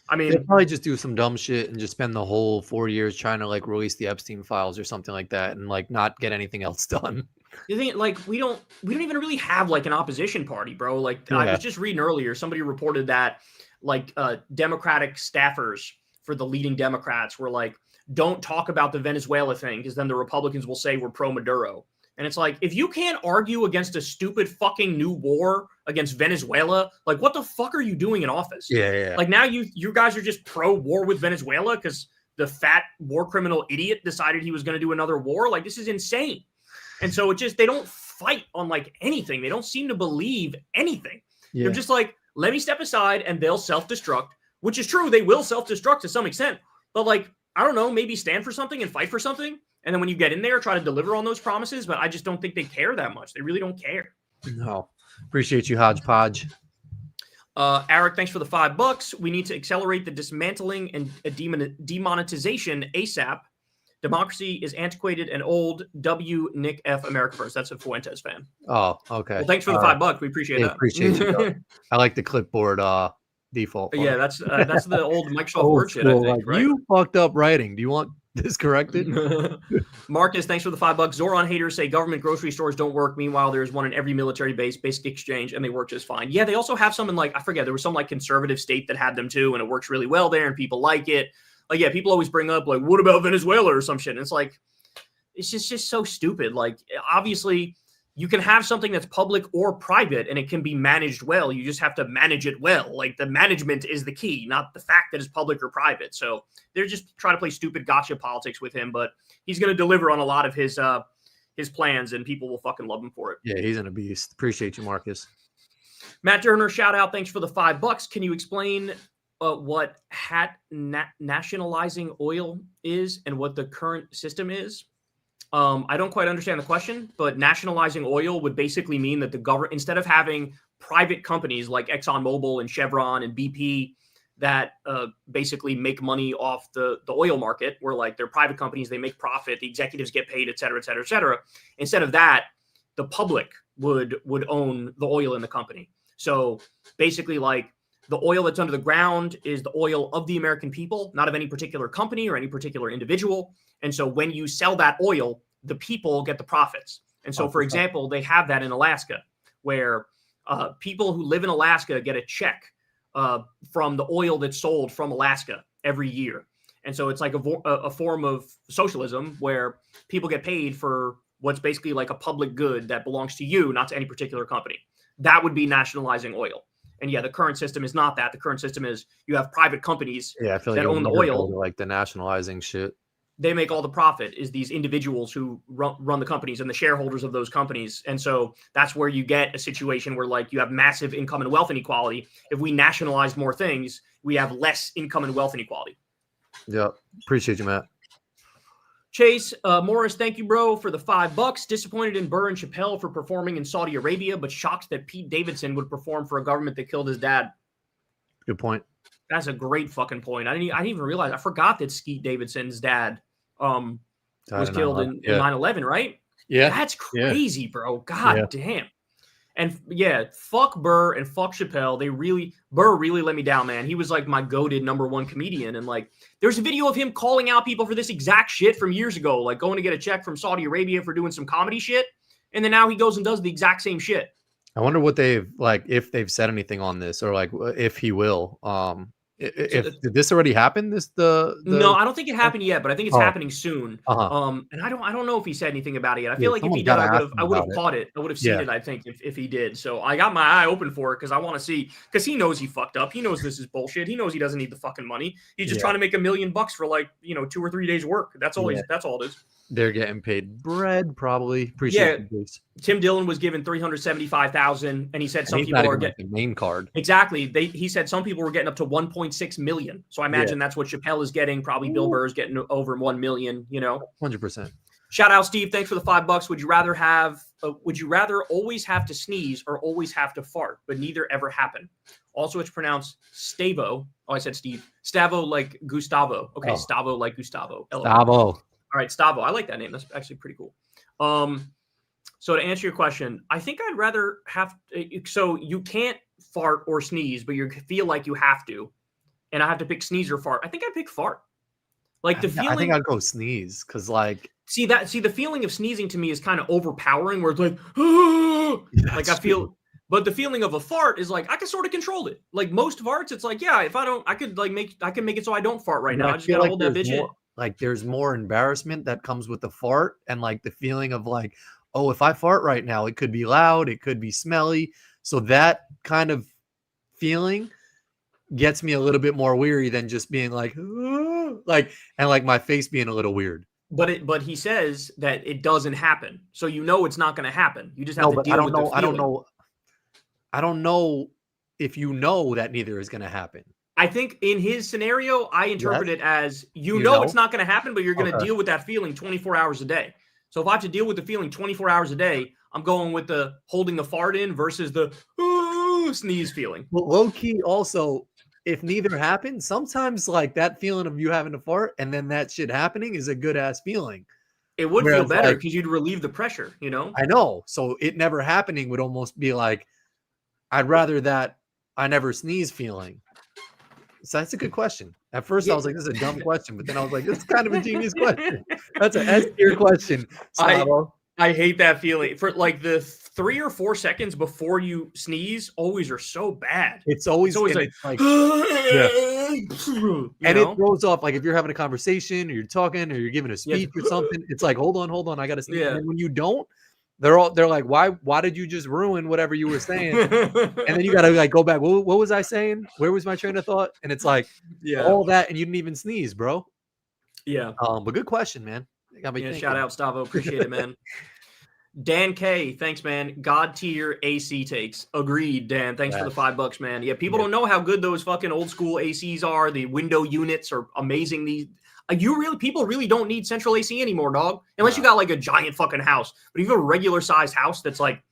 I mean, they'll probably just do some dumb shit and just spend the whole 4 years trying to like release the Epstein files or something like that and like not get anything else done. You think like we don't even really have like an opposition party, bro. Like I was just reading earlier, somebody reported that like Democratic staffers for the leading Democrats were like, don't talk about the Venezuela thing because then the Republicans will say we're pro Maduro. And it's like, if you can't argue against a stupid fucking new war against Venezuela, like what the fuck are you doing in office? Yeah. Like now you guys are just pro war with Venezuela because the fat war criminal idiot decided he was going to do another war. Like, this is insane. And so they don't fight on like anything. They don't seem to believe anything. Yeah. They're just like, let me step aside and they'll self-destruct, which is true. They will self-destruct to some extent, but like, I don't know, maybe stand for something and fight for something. And then when you get in there, try to deliver on those promises. But I just don't think they care that much. They really don't care. No. Appreciate you, Hodgepodge. Eric, thanks for the $5. We need to accelerate the dismantling and demonetization ASAP. Democracy is antiquated and old. Nick F. America First. That's a Fuentes fan. Oh, okay. Well, thanks for the $5. We appreciate that. Appreciate you. I like the clipboard default. Yeah, that's the old Microsoft Word shit, I think, like, right? You fucked up writing. Do you want this corrected? Marcus, thanks for the $5. Zoran haters say government grocery stores don't work. Meanwhile, there's one in every military base, basic exchange, and they work just fine. Yeah, they also have some in like, I forget, there was some like conservative state that had them too, and it works really well there, and people like it. Like, yeah, people always bring up like, what about Venezuela or some shit? And it's like, it's just so stupid. Like, obviously, you can have something that's public or private, and it can be managed well. You just have to manage it well. Like, the management is the key, not the fact that it's public or private. So they're just trying to play stupid gotcha politics with him, but he's going to deliver on a lot of his plans, and people will fucking love him for it. Yeah, he's in a beast. Appreciate you, Marcus. Matt Turner, shout out. Thanks for the $5. Can you explain what nationalizing oil is and what the current system is? I don't quite understand the question, but nationalizing oil would basically mean that the government, instead of having private companies like ExxonMobil and Chevron and BP that basically make money off the oil market, where like they're private companies, they make profit, the executives get paid, et cetera, et cetera, et cetera. Instead of that, the public would own the oil in the company. So basically, like, the oil that's under the ground is the oil of the American people, not of any particular company or any particular individual. And so when you sell that oil, the people get the profits. And so, for example, they have that in Alaska, where people who live in Alaska get a check from the oil that's sold from Alaska every year. And so it's like a form of socialism where people get paid for what's basically like a public good that belongs to you, not to any particular company. That would be nationalizing oil. And yeah, the current system is not that. The current system is you have private companies that own the oil. Like the nationalizing shit. They make all the profit, is these individuals who run the companies and the shareholders of those companies. And so that's where you get a situation where like you have massive income and wealth inequality. If we nationalized more things, we have less income and wealth inequality. Yeah. Appreciate you, Matt. Chase Morris, thank you, bro, for the $5. Disappointed in Burr and Chappelle for performing in Saudi Arabia, but shocked that Pete Davidson would perform for a government that killed his dad. Good point. That's a great fucking point. I didn't even realize. I forgot that Skeet Davidson's dad was killed in 9/11, right? Yeah. That's crazy, bro. God damn. And yeah, fuck Burr and fuck Chappelle. Burr really let me down, man. He was like my goated #1 comedian. And like, there's a video of him calling out people for this exact shit from years ago, like going to get a check from Saudi Arabia for doing some comedy shit. And then now he goes and does the exact same shit. I wonder what if they've said anything on this, or like if he will. Did this already happen? No, I don't think it happened yet, but I think it's happening soon. And I don't know if he said anything about it yet. I feel like if he did, I would have caught it. I would have seen it, I think, if he did. So I got my eye open for it because I want to see, because he knows he fucked up. He knows this is bullshit. He knows he doesn't need the fucking money. He's just trying to make $1 million for like 2 or 3 days work. That's all that's all it is. They're getting paid bread, probably. Appreciate it. Tim Dillon was given $375,000, and he said some people are getting the main card. Exactly. He said some people were getting up to $1.6 million. So I imagine that's what Chappelle is getting. Probably Bill Burr is getting over $1 million. 100%. Shout out, Steve. Thanks for the $5. Would you rather always have to sneeze or always have to fart, but neither ever happen? Also, it's pronounced Stavo. Oh, I said Steve. Stavo like Gustavo. Okay, Stavo like Gustavo. Stavo. All right, Stavo. I like that name. That's actually pretty cool. So to answer your question, I think I'd rather have so you can't fart or sneeze, but you feel like you have to, and I have to pick sneeze or fart. I think I'd pick fart. Like the feeling. I think I'd go sneeze because like see the feeling of sneezing to me is kind of overpowering, where it's like like I feel. True. But the feeling of a fart is like I can sort of control it. Like most farts, it's like if I don't, I can make it so I don't fart right now. I just gotta hold that bitch in. Like there's more embarrassment that comes with the fart, and like the feeling of like, oh, if I fart right now, it could be loud, it could be smelly. So that kind of feeling gets me a little bit more weary than just being like, like, and like my face being a little weird. But he says that it doesn't happen. So it's not going to happen. You just have to deal with the feeling. I don't know if you know that neither is going to happen. I think in his scenario, I interpret it as it's not going to happen, but you're going to deal with that feeling 24 hours a day. So if I have to deal with the feeling 24 hours a day, I'm going with the holding the fart in versus the sneeze feeling. Well, low key also, if neither happens, sometimes like that feeling of you having to fart and then that shit happening is a good ass feeling. It would feel better because you'd relieve the pressure, I know. So it never happening would almost be like, I'd rather that I never sneeze feeling. So that's a good question. At first I was like, this is a dumb question, but then I was like, this is kind of a genius question. That's an S-tier question. I hate that feeling. For like the 3 or 4 seconds before you sneeze always are so bad. It's always like yeah. And it throws off, like if you're having a conversation or you're talking or you're giving a speech or something, it's like, hold on, I gotta sneeze. Yeah. And when you don't, they're like, why did you just ruin whatever you were saying? And then you gotta like go back. What was I saying? Where was my train of thought? And it's like all that, and you didn't even sneeze, bro. Yeah. But good question, man. Shout out, Stavo. Appreciate it, man. Dan K, thanks, man. God tier AC takes. Agreed, Dan. Thanks for the $5, man. Yeah, people don't know how good those fucking old school ACs are. The window units are amazing. People really don't need central AC anymore, dog. Unless you got like a giant fucking house. But if you have a regular sized house that's like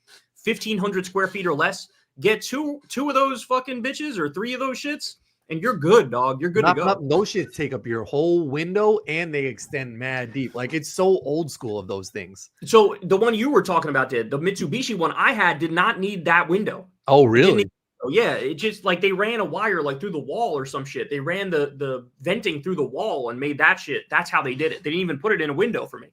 1,500 square feet or less, get two of those fucking bitches or 3 of those shits, and you're good, dog. You're good to go. Those shit take up your whole window and they extend mad deep. Like it's so old school of those things. So the one you were talking about the Mitsubishi one I had did not need that window. Oh, really? Yeah, it just like they ran a wire like through the wall or some shit. They ran the venting through the wall and made that shit. That's how they did it. They didn't even put it in a window for me.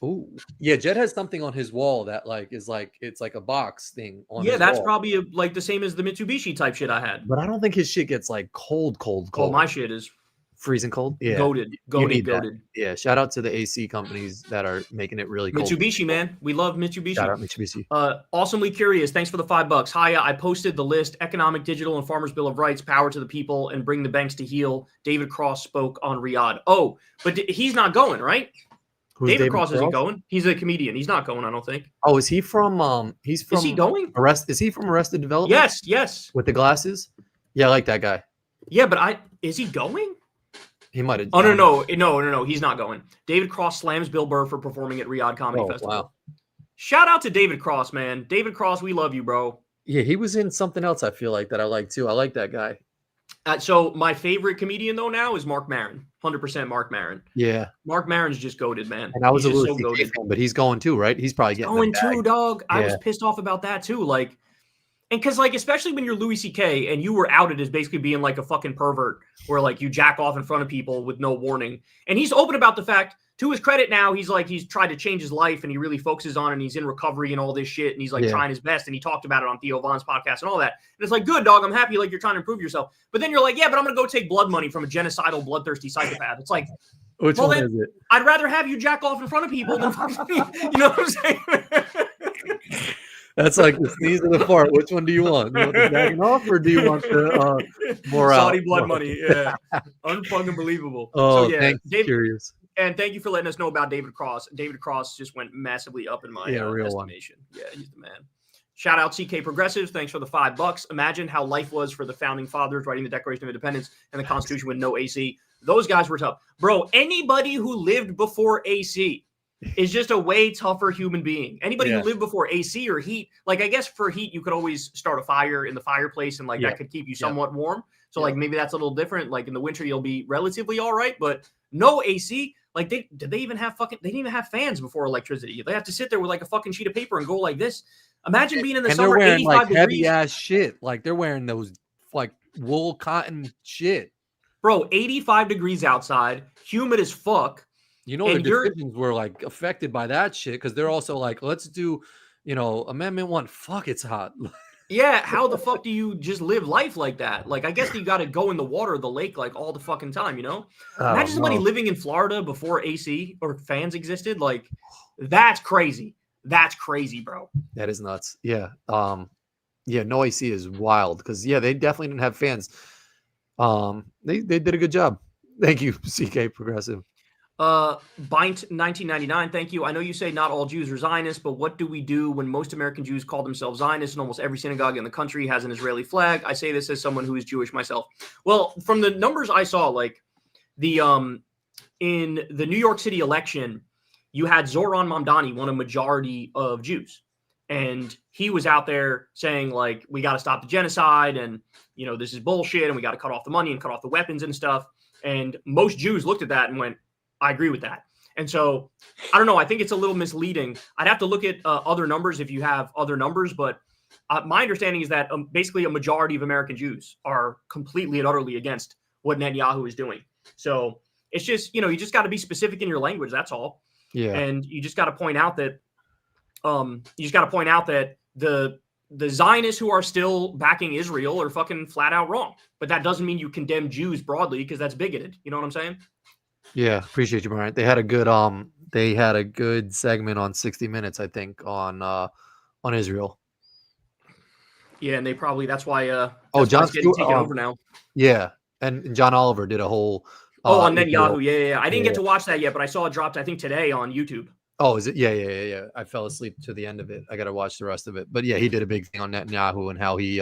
Oh, yeah. Jed has something on his wall that like is like it's like a box thing on. Yeah, that's probably like the same as the Mitsubishi type shit I had. But I don't think his shit gets like cold. Oh, my shit is freezing cold. Yeah, goated. Yeah, shout out to the AC companies that are making it really cold. Mitsubishi, man, we love Mitsubishi. Shout out Mitsubishi. Awesomely curious. Thanks for the $5. Hiya, I posted the list: economic, digital, and farmers' bill of rights, power to the people, and bring the banks to heel. David Cross spoke on Riyadh. Oh, but he's not going, right? David Cross isn't going. He's a comedian. He's not going, I don't think. Oh, is he from Is he going? Is he from Arrested Development? Yes. With the glasses? Yeah, I like that guy. Yeah, but is he going? He might have. Oh, no. He's not going. David Cross slams Bill Burr for performing at Riyadh Comedy Festival. Wow. Shout out to David Cross, man. David Cross, we love you, bro. Yeah, he was in something else I feel like that I like too. I like that guy. So my favorite comedian though now is Mark Maron. 100% Mark Maron. Yeah. Mark Maron's just goated, man. And I was a little fan, but he's going too, right? He's probably going too, dog. Yeah. I was pissed off about that too. Like, and because like, especially when you're Louis C.K. and you were outed as basically being like a fucking pervert where like you jack off in front of people with no warning. And he's open about the fact, to his credit now, he's tried to change his life and he really focuses on it and he's in recovery and all this shit. And he's like trying his best. And he talked about it on Theo Von's podcast and all that. And it's like, good, dog. I'm happy. Like you're trying to improve yourself. But then you're like, yeah, but I'm going to go take blood money from a genocidal, bloodthirsty psychopath. It's like, which one is it? I'd rather have you jack off in front of people than, you know what I'm saying? That's like the sneeze of the fart. Which one do you want? Do you want the jacking off or do you want the more Saudi blood money? Yeah. Unfucking believable. Oh, so, yeah, thanks. Curious. And thank you for letting us know about David Cross. David Cross just went massively up in my estimation. Yeah, he's the man. Shout out CK Progressives. Thanks for the $5. Imagine how life was for the founding fathers writing the Declaration of Independence and the Constitution with no AC. Those guys were tough. Bro, anybody who lived before AC is just a way tougher human being. Anybody who lived before AC or heat, like I guess for heat, you could always start a fire in the fireplace and like that could keep you somewhat warm. So like maybe that's a little different. Like in the winter, you'll be relatively all right, but no AC. Like they didn't even have fans before electricity. They have to sit there with like a fucking sheet of paper and go like this. Imagine being in the summer, they're wearing 85 like degrees. Heavy ass shit. Like they're wearing those like wool cotton shit. Bro, 85 degrees outside, humid as fuck. You know, the decisions were like affected by that shit because they're also like, let's do, Amendment 1. Fuck, it's hot. Yeah, how the fuck do you just live life like that? Like, I guess you got to go in the water, the lake, like all the fucking time, Imagine somebody living in Florida before AC or fans existed. Like, that's crazy. That's crazy, bro. That is nuts. Yeah. No AC is wild because, they definitely didn't have fans. They did a good job. Thank you, CK Progressive. Bint 1999, thank you. I know you say not all Jews are Zionists, but what do we do when most American Jews call themselves Zionists and almost every synagogue in the country has an Israeli flag? I say this as someone who is Jewish myself. Well, from the numbers I saw, like the in the New York City election, you had Zoran Mamdani, won a majority of Jews. And he was out there saying, like, we got to stop the genocide and, you know, this is bullshit and we got to cut off the money and cut off the weapons and stuff. And most Jews looked at that and went, I agree with that. And so, I don't know. I think it's a little misleading. I'd have to look at other numbers if you have other numbers. But my understanding is that basically a majority of American Jews are completely and utterly against what Netanyahu is doing. So it's just, you know, you just got to be specific in your language. That's all. Yeah. And you just got to point out that the Zionists who are still backing Israel are fucking flat out wrong. But that doesn't mean you condemn Jews broadly because that's bigoted. You know what I'm saying? Yeah, appreciate you, Brian. They had a good segment on 60 Minutes, I think, on Israel. Yeah, and they probably that's why John Stewart taken over now. Yeah, and John Oliver did a whole on Netanyahu. Yeah. I didn't get to watch that yet, but I saw it dropped I think today on YouTube. Oh, is it? Yeah. I fell asleep to the end of it. I got to watch the rest of it. But yeah, he did a big thing on Netanyahu and how he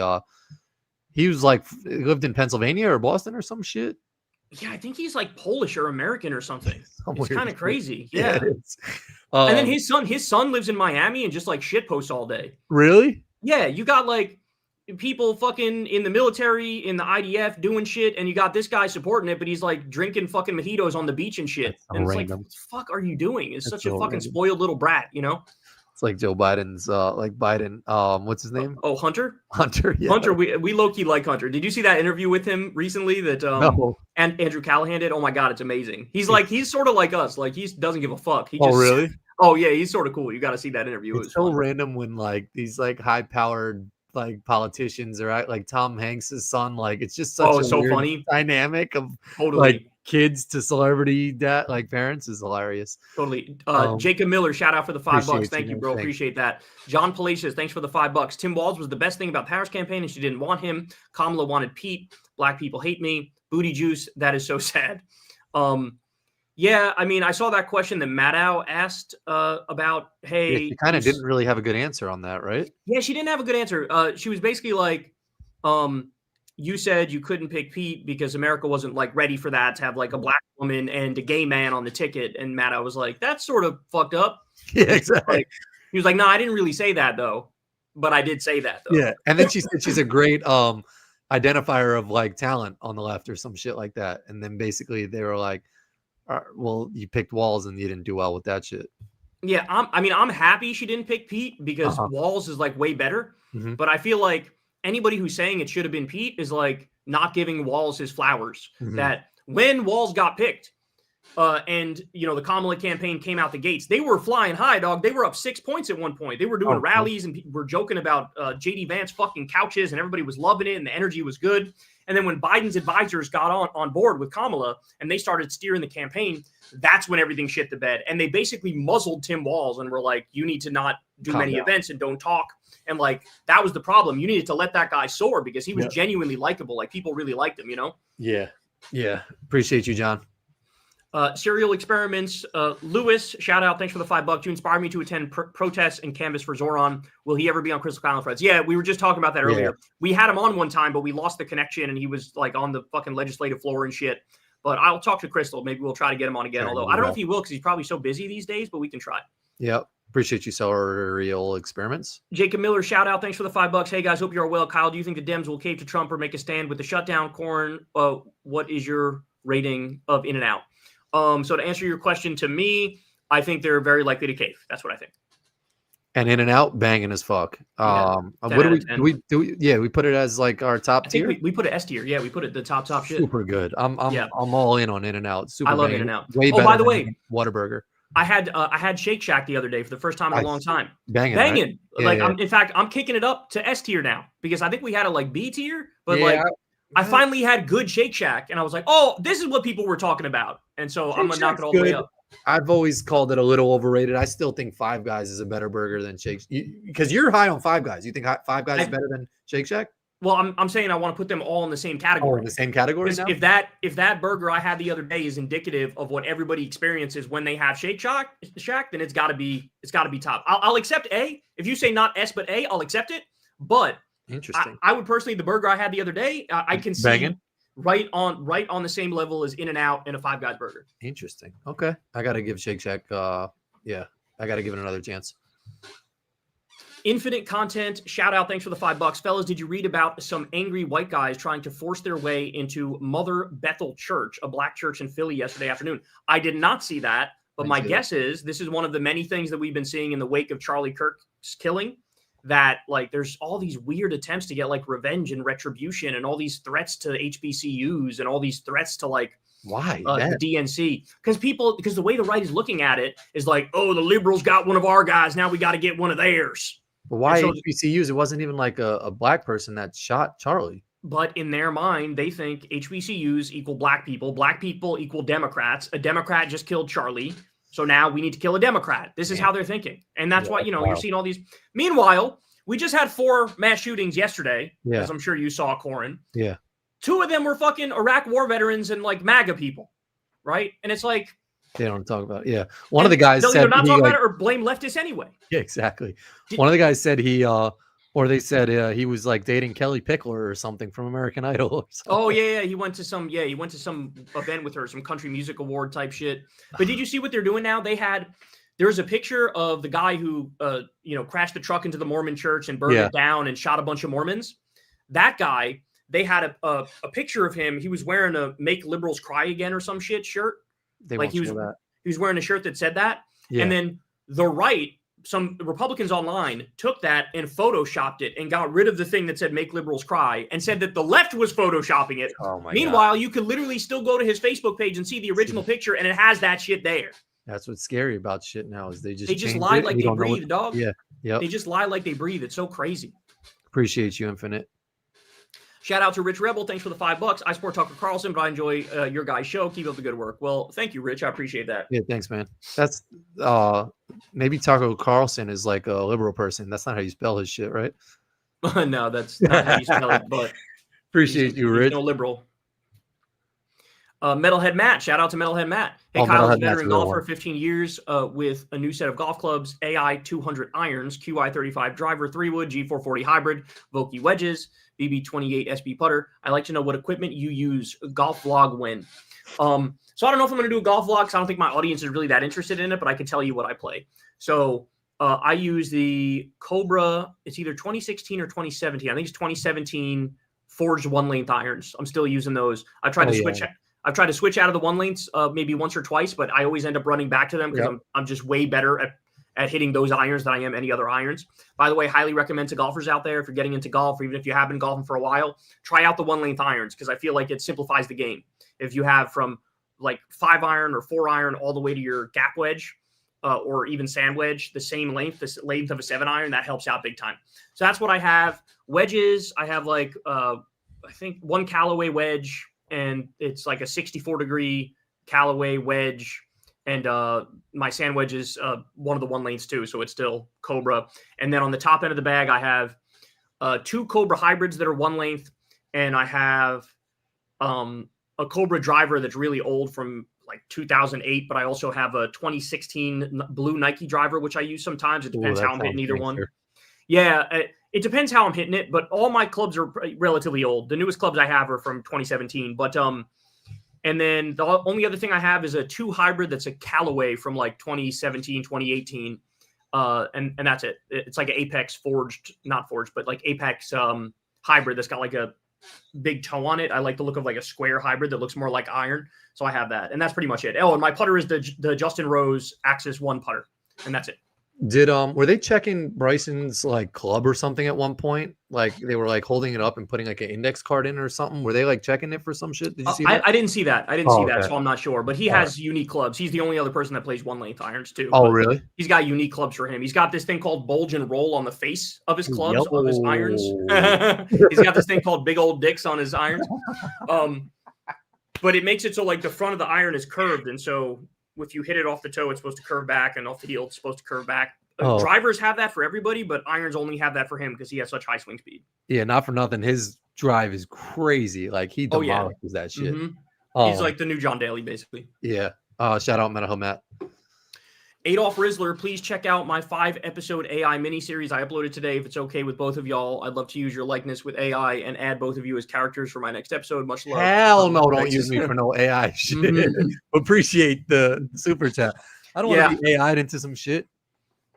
was like he lived in Pennsylvania or Boston or some shit. Yeah, I think he's like Polish or American or something. It's kind of crazy. Yeah. And then his son lives in Miami and just like shit posts all day. Really? Yeah, you got like people fucking in the military, in the IDF doing shit, and you got this guy supporting it, but he's like drinking fucking mojitos on the beach and shit. So and it's random. like, what the fuck are you doing? It's That's such a so fucking random. spoiled little brat, you know? It's like Joe Biden's what's his name? Oh, Hunter? Hunter, yeah. Hunter, we low-key like Hunter. Did you see that interview with him recently that No. and Andrew Callahan did? Oh my God, it's amazing. He's sort of like us. Like he doesn't give a fuck. He Oh, really? Oh yeah, he's sort of cool. You got to see that interview. It's so random when like these like high-powered like politicians are like Tom Hanks's son. Like it's just such a weird funny dynamic of totally. Like kids to celebrity like parents is hilarious. Totally. Jacob Miller, shout out for the $5. Thank you, bro. Thanks. Appreciate that. John Palacios, thanks for the $5. Tim Walz was the best thing about the Harris campaign, and she didn't want him. Kamala wanted Pete. Black people hate me. Booty juice. That is so sad. Yeah, I mean, I saw that question that Maddow asked about, hey. Yeah, she kind of didn't really have a good answer on that, right? Yeah, she didn't have a good answer. She was basically like, you said you couldn't pick Pete because America wasn't like ready for that to have like a black woman and a gay man on the ticket. And Maddow was like, that's sort of fucked up. Yeah, exactly. He was like, no, I didn't really say that though, but I did say that though. Yeah, and then she said she's a great identifier of like talent on the left or some shit like that. And then basically they were like, well, you picked Walz and you didn't do well with that shit. Yeah, I'm happy she didn't pick Pete because Walz is like way better. Mm-hmm. But I feel like anybody who's saying it should have been Pete is like not giving Walz his flowers. Mm-hmm. That when Walz got picked, and you know the Kamala campaign came out the gates, they were flying high, dog. They were up 6 points at one point. They were doing rallies and people were joking about JD Vance fucking couches, and everybody was loving it, and the energy was good. And then when Biden's advisors got on board with Kamala and they started steering the campaign, that's when everything shit the bed. And they basically muzzled Tim Walz and were like, you need to not do many events and don't talk. And like, that was the problem. You needed to let that guy soar because he was genuinely likable. Like people really liked him, you know? Yeah. Yeah. Appreciate you, John. Serial Experiments, Lewis, shout out. Thanks for the $5. You inspired me to attend protests and canvas for Zoran. Will he ever be on Crystal Island Threads? Yeah, we were just talking about that earlier. Yeah. We had him on one time, but we lost the connection and he was like on the fucking legislative floor and shit. But I'll talk to Crystal. Maybe we'll try to get him on again. Although I don't know if he will because he's probably so busy these days, but we can try. Yep. Appreciate you, Serial Experiments. Jacob Miller, shout out. Thanks for the $5. Hey guys, hope you're well. Kyle, do you think the Dems will cave to Trump or make a stand with the shutdown? Corin, what is your rating of In-N-Out? So to answer your question to me, I think they're very likely to cave. That's what I think. And In-N-Out, banging as fuck. What do we Yeah, we put it as like our top tier. We put it S tier. Yeah, we put it the top shit. Super good. I'm all in on In-N-Out. Super. I love In-N-Out. Way better. By the way, Whataburger. I had Shake Shack the other day for the first time in a long time. Banging. Right? Like in fact, I'm kicking it up to S tier now because I think we had a like B tier, but I finally had good Shake Shack, and I was like, "Oh, this is what people were talking about," and so I'm gonna knock it all the way up. I've always called it a little overrated. I still think Five Guys is a better burger than Shake, because you're high on Five Guys. You think Five Guys is better than Shake Shack? Well, I'm saying I want to put them all in the same category. Oh, in the same category now? If that burger I had the other day is indicative of what everybody experiences when they have Shake Shack, then it's got to be top. I'll accept A. If you say not S but A, I'll accept it. But interesting. I would personally, the burger I had the other day, I can see Banging? right on the same level as In-N-Out and a Five Guys burger. Interesting. Okay, I got to give Shake Shack. I got to give it another chance. Infinite Content, shout out. Thanks for the $5. Fellas, did you read about some angry white guys trying to force their way into Mother Bethel Church, a black church in Philly yesterday afternoon? I did not see that, but my guess is this is one of the many things that we've been seeing in the wake of Charlie Kirk's killing, that like there's all these weird attempts to get like revenge and retribution and all these threats to HBCUs and all these threats to like why the DNC, because the way the right is looking at it is like, oh, the liberals got one of our guys, now we got to get one of theirs. But why HBCUs? It wasn't even like a black person that shot Charlie. But in their mind, they think HBCUs equal black people equal Democrats. A Democrat just killed Charlie, so now we need to kill a Democrat. This is how they're thinking. And that's why, you're seeing all these. Meanwhile, we just had 4 mass shootings yesterday, as I'm sure you saw, Corin. Yeah. 2 of them were fucking Iraq war veterans and like MAGA people, right? And it's like, they don't talk about it. Yeah. One of the guys said they're not talking about it or blame leftists anyway. Yeah, exactly. One of the guys said he was like dating Kelly Pickler or something from American Idol or something. Oh yeah, he went to some event with her, some country music award type shit. But did you see what they're doing now? There's a picture of the guy who crashed the truck into the Mormon church and burned it down and shot a bunch of Mormons. That guy, they had a picture of him. He was wearing a "Make Liberals Cry Again" or some shit shirt. He was wearing a shirt that said that. Yeah. And then the right, some Republicans online took that and photoshopped it and got rid of the thing that said "Make Liberals Cry" and said that the left was photoshopping it. Oh my Meanwhile, God. you could literally still go to his Facebook page and see the original picture, and it has that shit there. That's what's scary about shit now is they just lie like they breathe, dog. Yeah. Yep. They just lie like they breathe. It's so crazy. Appreciate you, Infinite. Shout out to Rich Rebel. Thanks for the $5. I support Tucker Carlson, but I enjoy your guys' show. Keep up the good work. Well, thank you, Rich. I appreciate that. Yeah, thanks, man. That's maybe Tucker Carlson is like a liberal person. That's not how you spell his shit, right? No, that's not how you spell it. But appreciate you, Rich. No liberal. Metalhead Matt. Shout out to Metalhead Matt. Hey, Kyle's a veteran golfer, 15 years with a new set of golf clubs, AI 200 irons, QI 35 driver, 3-wood, G440 hybrid, Vokey wedges, BB28 SB putter. I'd like to know what equipment you use. Golf vlog when. So I don't know if I'm going to do a golf vlog because I don't think my audience is really that interested in it, but I can tell you what I play. So I use the Cobra. It's either 2016 or 2017. I think it's 2017 forged 1-length irons. I'm still using those. I've tried to switch out of the 1-lengths maybe once or twice, but I always end up running back to them because I'm just way better at hitting those irons than I am any other irons. By the way, highly recommend to golfers out there, if you're getting into golf, or even if you have been golfing for a while, try out the 1-length irons because I feel like it simplifies the game. If you have from like 5-iron or 4-iron all the way to your gap wedge or even sand wedge, the same length, the length of a 7-iron, that helps out big time. So that's what I have. Wedges, I have like, I think 1 Callaway wedge, and it's like a 64-degree Callaway wedge. And my sand wedge is one of the 1-lengths too, so it's still Cobra. And then on the top end of the bag, I have 2 Cobra hybrids that are 1-length, and I have a Cobra driver that's really old from like 2008, but I also have a 2016 blue Nike driver, which I use sometimes. It depends how I'm hitting either one. Yeah, it depends how I'm hitting it, but all my clubs are relatively old. The newest clubs I have are from 2017, but and then the only other thing I have is a 2 hybrid that's a Callaway from like 2017, 2018. And that's it. It's like an Apex not forged, but like Apex hybrid that's got like a big toe on it. I like the look of like a square hybrid that looks more like iron. So I have that. And that's pretty much it. Oh, and my putter is the Justin Rose Axis 1 putter. And that's it. Did were they checking Bryson's like club or something at one point? Like they were like holding it up and putting like an index card in or something. Were they like checking it for some shit? Did you see that? I didn't see that. So I'm not sure. But he has unique clubs. He's the only other person that plays 1-length irons too. Oh, really? He's got unique clubs for him. He's got this thing called bulge and roll on the face of his clubs, of his irons. He's got this thing called big old dicks on his irons. But it makes it so like the front of the iron is curved, and so if you hit it off the toe, it's supposed to curve back, and off the heel, it's supposed to curve back. Drivers have that for everybody, but irons only have that for him because he has such high swing speed. Yeah, not for nothing. His drive is crazy. Like he demolishes that shit. Mm-hmm. He's like the new John Daly, basically. Yeah. Shout out Menaho Matt. Adolf Rizzler, please check out my 5-episode AI miniseries I uploaded today. If it's okay with both of y'all, I'd love to use your likeness with AI and add both of you as characters for my next episode. Much love. Hell no, don't use me for no AI shit. Mm-hmm. Appreciate the super chat. I don't want to be AI'd into some shit.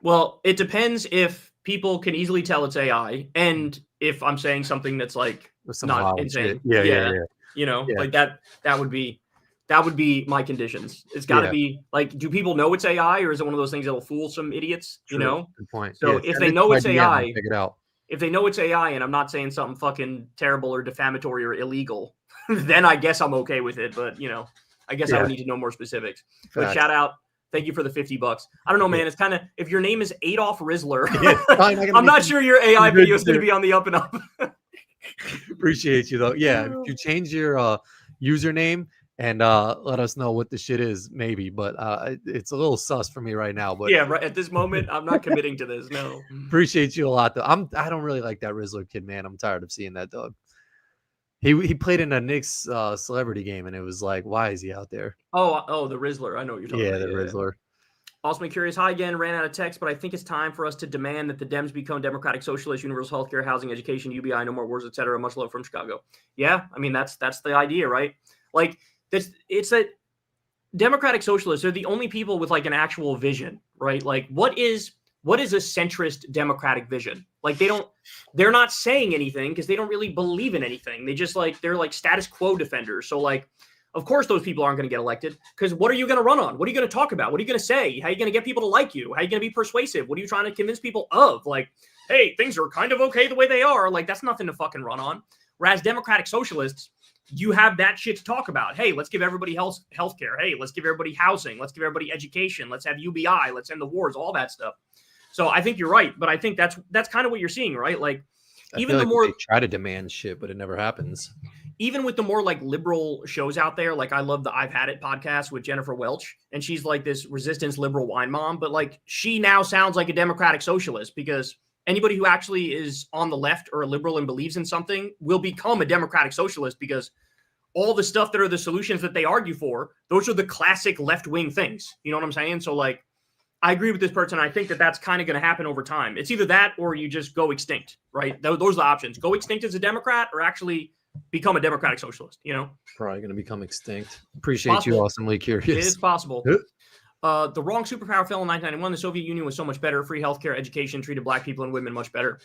Well, it depends if people can easily tell it's AI and if I'm saying something that's like not insane. Yeah. You know, like that would be my conditions. It's got to be like, do people know it's AI or is it one of those things that'll fool some idiots? True. You know? Good point. So if they know it's AI, pick it out. If they know it's AI and I'm not saying something fucking terrible or defamatory or illegal, then I guess I'm okay with it. But, you know, I guess I would need to know more specifics. But shout out. Thank you for the $50. I don't know, man. It's kind of, if your name is Adolf Rizzler, I'm not sure your AI video is going to be on the up and up. Appreciate you though. Yeah. If you change your username and let us know what the shit is, maybe. But it's a little sus for me right now. But yeah, right at this moment, I'm not committing to this. No. Appreciate you a lot though. I don't really like that Rizzler kid, man. I'm tired of seeing that dog. He played in a Knicks celebrity game, and it was like, why is he out there? Oh, the Rizzler. I know what you're talking about. Yeah, the Rizzler. Awesome Curious. Hi again. Ran out of text, but I think it's time for us to demand that the Dems become democratic socialists, universal healthcare, housing, education, UBI, no more wars, etc. Much love from Chicago. Yeah, I mean that's the idea, right? Like it's that democratic socialists are the only people with like an actual vision, right? Like what is a centrist democratic vision? Like they're not saying anything because they don't really believe in anything. They're like status quo defenders. So like, of course those people aren't going to get elected because what are you going to run on? What are you going to talk about? What are you going to say? How are you going to get people to like you? How are you going to be persuasive? What are you trying to convince people of? Like, hey, things are kind of okay the way they are. Like that's nothing to fucking run on. Whereas democratic socialists, you have that shit to talk about. Hey, let's give everybody health care. Hey, let's give everybody housing. Let's give everybody education. Let's have UBI. Let's end the wars, all that stuff. So I think you're right, but I think that's kind of what you're seeing, right? Like even the more they try to demand shit, but it never happens. Even with the more like liberal shows out there, like I love the I've Had It podcast with Jennifer Welch, and she's like this resistance liberal wine mom, but like she now sounds like a democratic socialist because anybody who actually is on the left or a liberal and believes in something will become a democratic socialist because all the stuff that are the solutions that they argue for, those are the classic left-wing things. You know what I'm saying? So like, I agree with this person. I think that that's kind of going to happen over time. It's either that or you just go extinct, right? Those are the options. Go extinct as a Democrat or actually become a democratic socialist, you know? Probably going to become extinct. Appreciate you, Awesomely Curious. It is possible. The wrong superpower fell in 1991. The Soviet Union was so much better. Free healthcare, education, treated black people and women much better.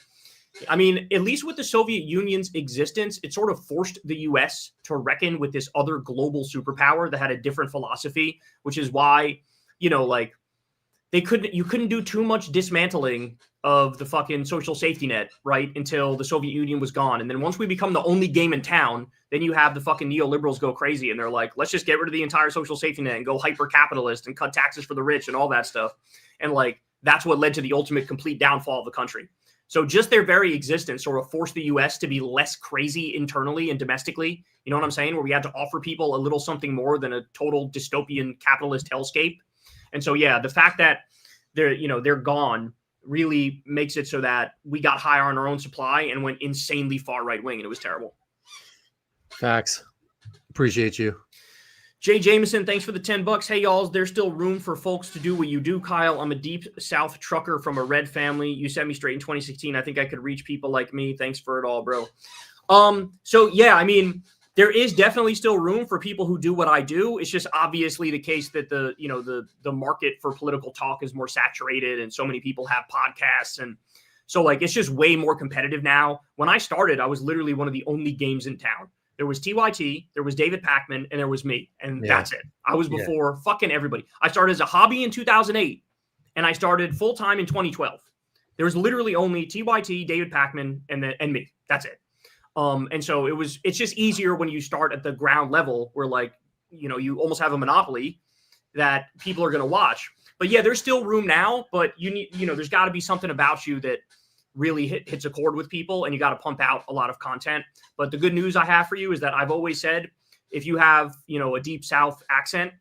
I mean, at least with the Soviet Union's existence, it sort of forced the U.S. to reckon with this other global superpower that had a different philosophy, which is why, you know, like, you couldn't do too much dismantling of the fucking social safety net, right? Until the Soviet Union was gone. And then once we become the only game in town, then you have the fucking neoliberals go crazy. And they're like, let's just get rid of the entire social safety net and go hyper-capitalist and cut taxes for the rich and all that stuff. And like, that's what led to the ultimate complete downfall of the country. So just their very existence sort of forced the U.S. to be less crazy internally and domestically. You know what I'm saying? Where we had to offer people a little something more than a total dystopian capitalist hellscape. And so, yeah, the fact that they're gone really makes it so that we got higher on our own supply and went insanely far right wing, and it was terrible. Facts. Appreciate you. Jay Jameson, thanks for the $10. Hey, y'all, there's still room for folks to do what you do, Kyle. I'm a deep South trucker from a red family. You sent me straight in 2016. I think I could reach people like me. Thanks for it all, bro. So, yeah, I mean, there is definitely still room for people who do what I do. It's just obviously the case that the market for political talk is more saturated and so many people have podcasts. And so like, it's just way more competitive now. When I started, I was literally one of the only games in town. There was TYT, there was David Pakman, and there was me. And that's it. I was before fucking everybody. I started as a hobby in 2008 and I started full time in 2012. There was literally only TYT, David Pakman, and me. That's it. And so it's just easier when you start at the ground level where like, you almost have a monopoly that people are going to watch. But yeah, there's still room now, but there's got to be something about you that really hits a chord with people and you got to pump out a lot of content. But the good news I have for you is that I've always said, if you have, a deep South accent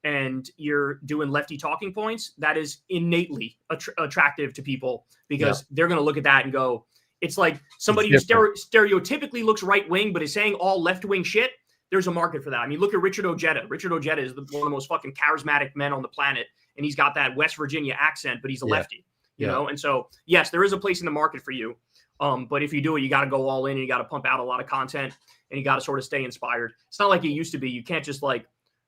and you're doing lefty talking points, that is innately attractive to people because they're going to look at that and go, it's like somebody who stereotypically looks right wing but is saying all left wing shit. There's a market for that. I mean, look at Richard Ojeda. Richard Ojeda is one of the most fucking charismatic men on the planet, and he's got that West Virginia accent, but he's a lefty, you know? And so, yes, there is a place in the market for you. But if you do it, you got to go all in, and you got to pump out a lot of content, and you got to sort of stay inspired. It's not like it used to be. You can't just like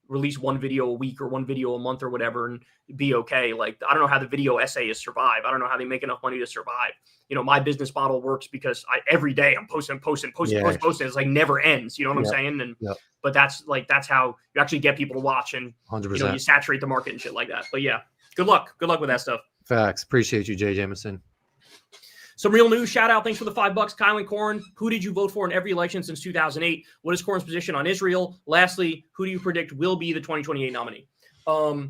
release one video a week or one video a month or whatever and be okay. Like, I don't know how the video essayists survive. I don't know how they make enough money to survive. You know, my business model works because every day I'm posting. It's like never ends. You know what I'm saying? And but that's how you actually get people to watch, and 100%. You know, you saturate the market and shit like that. But yeah, good luck with that stuff. Facts. Appreciate you, Jay Jameson. Some real news. Shout out. Thanks for the $5. Kyle and Corin. Who did you vote for in every election since 2008? What is Corin's position on Israel? Lastly, who do you predict will be the 2028 nominee? I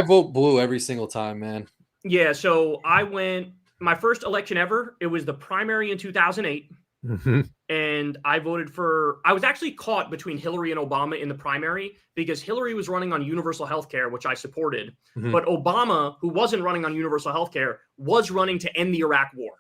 vote blue every single time, man. Yeah. So I went my first election ever. It was the primary in 2008. And I was actually caught between Hillary and Obama in the primary because Hillary was running on universal health care, which I supported. But Obama, who wasn't running on universal health care, was running to end the Iraq war.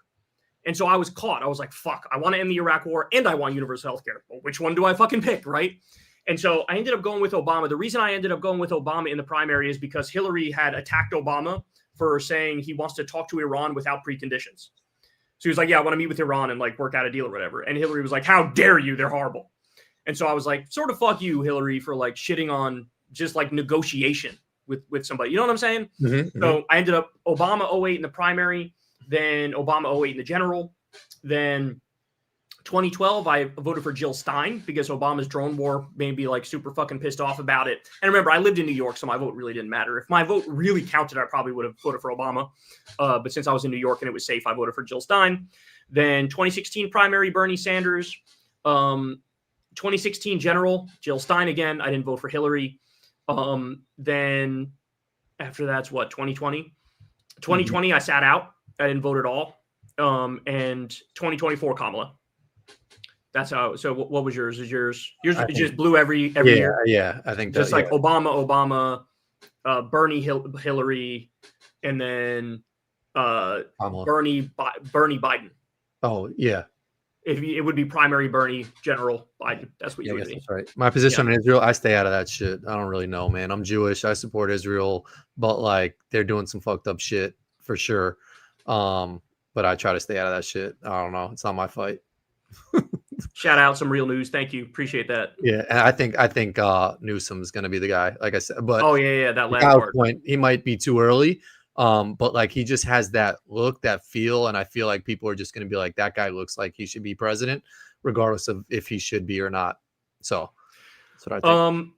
And so I was caught. I was like, fuck, I want to end the Iraq war and I want universal health care. Well, which one do I fucking pick, right? And so I ended up going with Obama. The reason I ended up going with Obama in the primary is because Hillary had attacked Obama for saying he wants to talk to Iran without preconditions. So he was like, yeah, I want to meet with Iran and like work out a deal or whatever. And Hillary was like, how dare you? They're horrible. And so I was like, sort of fuck you, Hillary, for like shitting on just like negotiation with somebody. You know what I'm saying? So I ended up Obama 08 in the primary, then Obama 08 in the general. Then 2012, I voted for Jill Stein because Obama's drone war made me like super fucking pissed off about it. And remember, I lived in New York, so my vote really didn't matter. If my vote really counted, I probably would have voted for Obama. But since I was in New York and it was safe, I voted for Jill Stein. Then 2016 primary, Bernie Sanders. 2016 general, Jill Stein again. I didn't vote for Hillary. Then after that's what, 2020? 2020, I sat out. I didn't vote at all. And 2024, Kamala. That's how. So what was yours? Is yours just blue every year? Yeah, I think just like Obama, Bernie, Hillary, and then Bernie Biden. Oh yeah. It would be primary Bernie, general Biden. That's what you would be. That's right. My position on Israel, I stay out of that shit. I don't really know, man. I'm Jewish. I support Israel, but like they're doing some fucked up shit for sure. But I try to stay out of that shit. I don't know. It's not my fight. Shout out some real news. Thank you. Appreciate that. Yeah, and I think Newsom's going to be the guy, like I said. But that last part. Point, he might be too early. But like he just has that look, that feel, and I feel like people are just going to be like, that guy looks like he should be president, regardless of if he should be or not. So that's what I think.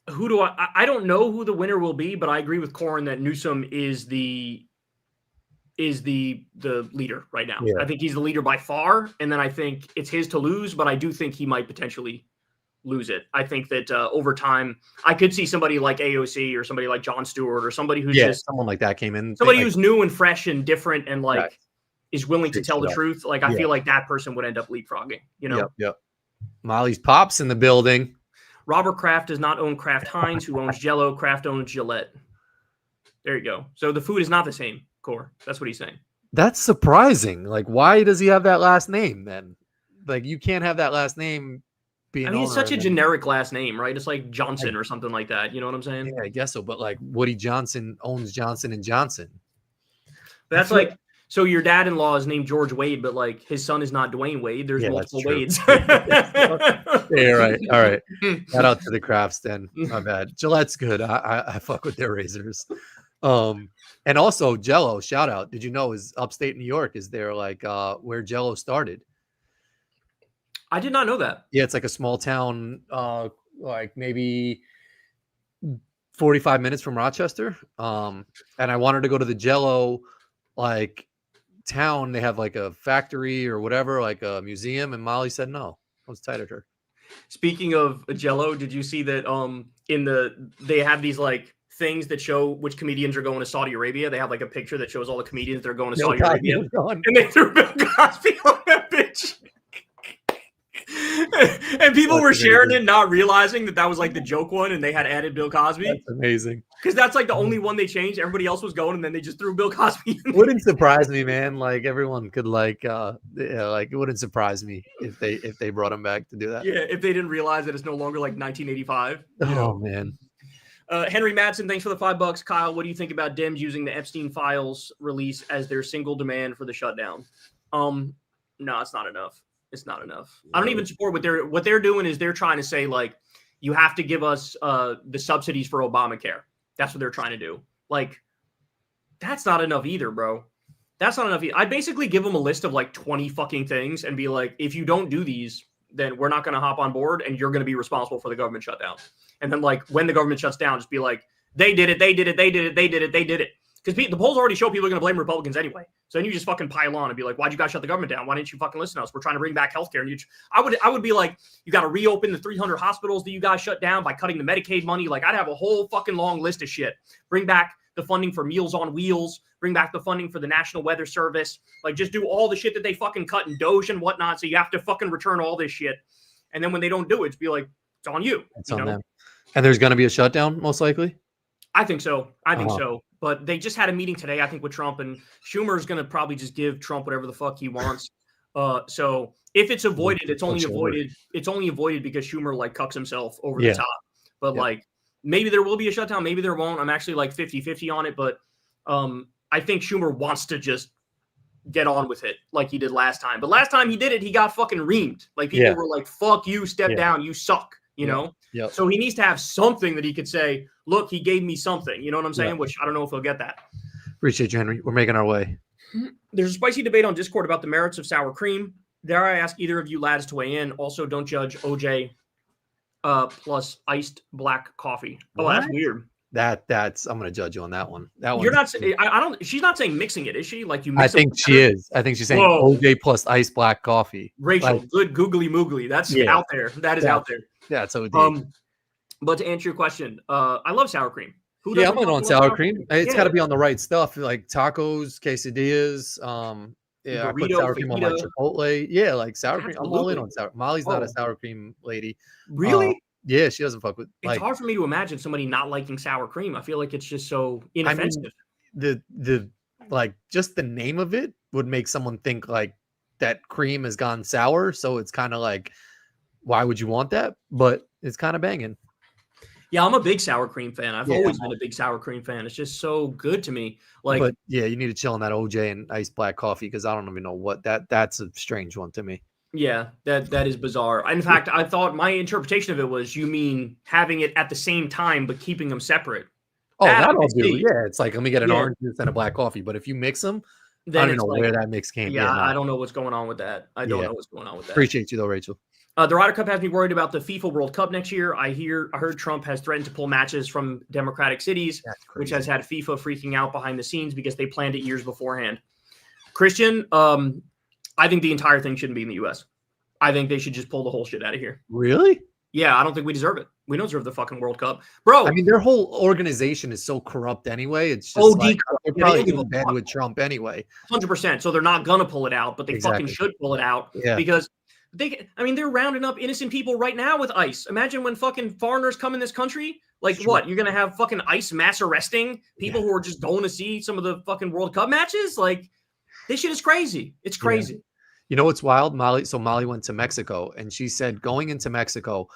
Who do I don't know who the winner will be, but I agree with Corin that Newsom is the leader right now. Yeah. I think he's the leader by far, and then I think it's his to lose, but I do think he might potentially lose it. I think that over time, I could see somebody like AOC or somebody like Jon Stewart or somebody who's just someone like that came in. Somebody who's new and fresh and different and like is willing to tell the truth. Like I feel like that person would end up leapfrogging, you know? Yep. Molly's Pops in the building. Robert Kraft does not own Kraft Heinz, who owns Jell-O. Kraft owns Gillette. There you go. So the food is not the same, Core. That's what he's saying. That's surprising. Like, why does he have that last name then? Like, you can't have that last name. It's such a generic last name, right? It's like Johnson or something like that. You know what I'm saying? Yeah, I guess so. But like Woody Johnson owns Johnson & Johnson. That's like, so your dad-in-law is named George Wade, but like his son is not Dwayne Wade. There's multiple Wades. Yeah, right. All right. Shout out to the Crafts then. My bad. Gillette's good. I fuck with their razors. And also Jell-O, shout out. Did you know is upstate New York is there like where Jell-O started? I did not know that. Yeah, it's like a small town, like maybe 45 minutes from Rochester. And I wanted to go to the Jell-O like town. They have like a factory or whatever, like a museum. And Molly said no. I was tight at her. Speaking of Jell-O, did you see that they have these like things that show which comedians are going to Saudi Arabia? They have like a picture that shows all the comedians that are going to Saudi Arabia. And they threw Bill Cosby on that bitch. And people were sharing it, not realizing that was like the joke one, and they had added Bill Cosby. That's amazing. Because that's like the only one they changed. Everybody else was going, and then they just threw Bill Cosby in. Wouldn't surprise me, man. Like everyone could like it wouldn't surprise me if they brought him back to do that. Yeah, if they didn't realize that it's no longer like 1985. Oh man. Henry Madsen, thanks for the $5. Kyle, what do you think about Dems using the Epstein files release as their single demand for the shutdown? No, it's not enough. It's not enough. I don't even support what they're doing is they're trying to say like you have to give us the subsidies for Obamacare. That's what they're trying to do. Like that's not enough either, bro. That's not enough. I'd basically give them a list of like 20 fucking things and be like, if you don't do these, then we're not going to hop on board and you're going to be responsible for the government shutdown. And then like when the government shuts down, just be like, they did it. Because the polls already show people are going to blame Republicans anyway. So then you just fucking pile on and be like, why'd you guys shut the government down? Why didn't you fucking listen to us? We're trying to bring back healthcare. And I would be like, you got to reopen the 300 hospitals that you guys shut down by cutting the Medicaid money. Like I'd have a whole fucking long list of shit. Bring back the funding for Meals on Wheels. Bring back the funding for the National Weather Service. Like just do all the shit that they fucking cut in Doge and whatnot. So you have to fucking return all this shit. And then when they don't do it, just be like, it's on you. It's on them. And there's going to be a shutdown, most likely? I think so. I think so. But they just had a meeting today, I think, with Trump. And Schumer's going to probably just give Trump whatever the fuck he wants. So if it's avoided, it's only avoided. It's only avoided because Schumer, like, cucks himself over the top. But, like, maybe there will be a shutdown. Maybe there won't. I'm actually, like, 50-50 on it. But I think Schumer wants to just get on with it like he did last time. But last time he did it, he got fucking reamed. Like, people were like, fuck you, step down, you suck. You know? Yep. So he needs to have something that he could say, look, he gave me something. You know what I'm saying? Which I don't know if he'll get that. Appreciate you, Henry. We're making our way. There's a spicy debate on Discord about the merits of sour cream. Dare I ask either of you lads to weigh in? Also, don't judge OJ plus iced black coffee. Oh, what? That's weird. That's I'm gonna judge you on that one. That one. You're not. I don't. She's not saying mixing it, is she? Like you. Mix I think she is. I think she's saying OJ plus iced black coffee. Rachel, good googly moogly. That's out there. That is out there. Yeah, it's OD. But to answer your question, I love sour cream. I'm in on sour cream. It's got to be on the right stuff, like tacos, quesadillas. Burrito, I put sour cream on my Chipotle. Yeah, like sour cream. I'm all in on sour. Molly's not a sour cream lady. Really? Yeah, she doesn't fuck with. It's hard for me to imagine somebody not liking sour cream. I feel like it's just so inoffensive. I mean, the like just the name of it would make someone think like that cream has gone sour. So it's kind of like, why would you want that? But it's kind of banging. Yeah, I'm a big sour cream fan. I've always been a big sour cream fan. It's just so good to me. Like, but yeah, you need to chill on that OJ and iced black coffee because I don't even know what that's a strange one to me. Yeah, that is bizarre. In fact, I thought my interpretation of it was you mean having it at the same time but keeping them separate. Oh, that'll do. Yeah, it's like let me get an orange juice and a black coffee. But if you mix them, then I don't know where that mix came. Yeah, I don't know what's going on with that. I don't know what's going on with that. Appreciate you though, Rachel. The Ryder Cup has me worried about the FIFA World Cup next year. I heard Trump has threatened to pull matches from democratic cities, which has had FIFA freaking out behind the scenes because they planned it years beforehand. Christian, I think the entire thing shouldn't be in the U.S. I think they should just pull the whole shit out of here. Really? Yeah, I don't think we deserve it. We don't deserve the fucking World Cup. Bro. I mean, their whole organization is so corrupt anyway. It's just they're probably in bed with Trump anyway. 100%. So they're not going to pull it out, but they fucking should pull it out because they're rounding up innocent people right now with ICE. Imagine when fucking foreigners come in this country. Like what? You're going to have fucking ICE mass arresting people who are just going to see some of the fucking World Cup matches? Like, this shit is crazy. It's crazy. Yeah. You know what's wild? Molly went to Mexico and she said going into Mexico,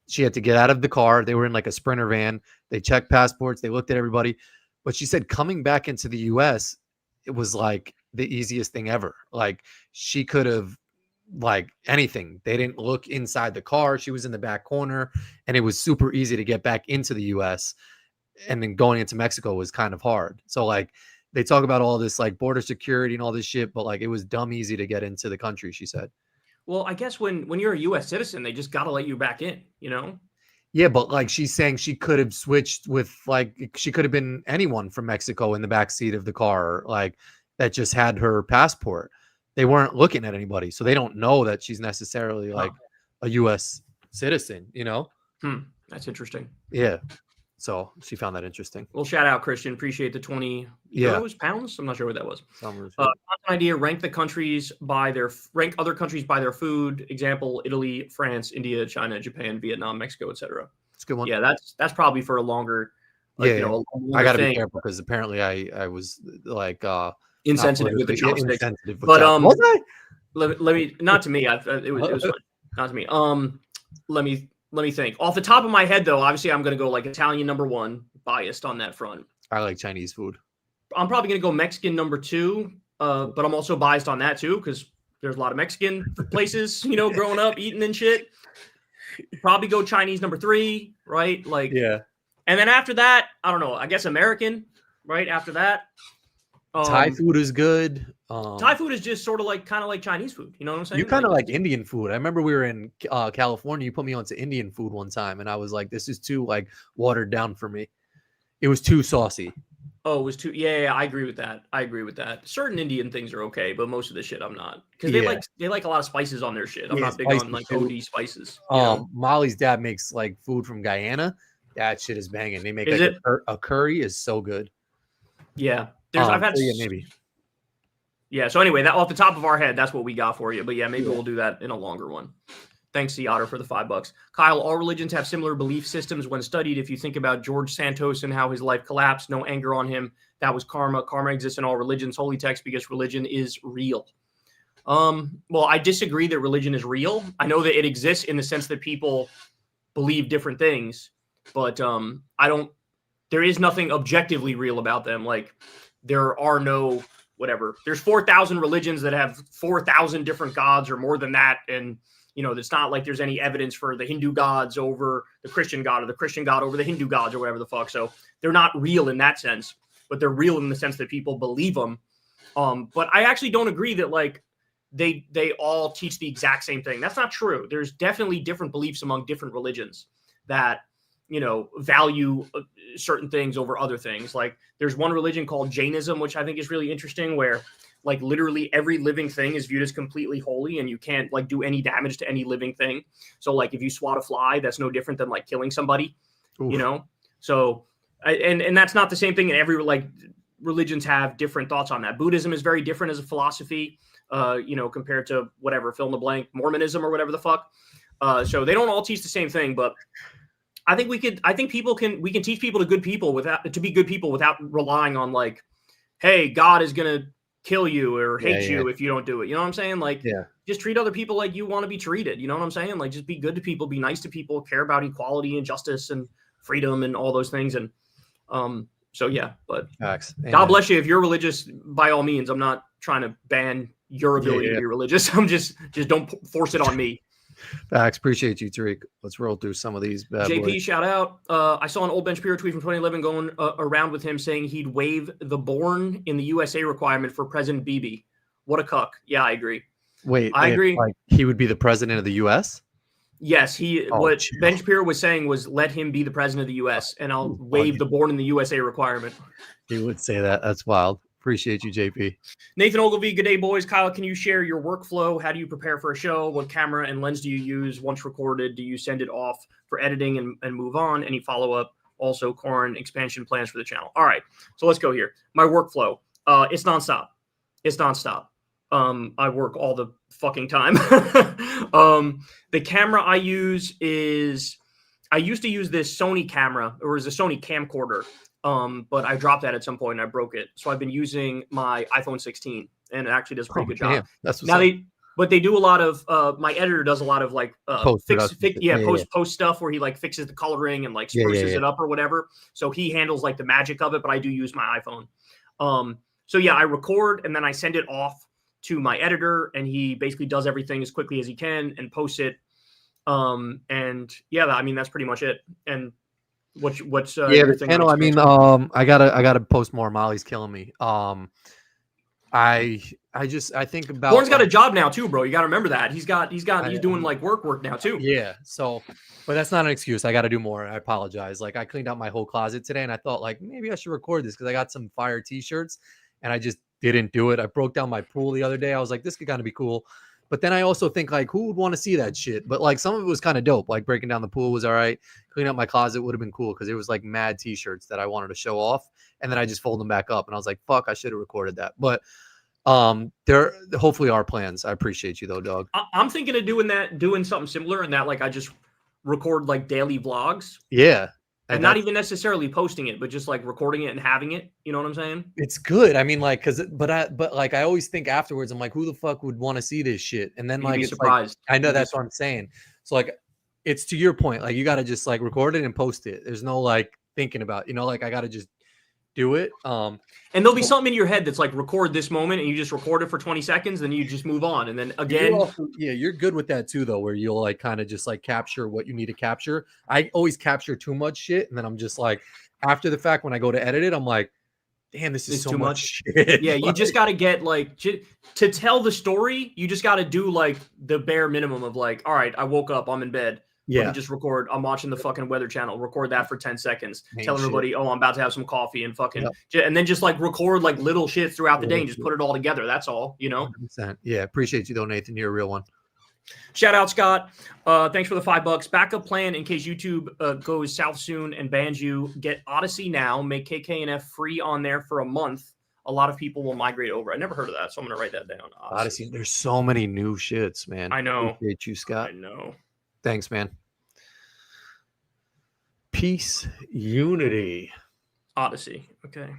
she had to get out of the car. They were in like a Sprinter van. They checked passports. They looked at everybody. But she said coming back into the U.S., it was like the easiest thing ever. Like she could have like anything. They didn't look inside the car. She was in the back corner and it was super easy to get back into the U.S. And then going into Mexico was kind of hard. So like they talk about all this like border security and all this shit, but like it was dumb easy to get into the country, she said. Well, I guess when you're a U.S. citizen, they just got to let you back in, you know? Yeah, but like she's saying she could have switched with like she could have been anyone from Mexico in the back seat of the car, like that just had her passport. They weren't looking at anybody, so they don't know that she's necessarily like a U.S. citizen, you know? That's interesting. Yeah. So she found that interesting. Well, shout out, Christian. Appreciate the 20 euros, pounds. I'm not sure what that was. Idea: rank other countries by their food. Example: Italy, France, India, China, Japan, Vietnam, Mexico, etc. It's a good one. Yeah, that's probably for a longer. I got to be careful because apparently I was like insensitive with the chopsticks. But was I? Let me not to me. It was fun. Not to me. Let me think. Off the top of my head, though, obviously I'm going to go like Italian number 1, biased on that front. I like Chinese food. I'm probably going to go Mexican number 2, but I'm also biased on that too because there's a lot of Mexican places, growing up eating and shit. Probably go Chinese number 3, right? Like, yeah. And then after that, I don't know. I guess American, right? After that, Thai food is good. Thai food is just sort of kind of like Chinese food. You know what I'm saying? You kind of like Indian food. I remember we were in California. You put me onto Indian food one time, and I was like, "This is too watered down for me." It was too saucy. Oh, it was too. Yeah, I agree with that. Certain Indian things are okay, but most of the shit I'm not because they like a lot of spices on their shit. I'm not big on OD spices. Molly's dad makes food from Guyana. That shit is banging. They make a curry is so good. Yeah. I've had maybe. Yeah. So anyway, that off the top of our head, that's what we got for you. But yeah, maybe we'll do that in a longer one. Thanks, Seattle, for the $5. Kyle, all religions have similar belief systems when studied. If you think about George Santos and how his life collapsed, no anger on him. That was karma. Karma exists in all religions. Holy text, because religion is real. Well, I disagree that religion is real. I know that it exists in the sense that people believe different things, but there is nothing objectively real about them. Like, there are no whatever. There's 4,000 religions that have 4,000 different gods or more than that. And, it's not like there's any evidence for the Hindu gods over the Christian god or the Christian god over the Hindu gods or whatever the fuck. So they're not real in that sense, but they're real in the sense that people believe them. But I actually don't agree that they all teach the exact same thing. That's not true. There's definitely different beliefs among different religions that, value certain things over other things. Like there's one religion called Jainism, which I think is really interesting, where literally every living thing is viewed as completely holy and you can't do any damage to any living thing. So if you swat a fly, that's no different than killing somebody. Oof. So and that's not the same thing in every religions have different thoughts on that. Buddhism is very different as a philosophy, compared to whatever, fill in the blank, Mormonism or whatever the fuck. So they don't all teach the same thing, but I think we can teach people to be good people without relying on hey, God is going to kill you or hate you if you don't do it. You know what I'm saying? Just treat other people like you want to be treated. You know what I'm saying? Just be good to people, be nice to people, care about equality and justice and freedom and all those things. And so, yeah, but God bless you. If you're religious, by all means, I'm not trying to ban your ability to be religious. I'm just don't force it on me. Facts. Appreciate you, Tariq. Let's roll through some of these. JP, boys. Shout out. I saw an old Ben Shapiro tweet from 2011 going around with him saying he'd waive the born in the USA requirement for President Bibi. What a cuck. Yeah, I agree. Wait, I agree. He would be the president of the US? Yes, Ben Shapiro was saying was let him be the president of the US and I'll waive the born in the USA requirement. He would say that. That's wild. Appreciate you, JP. Nathan Ogilvie, good day, boys. Kyle, can you share your workflow? How do you prepare for a show? What camera and lens do you use once recorded? Do you send it off for editing and move on? Any follow-up? Also, Corin, expansion plans for the channel. All right, so let's go here. My workflow. It's nonstop. I work all the fucking time. The camera I use I used to use this Sony camera. It was a Sony camcorder. But I dropped that at some point and I broke it. So I've been using my iPhone 16 and it actually does a pretty good job. That's they do a lot of, my editor does a lot of post stuff where he fixes the coloring and spruces it up or whatever. So he handles the magic of it, but I do use my iPhone. So yeah, I record and then I send it off to my editor and he basically does everything as quickly as he can and posts it. And yeah, I mean, that's pretty much it. And what's the channel? I mean, I gotta post more. Molly's killing me. I think about Born's got a job now too, bro. You got to remember that he's doing work now too. Yeah. So, but that's not an excuse. I got to do more. I apologize. I cleaned out my whole closet today, and I thought maybe I should record this because I got some fire T-shirts, and I just didn't do it. I broke down my pool the other day. I was like, this could kind of be cool. But then I also think like, who would want to see that shit? But like some of it was kind of dope. Like breaking down the pool was all right. Cleaning up my closet would have been cool because there was like mad t-shirts that I wanted to show off, and then I just fold them back up, and I was like, fuck, I should have recorded that. But there hopefully are plans. I appreciate you though, dog. I'm thinking of doing something similar, and that like I just record like daily vlogs. Yeah. And not even necessarily posting it, but just like recording it and having it. You know what I'm saying? It's good. I mean, like, but like, I always think afterwards, I'm like, who the fuck would want to see this shit? And then like, it's surprised. Like, I know that's what I'm saying. So like, it's to your point. Like, you got to just like record it and post it. There's no like thinking about, like, I got to just do it. And there'll be something in your head that's like record this moment, and you just record it for 20 seconds, then you just move on, and then again. You're good with that too, though, where you'll like kind of just like capture what you need to capture. I always capture too much shit, and then I'm just like, after the fact, when I go to edit it, I'm like, damn, this is so much shit. Yeah, you just got to get like to tell the story. You just got to do like the bare minimum of like, all right, I woke up, I'm in bed. Yeah, just record. I'm watching the fucking Weather Channel. Record that for 10 seconds. Tell everybody, oh, I'm about to have some coffee and fucking, and then just like record like little shit throughout the day and just put it all together. That's all, 100%. Yeah, appreciate you though, Nathan. You're a real one. Shout out, Scott. Thanks for the $5. Backup plan in case YouTube goes south soon and bans you. Get Odyssey now. Make KK&F free on there for a month. A lot of people will migrate over. I never heard of that, so I'm gonna write that down. Odyssey. There's so many new shits, man. I know. Appreciate you, Scott. I know. Thanks, man. Peace, unity. Odyssey. Okay.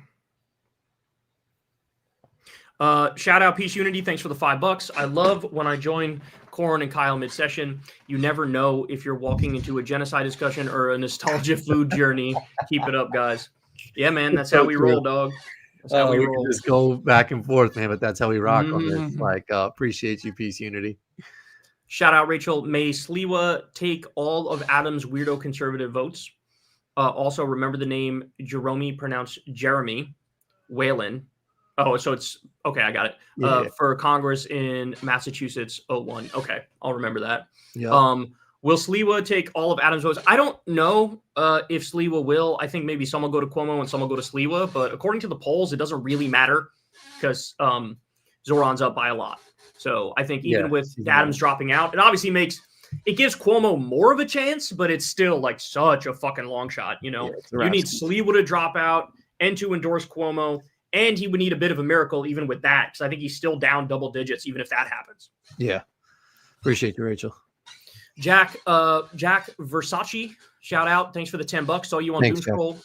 Shout out Peace Unity. Thanks for the $5. I love when I join Corin and Kyle mid-session. You never know if you're walking into a genocide discussion or a nostalgia food journey. Keep it up, guys. Yeah, man. That's how we roll, dog. That's how we roll. Can just go back and forth, man, but that's how we rock on this. Like, appreciate you, Peace Unity. Shout out, Rachel. May Sliwa take all of Adam's weirdo conservative votes. Also, remember the name Jerome, pronounced Jeremy Whalen. Oh, so it's okay. I got it. For Congress in Massachusetts, 01. Okay, I'll remember that. Yeah. Will Sliwa take all of Adam's votes? I don't know if Sliwa will. I think maybe some will go to Cuomo and some will go to Sliwa. But according to the polls, it doesn't really matter because Zoran's up by a lot. So I think even with Adams dropping out, it obviously gives Cuomo more of a chance, but it's still like such a fucking long shot. You need Sliwa to drop out and to endorse Cuomo. And he would need a bit of a miracle even with that, because I think he's still down double digits even if that happens. Yeah. Appreciate you, Rachel. Jack Versace, shout out. Thanks for the $10. Saw you on Doom Scroll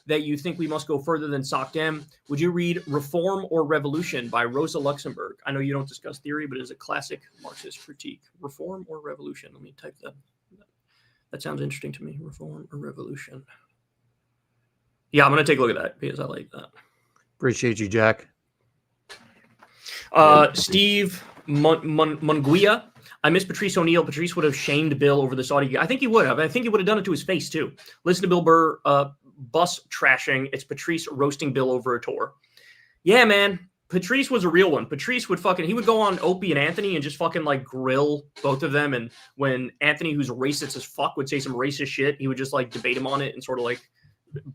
that you think we must go further than Sock Dem. Would you read Reform or Revolution by Rosa Luxemburg? I know you don't discuss theory, but it is a classic Marxist critique. Reform or Revolution? Let me type that. That sounds interesting to me. Reform or Revolution? Yeah, I'm going to take a look at that because I like that. Appreciate you, Jack. Steve Munguia. I miss Patrice O'Neill. Patrice would have shamed Bill over the Saudi. I think he would have. I think he would have done it to his face, too. Listen to Bill Burr bus trashing. It's Patrice roasting Bill over a tour. Yeah, man. Patrice was a real one. Patrice would he would go on Opie and Anthony and just fucking like grill both of them. And when Anthony, who's racist as fuck, would say some racist shit, he would just like debate him on it and sort of like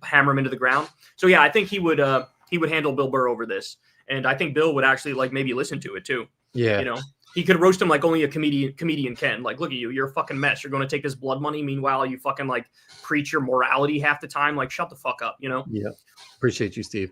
hammer him into the ground. So yeah, I think he would handle Bill Burr over this. And I think Bill would actually like maybe listen to it too. Yeah. He could roast him like only a comedian can. Like, look at you, you're a fucking mess. You're going to take this blood money. Meanwhile, you fucking like preach your morality half the time. Like, shut the fuck up, Yeah. Appreciate you, Steve.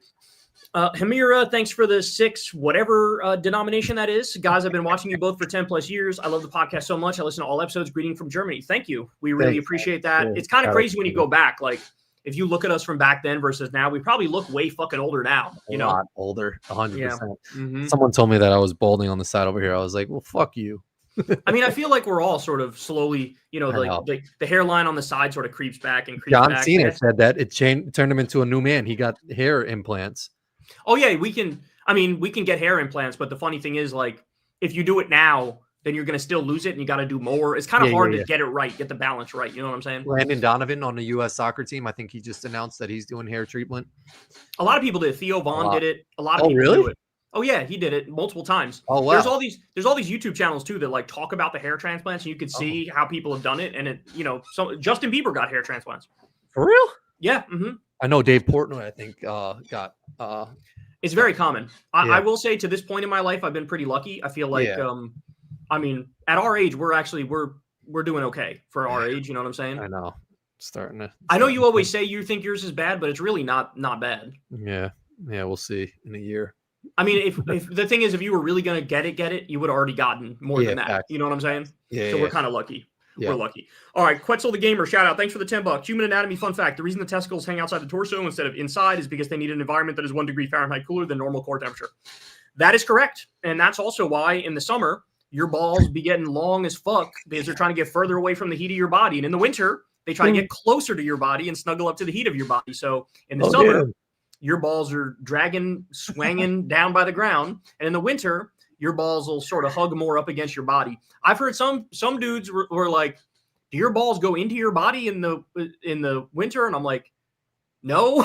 Hamira, thanks for the 6, whatever denomination that is. Guys, I've been watching you both for 10 plus years. I love the podcast so much. I listen to all episodes. Greeting from Germany. Thank you. We really appreciate that. Yeah. It's kind of crazy when you go back. Like, if you look at us from back then versus now, we probably look way fucking older now. A lot older, 100%. Yeah. Mm-hmm. Someone told me that I was balding on the side over here. I was like, well, fuck you. I mean, I feel like we're all sort of slowly, like the hairline on the side sort of creeps back and creeps back. John Cena said that it turned him into a new man. He got hair implants. Oh yeah, we can get hair implants, but the funny thing is, like, if you do it now, then you're going to still lose it and you got to do more. It's kind of hard to get it right, get the balance right. You know what I'm saying? Landon Donovan on the U.S. soccer team, I think he just announced that he's doing hair treatment. A lot of people did. Theo Vaughn did it. A lot of people do it. Oh yeah, he did it multiple times. Oh wow. There's all these YouTube channels too that like talk about the hair transplants, and you can see how people have done it. And it, so Justin Bieber got hair transplants. For real? Yeah. Mm-hmm. I know Dave Portnoy, I think, got. It's very common. I will say to this point in my life, I've been pretty lucky. I feel like I mean, at our age, we're doing okay for our age. You know what I'm saying? I know. Starting I know you always say you think yours is bad, but it's really not bad. Yeah. We'll see in a year. I mean, if the thing is, if you were really gonna get it, you would have already gotten more than that. Facts. You know what I'm saying? Yeah. So we're kind of lucky. Yeah. We're lucky. All right, Quetzal the Gamer, shout out. Thanks for the $10. Human anatomy fun fact: the reason the testicles hang outside the torso instead of inside is because they need an environment that is 1 degree Fahrenheit cooler than normal core temperature. That is correct, and that's also why in the summer your balls be getting long as fuck because they're trying to get further away from the heat of your body, and in the winter they try to get closer to your body and snuggle up to the heat of your body. So in the summer, your balls are dragging, swanging down by the ground, and in the winter, your balls will sort of hug more up against your body. I've heard some dudes were like, "Do your balls go into your body in the winter?" And I'm like, "No,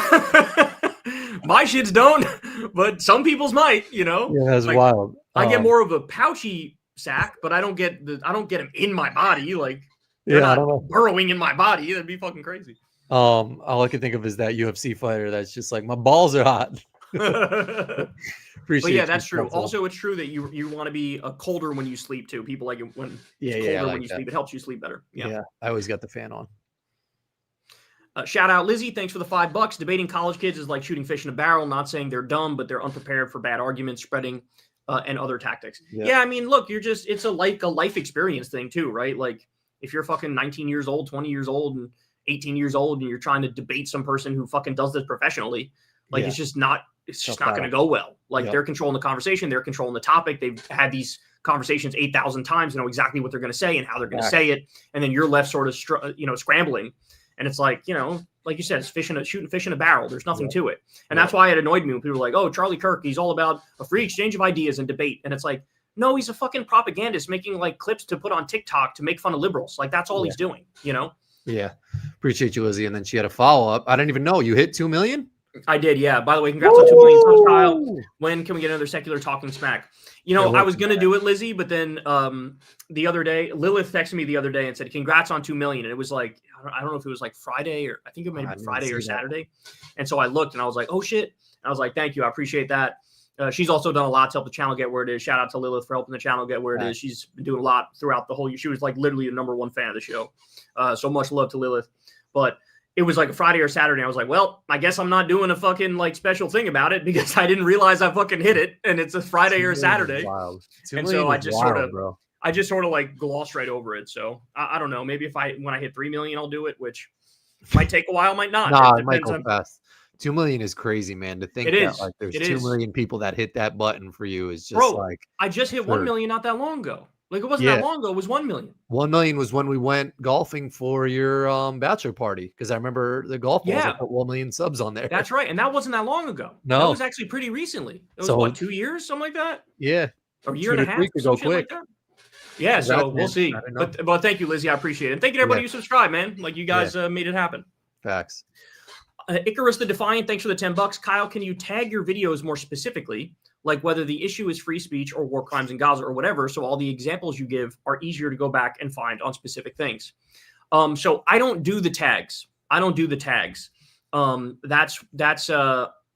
my shits don't, but some people's might." You know, yeah, that's like, wild. I get more of a pouchy sack, but I don't get them in my body. Like, they're I not don't know. burrowing in my body. That'd be fucking crazy. All I can think of is that UFC fighter that's just like, my balls are hot. Appreciate but yeah, you, that's true. Quetzal. Also, it's true that you want to be colder when you sleep too. People like it when it's I colder like when you that. sleep. It helps you sleep better. Yeah. I always got the fan on. Shout out Lizzie, thanks for the $5. Debating college kids is like shooting fish in a barrel. Not saying they're dumb, but they're unprepared for bad arguments, spreading, and other tactics. Yeah, I mean, look, it's a life experience thing too, right? Like if you're fucking 19 years old, 20 years old, and 18 years old, and you're trying to debate some person who fucking does this professionally, like it's just not going to go well. Like they're controlling the conversation, they're controlling the topic. They've had these conversations 8,000 times, know exactly what they're going to say and how they're going to say it, and then you're left sort of scrambling. And it's like, like you said, it's shooting fish in a barrel. There's nothing to it. And that's why it annoyed me when people were like, "Oh, Charlie Kirk, he's all about a free exchange of ideas and debate." And it's like, no, he's a fucking propagandist making like clips to put on TikTok to make fun of liberals. Like that's all he's doing, Yeah. Appreciate you, Lizzie. And then she had a follow-up. I didn't even know you hit 2 million. I did. Yeah. By the way, congrats on 2 million subs, Kyle. When can we get another secular talking smack? I was going to do it, Lizzie, but then the other day, Lilith texted me the other day and said, "Congrats on 2 million." And it was like, I don't know if it was like Friday or I think it might have been Friday or Saturday. And so I looked and I was like, "Oh shit." And I was like, "Thank you. I appreciate that." She's also done a lot to help the channel get where it is. Shout out to Lilith for helping the channel get where it is. She's been doing a lot throughout the whole year. She was like literally the #1 fan of the show. So much love to Lilith. But it was like a Friday or Saturday. I was like, well, I guess I'm not doing a fucking like special thing about it because I didn't realize I fucking hit it. And it's a Friday or a Saturday. And so I just sort of like glossed right over it. So I don't know. Maybe when I hit 3 million, I'll do it, which might take a while, might not. It might go fast. 2 million is crazy, man. To think that like there's 2 million people that hit that button for you is just like. I just hit 1 million not that long ago. Like it wasn't that long ago. It was 1 million. 1 million was when we went golfing for your bachelor party because I remember the golf balls. I put 1 million subs on there. That's right, and that wasn't that long ago. No, that was actually pretty recently. It was what, 2 years, something like that. Yeah, or a year and a half. Go quick. Like yeah, so we'll see. But thank you, Lizzie. I appreciate it. And thank you to everybody who subscribed, man. Like you guys made it happen. Facts. Icarus the Defiant, thanks for the $10. Kyle, can you tag your videos more specifically? Like whether the issue is free speech or war crimes in Gaza or whatever, so all the examples you give are easier to go back and find on specific things. So I don't do the tags.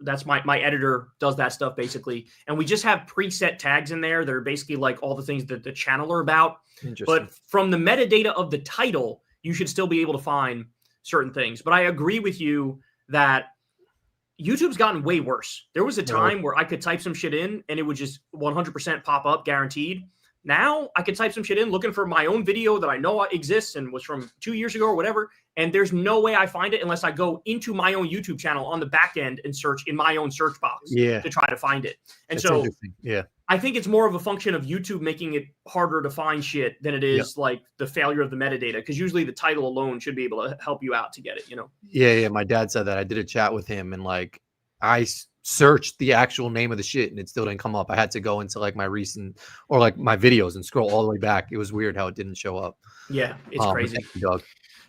That's my editor does that stuff basically, and we just have preset tags in there that are basically like all the things that the channel are about. But from the metadata of the title, you should still be able to find certain things. But I agree with you that YouTube's gotten way worse. There was a time where I could type some shit in and it would just 100% pop up, guaranteed. Now I could type some shit in looking for my own video that I know exists and was from 2 years ago or whatever. And there's no way I find it unless I go into my own YouTube channel on the back end and search in my own search box to try to find it. And so I think it's more of a function of YouTube making it harder to find shit than it is like the failure of the metadata. Because usually the title alone should be able to help you out to get it, Yeah. My dad said that. I did a chat with him and like I searched the actual name of the shit and it still didn't come up. I had to go into like my recent or like my videos and scroll all the way back. It was weird how it didn't show up. Yeah, it's crazy. Thank you, Doug.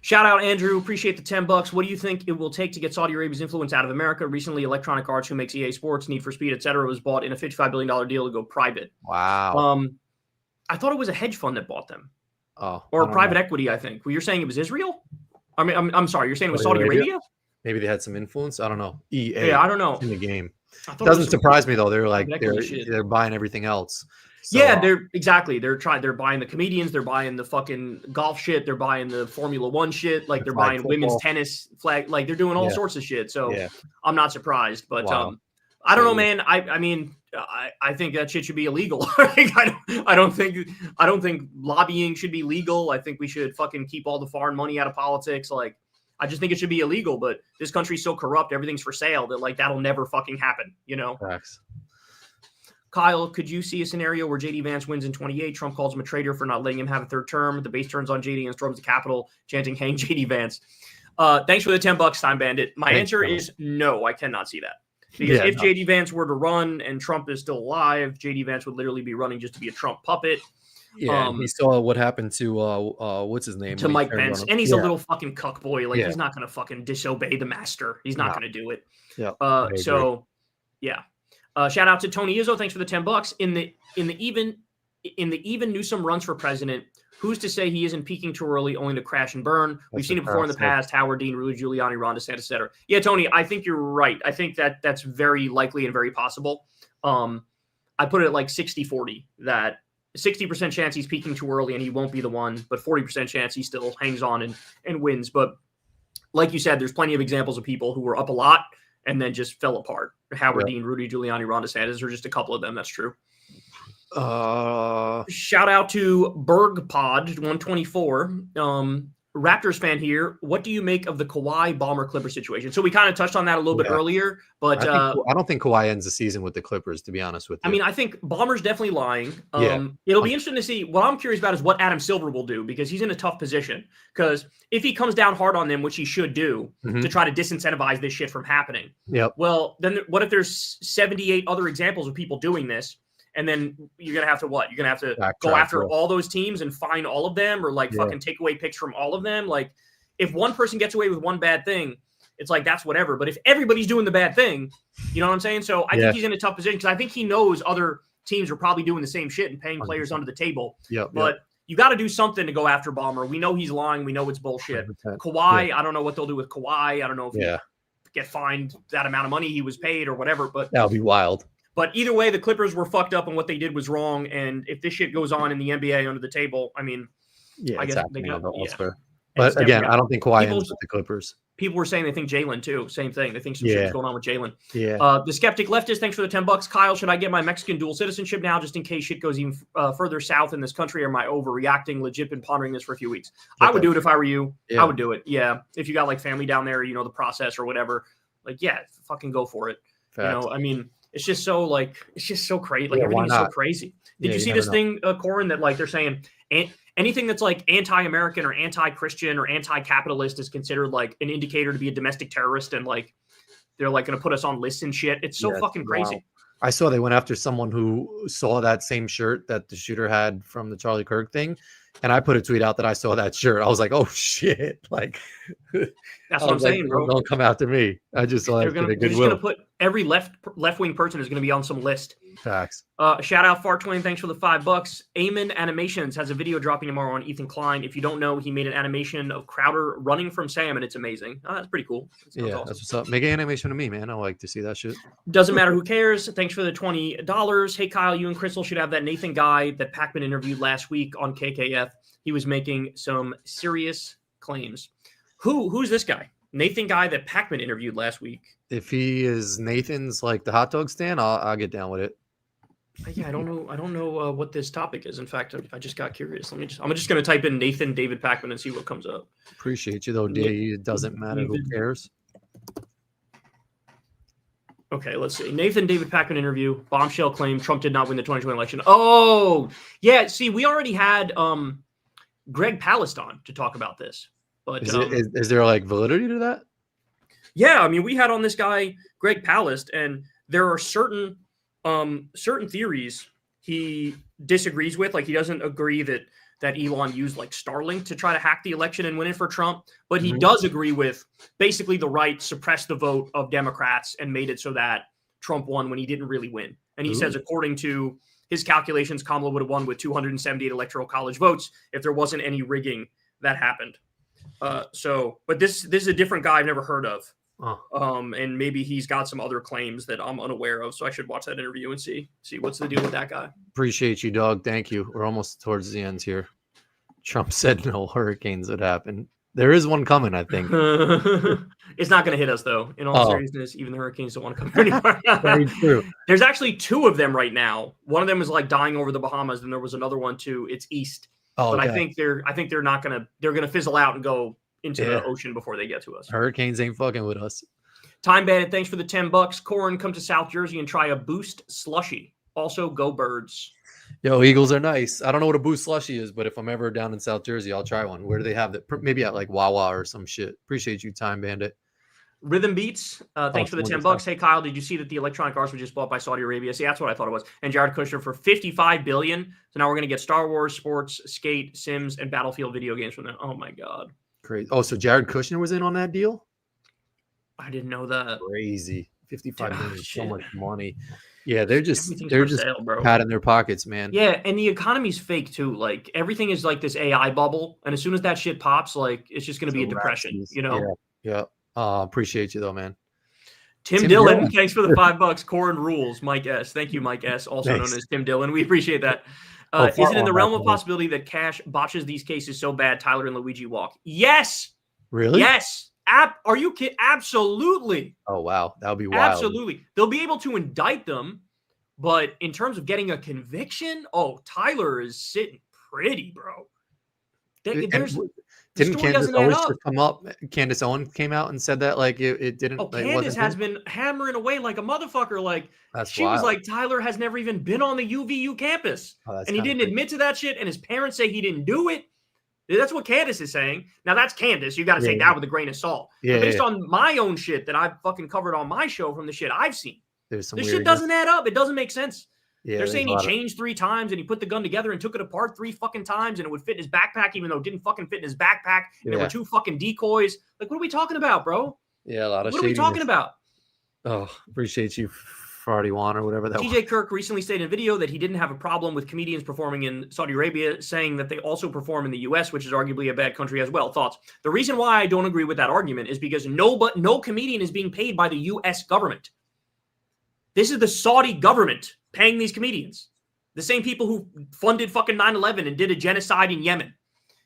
Shout out, Andrew. Appreciate the $10. What do you think it will take to get Saudi Arabia's influence out of America? Recently, Electronic Arts, who makes EA Sports, Need for Speed, etc., was bought in a $55 billion deal to go private. Wow. I thought it was a hedge fund that bought them. Oh, or private equity, I think. Well, you're saying it was Israel? I mean, I'm sorry. You're saying it was Saudi Arabia? Maybe they had some influence. I don't know. EA. Yeah, I don't know. In the game. Doesn't surprise me though. They're like they're buying everything else. So, yeah, they're buying the comedians, they're buying the fucking golf shit, they're buying the Formula One shit, like they're buying women's tennis flag, like they're doing all sorts of shit. So I'm not surprised, but I don't know, man. I mean, I think that shit should be illegal. I don't think lobbying should be legal. I think we should fucking keep all the foreign money out of politics. Like, I just think it should be illegal. But this country's so corrupt, everything's for sale, that like that'll never fucking happen. You know. Facts. Kyle, could you see a scenario where JD Vance wins in 28? Trump calls him a traitor for not letting him have a third term. The base turns on JD and storms the Capitol, chanting "Hang JD Vance." Thanks for the $10, Time Bandit. My answer is no. I cannot see that. Because if JD Vance were to run and Trump is still alive, JD Vance would literally be running just to be a Trump puppet. Yeah, we saw what happened to what's his name? To Mike Pence. And he's a little fucking cuck boy. Like he's not gonna fucking disobey the master. He's not gonna do it. Yeah. Shout out to Tony Izzo. Thanks for the $10. In the even Newsom runs for president, who's to say he isn't peaking too early, only to crash and burn? We've seen it before in the past. Howard Dean, Rudy Giuliani, Ron DeSantis, etc. Yeah, Tony, I think you're right. I think that's very likely and very possible. I put it at like 60-40, that 60% chance he's peaking too early and he won't be the one, but 40% chance he still hangs on and wins. But like you said, there's plenty of examples of people who were up a lot and then just fell apart. Howard Dean, Rudy Giuliani, Ron DeSantis are just a couple of them. That's true. Shout out to BergPod124. Raptors fan here. What do you make of the Kawhi Bomber Clipper situation? So we kind of touched on that a little bit earlier, but I don't think Kawhi ends the season with the Clippers, to be honest with you. I mean, I think Bomber's definitely lying. It'll be interesting to see. What I'm curious about is what Adam Silver will do, because he's in a tough position. Because if he comes down hard on them, which he should do, to try to disincentivize this shit from happening. Well, then what if there's 78 other examples of people doing this? And then you're going to have to what? You're going to have to go after all those teams and find all of them, or like fucking take away picks from all of them. Like, if one person gets away with one bad thing, it's like, that's whatever. But if everybody's doing the bad thing, you know what I'm saying? So I think he's in a tough position, because I think he knows other teams are probably doing the same shit and paying players under the table. But you got to do something to go after Bomber. We know he's lying. We know it's bullshit. 100%. Kawhi, I don't know what they'll do with Kawhi. I don't know if he get fined that amount of money he was paid or whatever. But that would be wild. But either way, the Clippers were fucked up and what they did was wrong. And if this shit goes on in the NBA under the table, I mean, I guess they can. But again, I don't think Kawhi ends with the Clippers. People were saying they think Jalen too. Same thing. They think some shit's going on with Jalen. The Skeptic Leftist, thanks for the $10. Kyle, should I get my Mexican dual citizenship now, just in case shit goes even further south in this country? Or am I overreacting? Legit been pondering this for a few weeks. I would do it if I were you. I would do it. Yeah. If you got like family down there, you know, the process or whatever, like, fucking go for it. You know, I mean, it's just so crazy. Like, everything is so crazy. Did you see this thing, Corin, that like they're saying anything that's like anti-American or anti-Christian or anti-capitalist is considered like an indicator to be a domestic terrorist, and like they're like going to put us on lists and shit. It's so fucking crazy. Wow. I saw they went after someone who saw that same shirt that the shooter had from the Charlie Kirk thing. And I put a tweet out that I saw that shirt. I was like, oh shit. Like, that's what I'm saying, bro. Don't come after me. I just saw they're just going to put every left-wing person is going to be on some list. Facts. Shout out Fart20. Thanks for the $5. Amen Animations has a video dropping tomorrow on Ethan Klein. If you don't know, he made an animation of Crowder running from Sam, and it's amazing. That's pretty cool. Awesome. That's what's up. Make an animation of me, man. I like to see that shit. Doesn't matter who cares. Thanks for the $20. Hey, Kyle, you and Crystal should have that Nathan guy that Pacman interviewed last week on KKF. He was making some serious claims. Who's this guy? Nathan guy that Pacman interviewed last week. If he is Nathan's like the hot dog stand, I'll get down with it. Yeah, I don't know what this topic is. In fact, I just got curious. I'm just gonna type in Nathan David Pacman and see what comes up. Appreciate you though, D. It doesn't matter who cares. Okay, let's see. Nathan David Pacman interview. Bombshell claim Trump did not win the 2020 election. Oh, yeah. See, we already had Greg Palestine to talk about this. But is there like validity to that? Yeah, I mean, we had on this guy Greg Palast, and there are certain theories he disagrees with. Like, he doesn't agree that Elon used like Starlink to try to hack the election and win it for Trump, but he does agree with basically the right suppressed the vote of Democrats and made it so that Trump won when he didn't really win. And he says, according to his calculations, Kamala would have won with 278 electoral college votes if there wasn't any rigging that happened. But this is a different guy I've never heard of. And maybe he's got some other claims that I'm unaware of. So I should watch that interview and see what's the deal with that guy. Appreciate you, dog. Thank you. We're almost towards the end here. Trump said no hurricanes would happen. There is one coming, I think. It's not going to hit us, though. In all seriousness, even the hurricanes don't want to come here anymore. Very true. There's actually 2 of them right now. One of them is like dying over the Bahamas, and there was another one too. It's east, but I think they're not going to. They're going to fizzle out and go into the ocean before they get to us. Hurricanes ain't fucking with us. Time Bandit, thanks for the $10. Corin, come to South Jersey and try a Boost slushy. Also, go Birds. Yo, Eagles are nice. I don't know what a Boost slushy is, but if I'm ever down in South Jersey, I'll try one. Where do they have that? Maybe at like Wawa or some shit. Appreciate you, Time Bandit. Rhythm Beats, thanks for the $10. Hey, Kyle, did you see that the Electronic Arts was just bought by Saudi Arabia? See, that's what I thought it was. And Jared Kushner for $55 billion. So now we're going to get Star Wars, sports, skate, Sims, and Battlefield video games from them. Oh, my God. Crazy. Oh, so Jared Kushner was in on that deal? I didn't know that. Crazy. 55 million, so much money. Yeah, they're just patting their pockets, man. Yeah, and the economy's fake too. Like everything is like this AI bubble, and as soon as that shit pops, like it's just going to be a depression, you know? Yeah. Appreciate you though, man. Tim Dillon, thanks for the $5. Corin rules, Mike S. Thank you, Mike S. Also known as Tim Dillon. We appreciate that. Is it in the realm of possibility that Cash botches these cases so bad Tyler and Luigi walk? Yes. Really? Yes. Are you kidding? Absolutely. Oh, wow. That would be wild. Absolutely. They'll be able to indict them, but in terms of getting a conviction, Tyler is sitting pretty, bro. Didn't Candace Owens just come up? Candace Owens came out and said that like it didn't. Candace has been hammering away like a motherfucker. Like she was like, Tyler has never even been on the UVU campus, and he didn't admit to that shit. And his parents say he didn't do it. That's what Candace is saying. Now that's Candace. You got to take that with a grain of salt. Yeah, based on my own shit that I've fucking covered on my show from the shit I've seen, this shit doesn't add up. It doesn't make sense. Yeah, they're saying he changed 3 times and he put the gun together and took it apart 3 fucking times and it would fit in his backpack even though it didn't fucking fit in his backpack. And there were 2 fucking decoys. Like, what are we talking about, bro? Yeah, a lot of What are we talking about? Oh, appreciate you, Farty Wan or whatever that was. TJ Kirk recently stated in a video that he didn't have a problem with comedians performing in Saudi Arabia, saying that they also perform in the US, which is arguably a bad country as well. Thoughts? The reason why I don't agree with that argument is because no comedian is being paid by the US government. This is the Saudi government paying these comedians. The same people who funded fucking 9/11 and did a genocide in Yemen.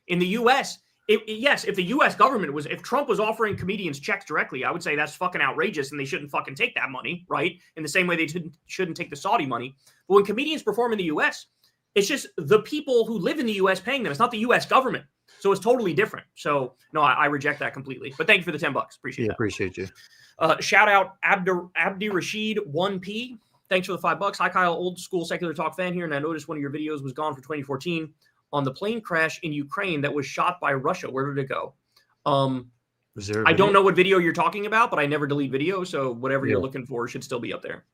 In the U.S., if the U.S. government if Trump was offering comedians checks directly, I would say that's fucking outrageous and they shouldn't fucking take that money, right? In the same way they shouldn't take the Saudi money. But when comedians perform in the U.S., it's just the people who live in the U.S. paying them. It's not the U.S. government. So it's totally different. So, no, I reject that completely. But thank you for the $10. Appreciate that. Appreciate you. Shout out Abdi Rashid 1P. Thanks for the $5. Hi, Kyle, old school secular talk fan here, and I noticed one of your videos was gone for 2014 on the plane crash in Ukraine that was shot by Russia. Where did it go? I don't know what video you're talking about, but I never delete videos, so whatever you're looking for should still be up there.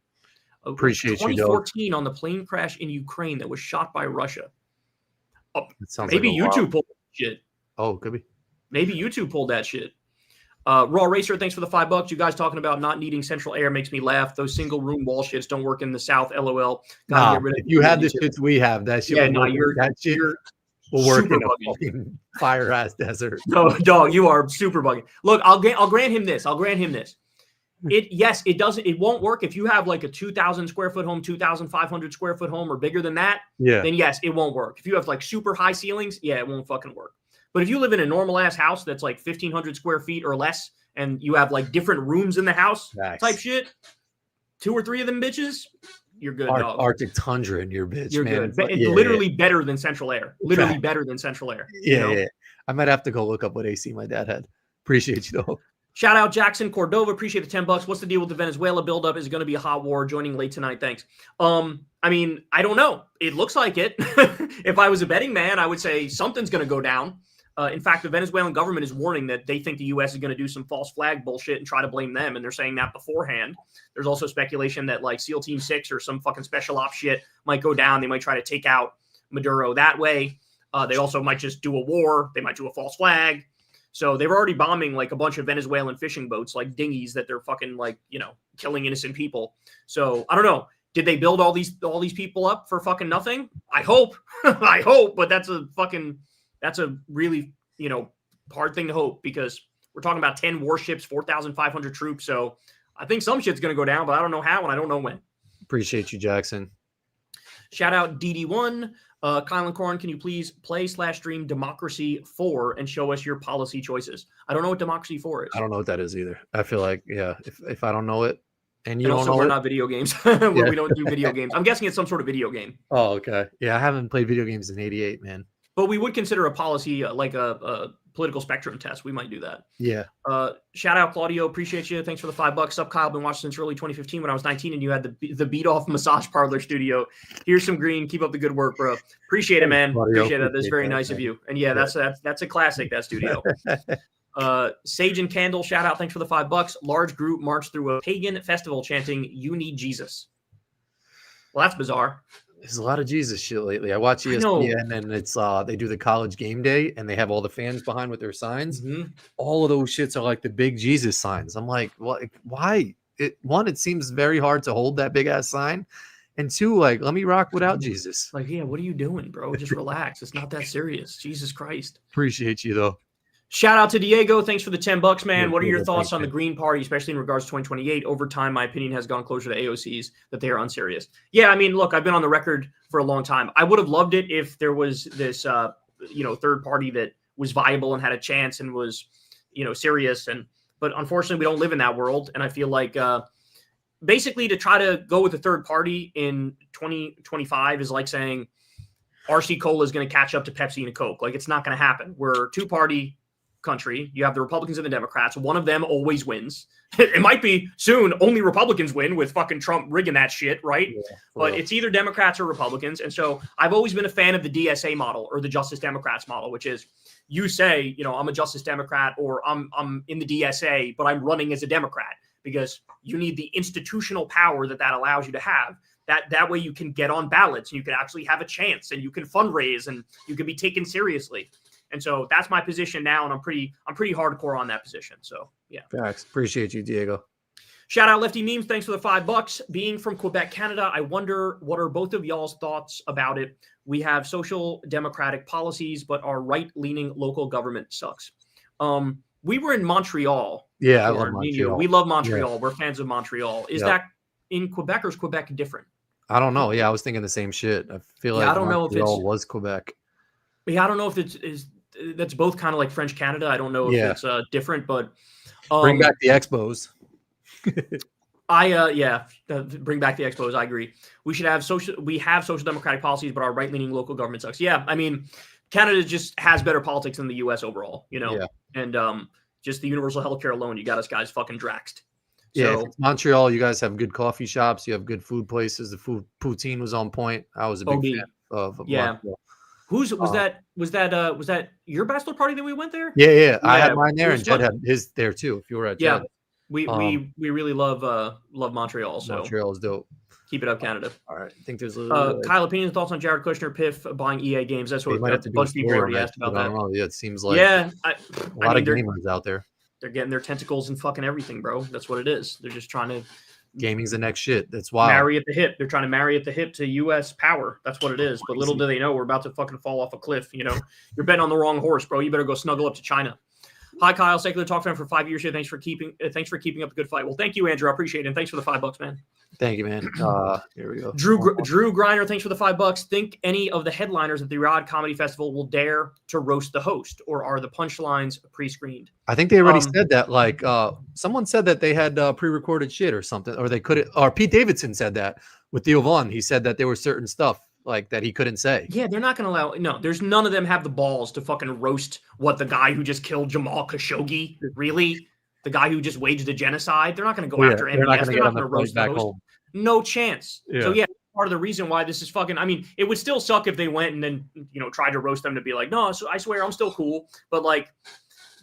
Appreciate 2014 on the plane crash in Ukraine that was shot by Russia. Maybe like YouTube pulled that shit. Oh, could be. Maybe YouTube pulled that shit. Raw Racer, thanks for the $5. You guys talking about not needing central air makes me laugh. Those single room wall shits don't work in the South. LOL. If you had the shits we have, that shit. You're will work in a fucking fire ass desert. No, dog, you are super bugging. Look, I'll grant him this. It doesn't. It won't work if you have like a 2,000 square foot home, 2,500 square foot home, or bigger than that. Yeah. Then yes, it won't work. If you have like super high ceilings, it won't fucking work. But if you live in a normal ass house that's like 1,500 square feet or less, and you have like different rooms in the house type shit, 2 or 3 of them bitches, you're good, dog. Arctic tundra in your bitch, you're man. good. It's literally better than central air. Literally better than central air. Yeah. I might have to go look up what AC my dad had. Appreciate you though. Shout out Jackson Cordova. Appreciate the $10. What's the deal with the Venezuela buildup? Is it going to be a hot war? Joining late tonight. Thanks. I mean, I don't know. It looks like it. If I was a betting man, I would say something's going to go down. In fact, the Venezuelan government is warning that they think the U.S. is going to do some false flag bullshit and try to blame them, and they're saying that beforehand. There's also speculation that like SEAL Team 6 or some fucking special ops shit might go down. They might try to take out Maduro that way. They also might just do a war. They might do a false flag. So they're already bombing like a bunch of Venezuelan fishing boats, like dinghies that they're fucking like, killing innocent people. So I don't know. Did they build all these people up for fucking nothing? I hope. I hope, but that's a really, hard thing to hope because We're talking about 10 warships, 4,500 troops. So I think some shit's going to go down, but I don't know how and I don't know when. Appreciate you, Jackson. Shout out DD1. Kyle and Corin, can you please play/stream Democracy 4 and show us your policy choices? I don't know what Democracy 4 is. I don't know what that is either. I feel like, yeah, if I don't know it, and you and don't also know we're it, not video games. We don't do video games. I'm guessing it's some sort of video game. Oh, okay. Yeah, I haven't played video games in '88, man. But we would consider a policy like a political spectrum test. We might do that. Yeah. Shout out Claudio. Appreciate you. Thanks for the $5. Up, Kyle. Been watching since early 2015 when I was 19 and you had the beat off massage parlor studio. Here's some green. Keep up the good work, bro. Appreciate it, man. Claudio, appreciate that. That's very that, nice man. of you. And yeah, that's a classic, that studio. Sage and Candle, shout out. Thanks for the $5. Large group marched through a pagan festival chanting, "You need Jesus." Well, that's bizarre. There's a lot of Jesus shit lately. I watch ESPN and it's they do the college game day and they have all the fans behind with their signs. Mm-hmm. All of those shits are like the big Jesus signs. I'm like, what? Why? It seems very hard to hold that big ass sign, and two, like, let me rock without Jesus. Like, yeah, what are you doing, bro? Just relax. It's not that serious. Jesus Christ. Appreciate you though. Shout out to Diego. Thanks for the $10, man. What are your thoughts on the Green Party, especially in regards to 2028? Over time, my opinion has gone closer to AOC's that they are unserious. Yeah, I mean, look, I've been on the record for a long time. I would have loved it if there was this, third party that was viable and had a chance and was, serious. But unfortunately, we don't live in that world. And I feel like basically to try to go with a third party in 2025 is like saying RC Cola is going to catch up to Pepsi and Coke. Like, it's not going to happen. We're a two-party country. You have the Republicans and the Democrats. One of them always wins. It might be soon only Republicans win with fucking Trump rigging that shit, right? Yeah, but it's either Democrats or Republicans. And so I've always been a fan of the DSA model or the Justice Democrats model, which is you say, I'm a Justice Democrat or I'm in the DSA, but I'm running as a Democrat because you need the institutional power that allows you to have. That way you can get on ballots and you can actually have a chance and you can fundraise and you can be taken seriously. And so that's my position now, and I'm pretty hardcore on that position. So yeah. Facts. Appreciate you, Diego. Shout out Lefty Memes. Thanks for the $5. Being from Quebec, Canada, I wonder what are both of y'all's thoughts about it. We have social democratic policies, but our right-leaning local government sucks. We were in Montreal. Yeah, I love Montreal. We love Montreal. Yeah. We're fans of Montreal. Is that in Quebec or is Quebec different? I don't know. Yeah, I was thinking the same shit. I feel like I don't know if it was Quebec. Yeah, I don't know if that's both kind of like French Canada. I don't know if it's different, but bring back the Expos. Bring back the Expos. I agree. We have social democratic policies, but our right-leaning local government sucks. Yeah, I mean, Canada just has better politics than the U.S. overall, and just the universal healthcare alone, you got us guys fucking draxed. So, Montreal, you guys have good coffee shops. You have good food places. The poutine was on point. I was a big fan of Montreal. Was that your bachelor party that we went there? Yeah. I had mine there, and Jed had his there too. If you were at Jed. We really love Montreal. So Montreal is dope. Keep it up, Canada. All right, I think there's a little Kyle, opinions, thoughts on Jared Kushner, Piff buying EA games. That's what BuzzFeed already asked about that. I don't know. Yeah, it seems like a lot of gamers out there. They're getting their tentacles in fucking everything, bro. That's what it is. They're just trying to. Gaming's the next shit. That's wild. Marry at the hip. They're trying to marry at the hip to U.S. power. That's what it is. But little do they know we're about to fucking fall off a cliff. You're betting on the wrong horse, bro. You better go snuggle up to China. Hi, Kyle. Secular Talk fan for 5 years here. Thanks for keeping up the good fight. Well, thank you, Andrew. I appreciate it. And thanks for the $5, man. Thank you, man. Here we go. Drew Griner, thanks for the $5. Think any of the headliners at the Rod Comedy Festival will dare to roast the host, or are the punchlines pre-screened? I think they already said that. Like, someone said that they had pre-recorded shit or something, or they couldn't. Or Pete Davidson said that with Theo Vaughn. He said that there were certain stuff like that he couldn't say. Yeah, they're not going to allow. No, there's none of them have the balls to fucking roast the guy who just killed Jamal Khashoggi. Really, the guy who just waged a genocide. They're not going to go after MBS. They're not going to roast the host. Home. No chance. Yeah. So part of the reason why this is fucking. I mean, it would still suck if they went and then tried to roast them to be like, no, so I swear I'm still cool, but like,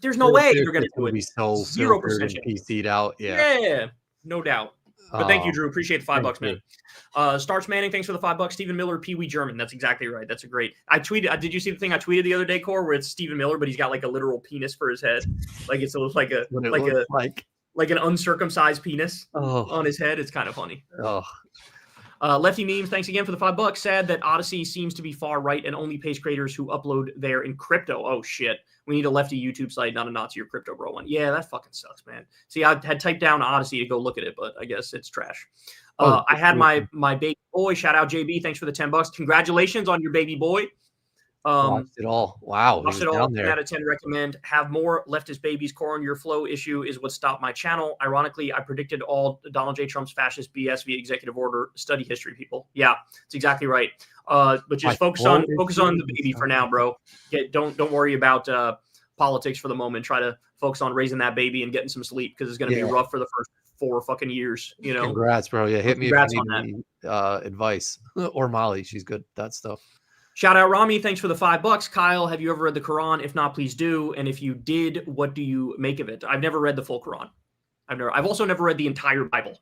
there's no way you're going to do it. Be so 0% PC'd out. Yeah, no doubt. But thank you, Drew. Appreciate the $5, man. Starts Manning, thanks for the $5. Stephen Miller, Pee Wee German. That's exactly right. That's a great. I tweeted. Did you see the thing I tweeted the other day, Cor, where it's Stephen Miller, but he's got like a literal penis for his head, like it looks like an uncircumcised penis on his head. It's kind of funny. Lefty Memes, thanks again for the $5. Sad that Odyssey seems to be far right and only pays creators who upload there in crypto. Oh shit. We need a lefty YouTube site, not a Nazi or crypto bro one. Yeah, that fucking sucks, man. See, I had typed down Odyssey to go look at it, but I guess it's trash. I had my baby boy. Shout out JB. Thanks for the $10. Congratulations on your baby boy. Watched it all. Wow. Watched it all. 10 out of 10 recommend. Have more leftist babies. Corin, your flow issue is what stopped my channel. Ironically, I predicted all Donald J. Trump's fascist BS via executive order. Study history, people. Yeah, it's exactly right. But just focus on the baby for now, bro. Don't worry about politics for the moment. Try to focus on raising that baby and getting some sleep, because it's going to be rough for the first 4 fucking years. You know. Congrats, bro. Yeah, hit me if you need any advice or Molly. She's good at that stuff. Shout out Rami, thanks for the $5. Kyle, have you ever read the Quran? If not, please do. And if you did, what do you make of it? I've never read the full Quran. I've also never read the entire Bible.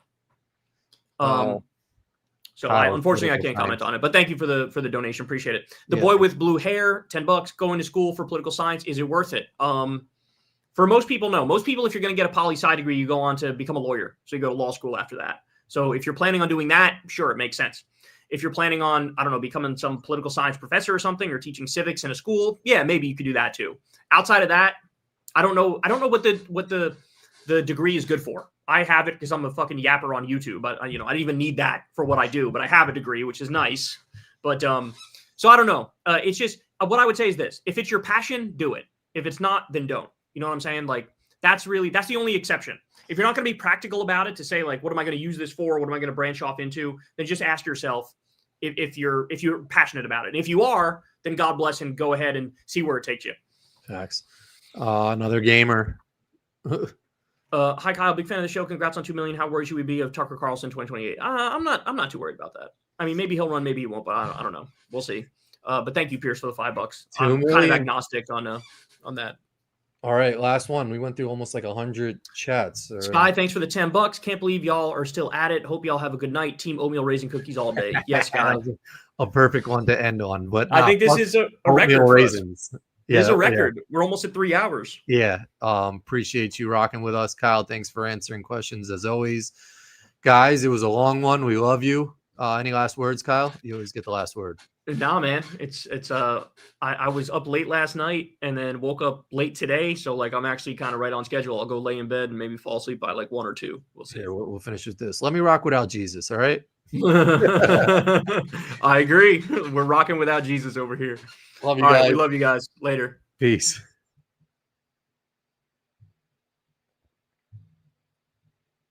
Unfortunately I can't comment on it. But thank you for the donation. Appreciate it. The boy with blue hair, $10. Going to school for political science, is it worth it? For most people, no. Most people, if you're going to get a poli-sci degree, you go on to become a lawyer. So you go to law school after that. So if you're planning on doing that, sure, it makes sense. If you're planning on, I don't know, becoming some political science professor or something, or teaching civics in a school, yeah, maybe you could do that too. Outside of that, I don't know what the degree is good for. I have it because I'm a fucking yapper on YouTube, but I don't even need that for what I do, but I have a degree, which is nice. But so I don't know. It's just what I would say is this: if it's your passion, do it. If it's not, then don't. You know what I'm saying? Like that's the only exception. If you're not going to be practical about it to say, like, what am I going to use this for? What am I going to branch off into? Then just ask yourself if you're passionate about it. And if you are, then God bless and go ahead and see where it takes you. Facts. Another gamer. Hi Kyle, big fan of the show. Congrats on 2 million. How worried should we be of Tucker Carlson 2028? I'm not too worried about that. I mean, maybe he'll run, maybe he won't, but I don't know. We'll see. But thank you, Pierce, for the $5. I'm kind of agnostic on that. All right, last one. We went through almost like 100 chats. Sky, thanks for the $10. Can't believe y'all are still at it. Hope y'all have a good night. Team oatmeal raisin cookies all day. Yes, Sky. A perfect one to end on. But I think this is a record. Raisins. Yeah, it's a record. Yeah. We're almost at 3 hours. Yeah. Appreciate you rocking with us, Kyle. Thanks for answering questions as always. Guys, it was a long one. We love you. Any last words, Kyle? You always get the last word. Nah, man. I was up late last night and then woke up late today. So like I'm actually kind of right on schedule. I'll go lay in bed and maybe fall asleep by like 1 or 2. We'll see. Yeah, we'll finish with this. Let me rock without Jesus. All right. I agree. We're rocking without Jesus over here. Love you all guys. Right, we love you guys. Later. Peace.